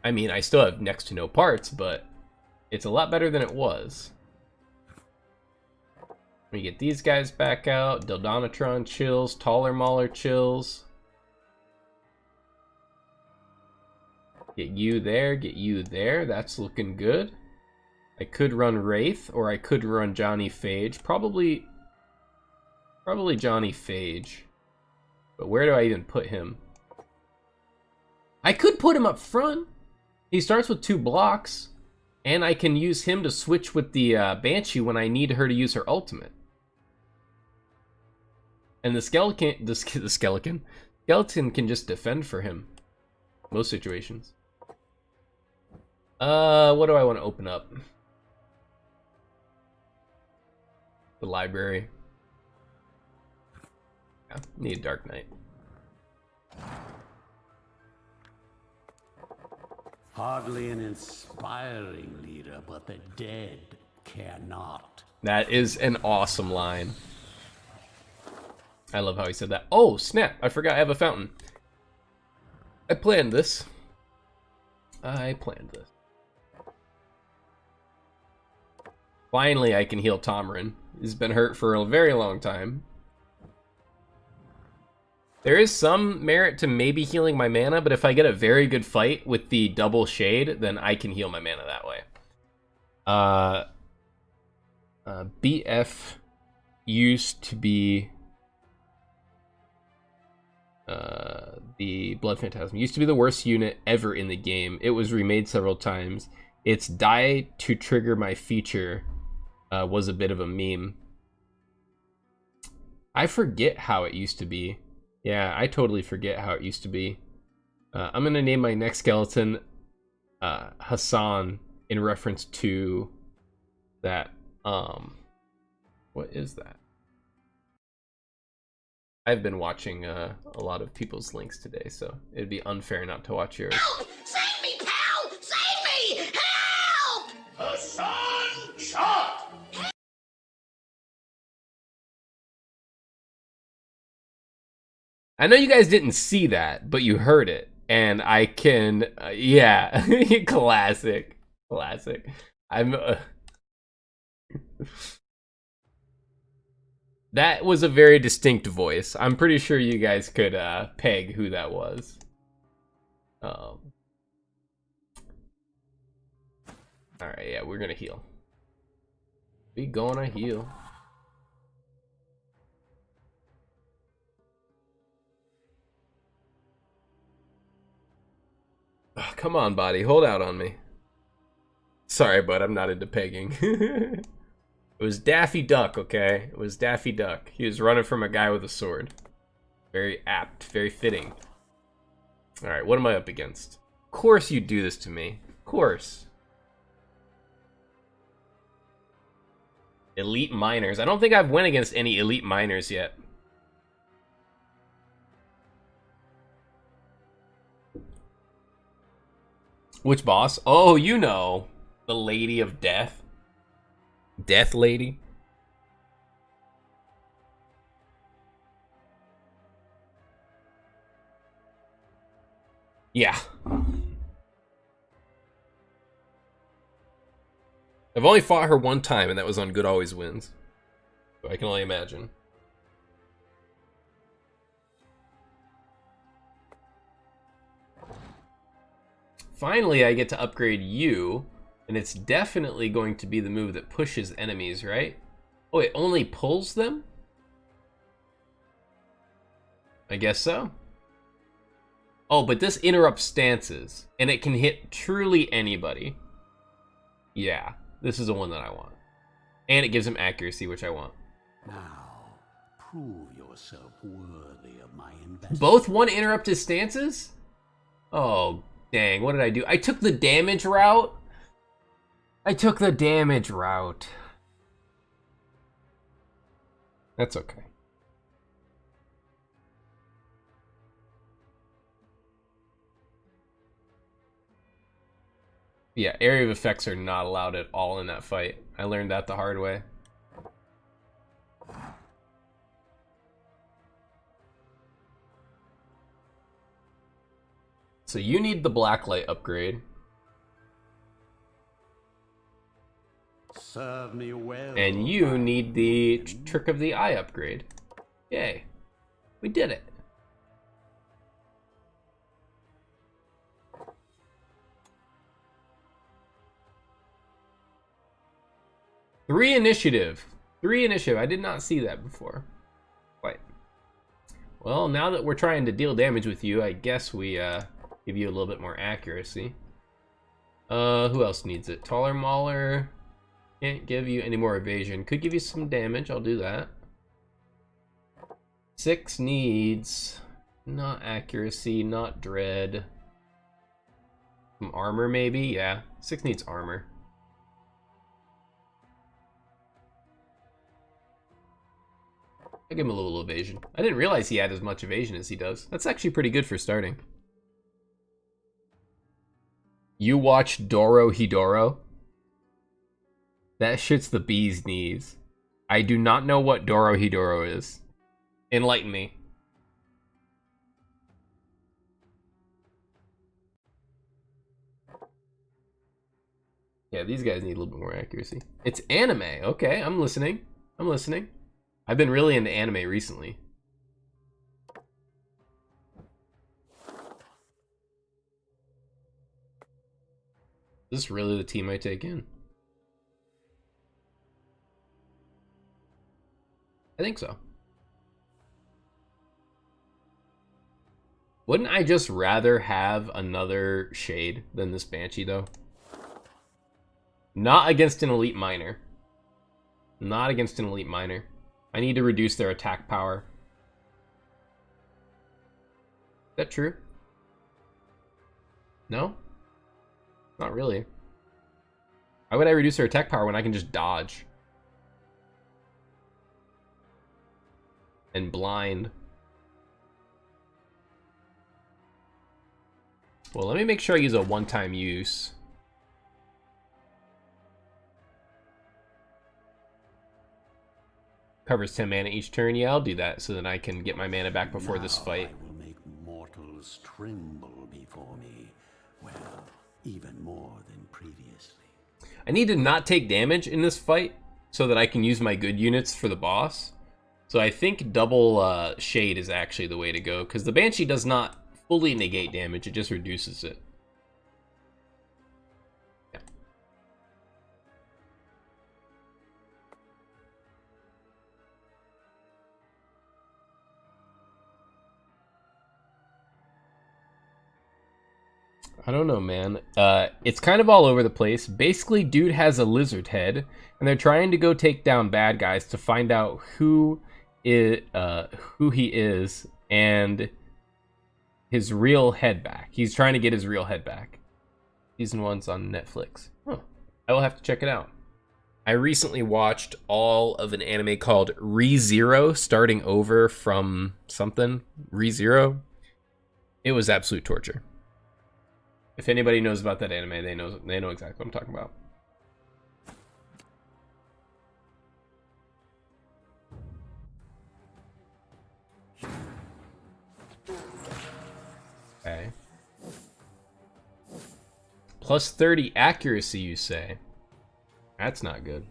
I mean, I still have next to no parts, but it's a lot better than it was. We get these guys back out. Dildonatron chills. Taller Mauler chills. Get you there. Get you there. That's looking good. I could run Wraith, or I could run Johnny Phage. Probably Johnny Phage. But where do I even put him? I could put him up front. He starts with 2 blocks. And I can use him to switch with the Banshee when I need her to use her ultimate. And the skeleton can just defend for him. Most situations. What do I want to open up? The library. Yeah, need a Dark Knight. Hardly an inspiring leader, but the dead cannot. That is an awesome line. I love how he said that. Oh, snap. I forgot I have a fountain. I planned this. Finally, I can heal Tomrin. He's been hurt for a very long time. There is some merit to maybe healing my mana, but if I get a very good fight with the double shade, then I can heal my mana that way. BF used to be... the Blood Phantasm used to be the worst unit ever in the game. It was remade several times. Its die to trigger my feature was a bit of a meme. I forget how it used to be. Yeah, I totally forget how it used to be. I'm gonna name my next skeleton Hassan in reference to that. What is that? I've been watching a lot of people's links today, so it'd be unfair not to watch yours. Help! Save me, pal! Save me! Help! Hassan shot! I know you guys didn't see that, but you heard it, and I can, yeah, classic. I'm. That was a very distinct voice. I'm pretty sure you guys could peg who that was. Alright, yeah, we're gonna heal. We gonna heal. Ugh, come on, body, hold out on me. Sorry, bud, I'm not into pegging. It was Daffy Duck, okay? It was Daffy Duck. He was running from a guy with a sword. Very apt, very fitting. Alright, what am I up against? Of course you do this to me. Of course. Elite Miners. I don't think I've went against any Elite Miners yet. Which boss? Oh, you know. The Lady of Death. Death Lady. Yeah. I've only fought her one time, and that was on Good Always Wins. So I can only imagine. Finally, I get to upgrade you. And it's definitely going to be the move that pushes enemies, right? Oh, it only pulls them? I guess so. Oh, but this interrupts stances, and it can hit truly anybody. Yeah, this is the one that I want. And it gives him accuracy, which I want. Now, prove yourself worthy of my investment. Both one interrupt his stances? Oh, dang, what did I do? I took the damage route? That's okay. Yeah, area of effects are not allowed at all in that fight. I learned that the hard way. So you need the blacklight upgrade. Serve me well. And you need the Trick of the Eye upgrade. Yay. We did it. Three initiative. I did not see that before. Quite. Well, now that we're trying to deal damage with you, I guess we give you a little bit more accuracy. Who else needs it? Taller Mauler. Can't give you any more evasion. Could give you some damage. I'll do that. 6 needs not accuracy, not dread. Some armor maybe? Yeah. 6 needs armor. I'll give him a little evasion. I didn't realize he had as much evasion as he does. That's actually pretty good for starting. You watch Doro Hidoro? That shit's the bee's knees. I do not know what Doro Hidoro is. Enlighten me. Yeah, these guys need a little bit more accuracy. It's anime. Okay, I'm listening. I've been really into anime recently. Is this really the team I take in? I think so. Wouldn't I just rather have another Shade than this Banshee, though? Not against an Elite Miner. Not against an Elite Miner. I need to reduce their attack power. Is that true? No? Not really. Why would I reduce their attack power when I can just dodge? And blind. Well, let me make sure I use a one-time use. Covers 10 mana each turn. Yeah, I'll do that so that I can get my mana back before this fight. I will make mortals tremble before me. Well, even more than previously. I need to not take damage in this fight so that I can use my good units for the boss. So I think double Shade is actually the way to go, because the Banshee does not fully negate damage, it just reduces it. Yeah. I don't know, man. It's kind of all over the place. Basically, dude has a lizard head, and they're trying to go take down bad guys to find out who he is and his real head back. He's trying to get his real head back. Season 1's on Netflix. Huh. I will have to check it out. I recently watched all of an anime called ReZero, starting over from something. ReZero. It was absolute torture. If anybody knows about that anime, they know exactly what I'm talking about. Okay. Plus 30 accuracy, you say? That's not good.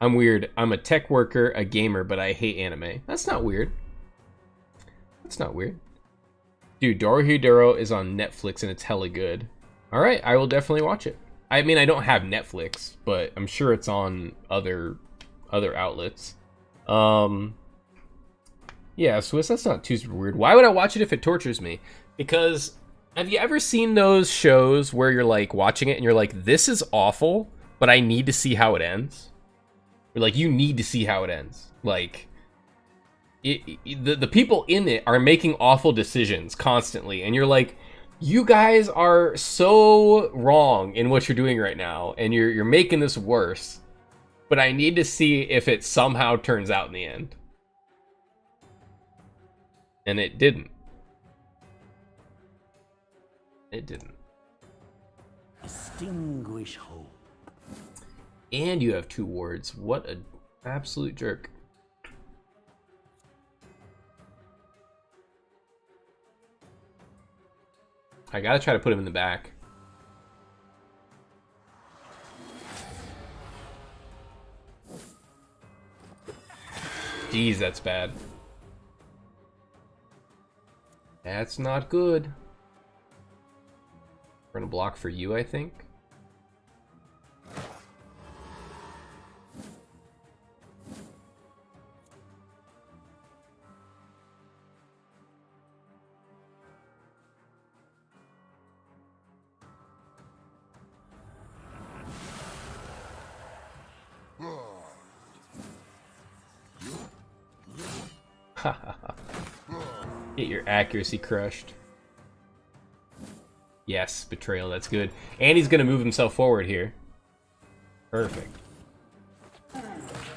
I'm weird. I'm a tech worker, a gamer, but I hate anime. That's not weird. That's not weird. Dude, Dorohedoro is on Netflix and it's hella good. Alright, I will definitely watch it. I mean, I don't have Netflix, but I'm sure it's on other outlets. Yeah, Swiss, that's not too super weird. Why would I watch it if it tortures me? Because have you ever seen those shows where you're like watching it and you're like, this is awful, but I need to see how it ends? Or like, you need to see how it ends. Like, the people in it are making awful decisions constantly, and you're like, you guys are so wrong in what you're doing right now, and you're making this worse. But I need to see if it somehow turns out in the end. And it didn't. It didn't. Extinguish hope. And you have 2 wards. What an absolute jerk. I gotta try to put him in the back. Jeez, that's bad. That's not good. We're gonna block for you, I think. Get your accuracy crushed. Yes, betrayal, that's good. And he's gonna move himself forward here. Perfect.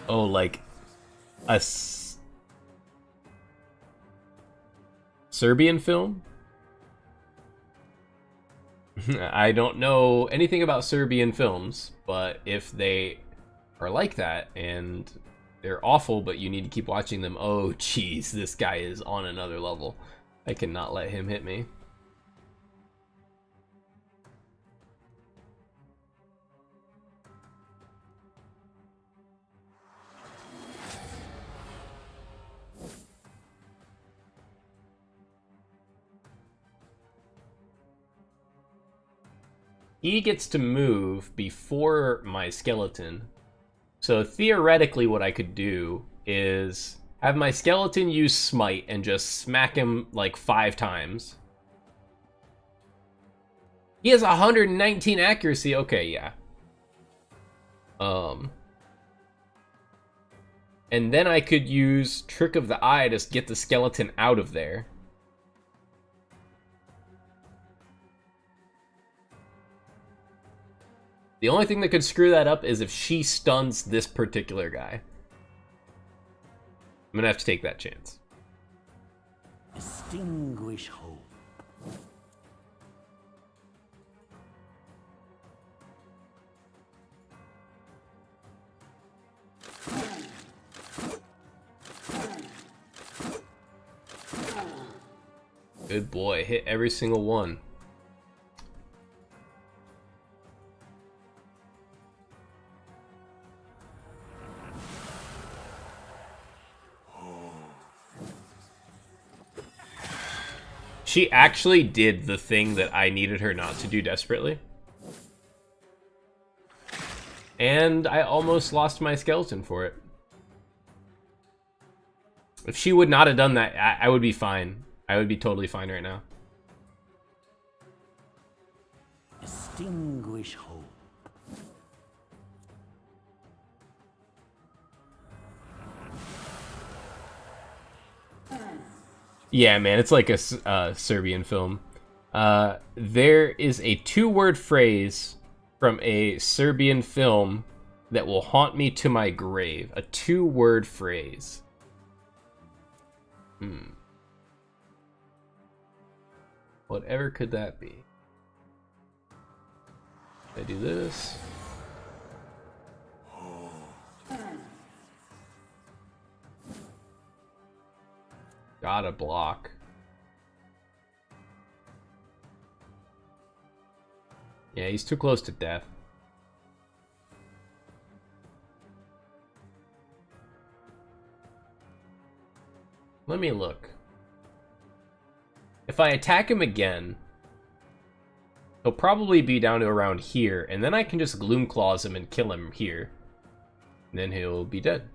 Oh, like a Serbian film? I don't know anything about Serbian films, but if they are like that and they're awful, but you need to keep watching them, oh jeez, this guy is on another level. I cannot let him hit me. He gets to move before my skeleton. So theoretically what I could do is have my skeleton use smite and just smack him like 5 times. He has 119 accuracy. Okay, yeah. And then I could use Trick of the Eye to get the skeleton out of there. The only thing that could screw that up is if she stuns this particular guy. I'm gonna have to take that chance. Extinguish hope. Good boy, hit every single one. She actually did the thing that I needed her not to do desperately. And I almost lost my skeleton for it. If she would not have done that, I would be fine. I would be totally fine right now. Extinguish hope. Yeah, man, it's like a Serbian film. There is a 2-word phrase from a Serbian film that will haunt me to my grave. A 2-word phrase. Whatever could that be? I do this. Gotta block. Yeah, he's too close to death. Let me look. If I attack him again, He'll probably be down to around here, and then I can just Gloom Claws him and kill him here. And then he'll be dead.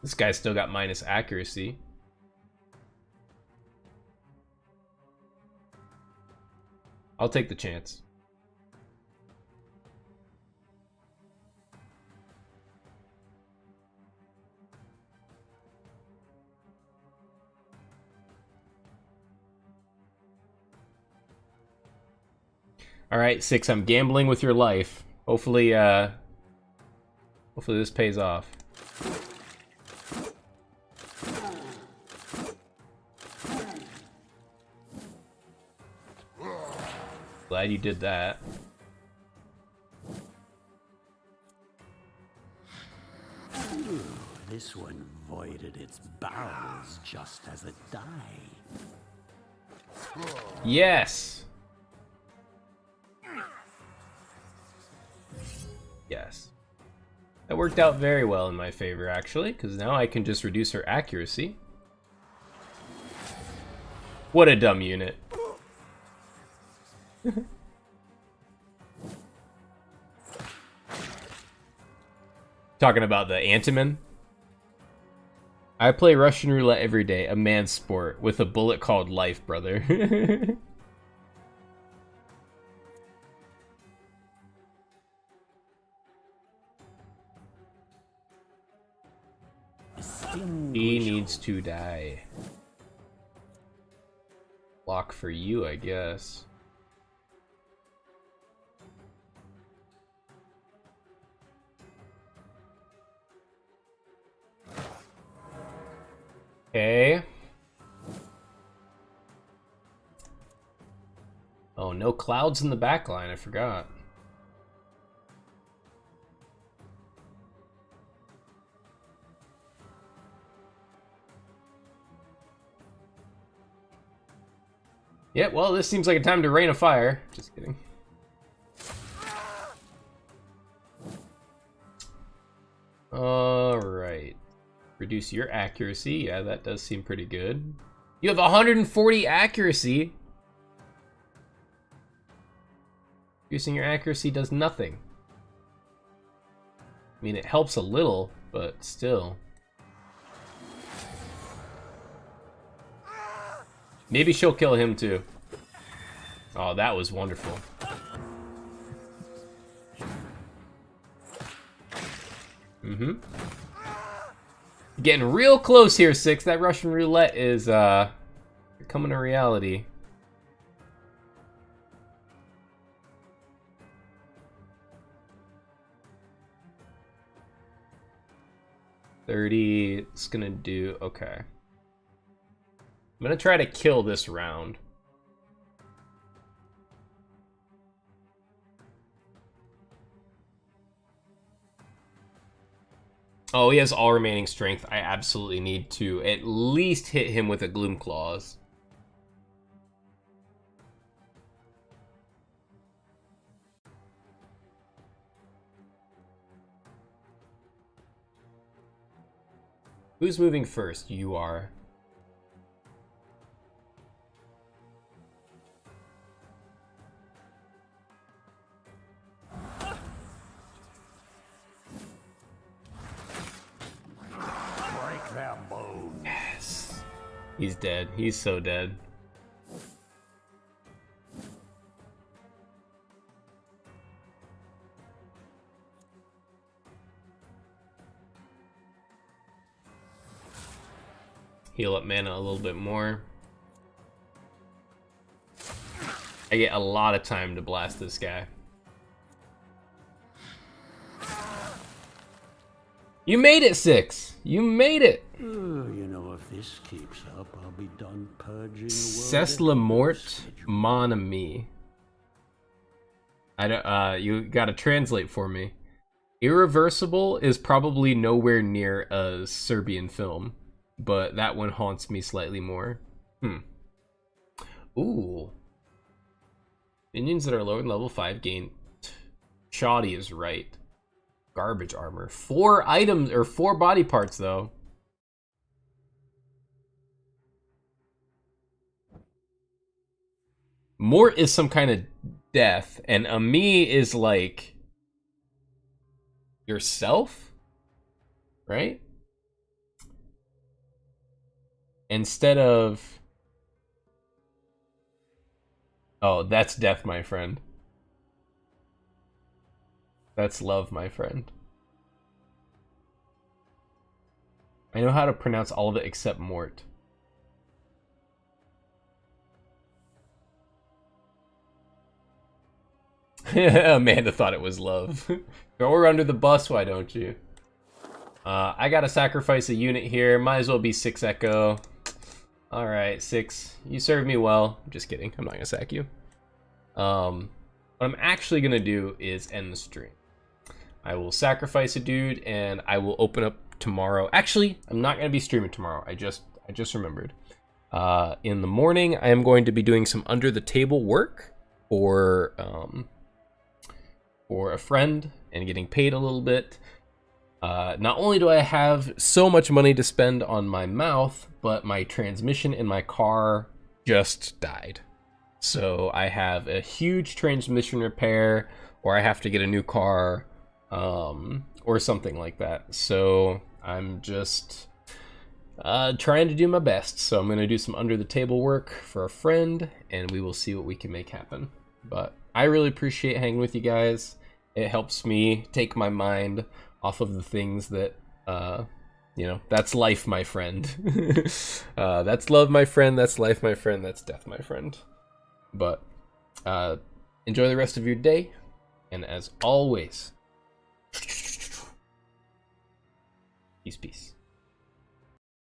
This guy's still got minus accuracy. I'll take the chance. Alright, 6, I'm gambling with your life. Hopefully, hopefully this pays off. Glad you did that. Ooh, this one voided its bowels just as it died. Yes! Yes. That worked out very well in my favor, actually, because now I can just reduce her accuracy. What a dumb unit. Talking about the Antiman. I play Russian roulette every day, a man's sport, with a bullet called life, brother. He needs to die. Block for you, I guess. Okay. Oh, no clouds in the back line, I forgot. Yeah, well, this seems like a time to rain a fire. Just kidding. Alright. Reduce your accuracy. Yeah, that does seem pretty good. You have 140 accuracy. Reducing your accuracy does nothing. I mean, it helps a little, but still. Maybe she'll kill him too. Oh, that was wonderful. Mm-hmm. Getting real close here, 6. That Russian roulette is becoming a reality. It's gonna do okay. I'm gonna try to kill this round. Oh, he has all remaining strength. I absolutely need to at least hit him with a Gloom Claws. Who's moving first? You are. Break their bones. Yes. He's dead. He's so dead. Heal up mana a little bit more. I get a lot of time to blast this guy. You made it, 6. You made it. You know, if this keeps up, I'll be done purging the world. C'est la mort, mon ami. I don't. You gotta translate for me. Irreversible is probably nowhere near a Serbian film, but that one haunts me slightly more. Ooh. Minions that are lower than level 5 gain. Shoddy is right. Garbage armor. 4 items or 4 body parts though. Mort is some kind of death, and a me is like yourself, right? Instead of... Oh, that's death, my friend. That's love, my friend. I know how to pronounce all of it except Mort. Amanda thought it was love. Throw her under the bus, why don't you? I gotta sacrifice a unit here. Might as well be 6 Echo. Alright, 6. You served me well. Just kidding. I'm not gonna sack you. What I'm actually gonna do is end the stream. I will sacrifice a dude, and I will open up tomorrow. Actually, I'm not gonna be streaming tomorrow. I just remembered. In the morning, I am going to be doing some under the table work for a friend and getting paid a little bit. Not only do I have so much money to spend on my mouth, but my transmission in my car just died. So I have a huge transmission repair, or I have to get a new car, or something like that. So I'm just trying to do my best. So I'm going to do some under the table work for a friend, and we will see what we can make happen. But I really appreciate hanging with you guys. It helps me take my mind off of the things that, you know, that's life, my friend. That's love, my friend. That's life, my friend. That's death, my friend. But enjoy the rest of your day. And as always, peace, peace.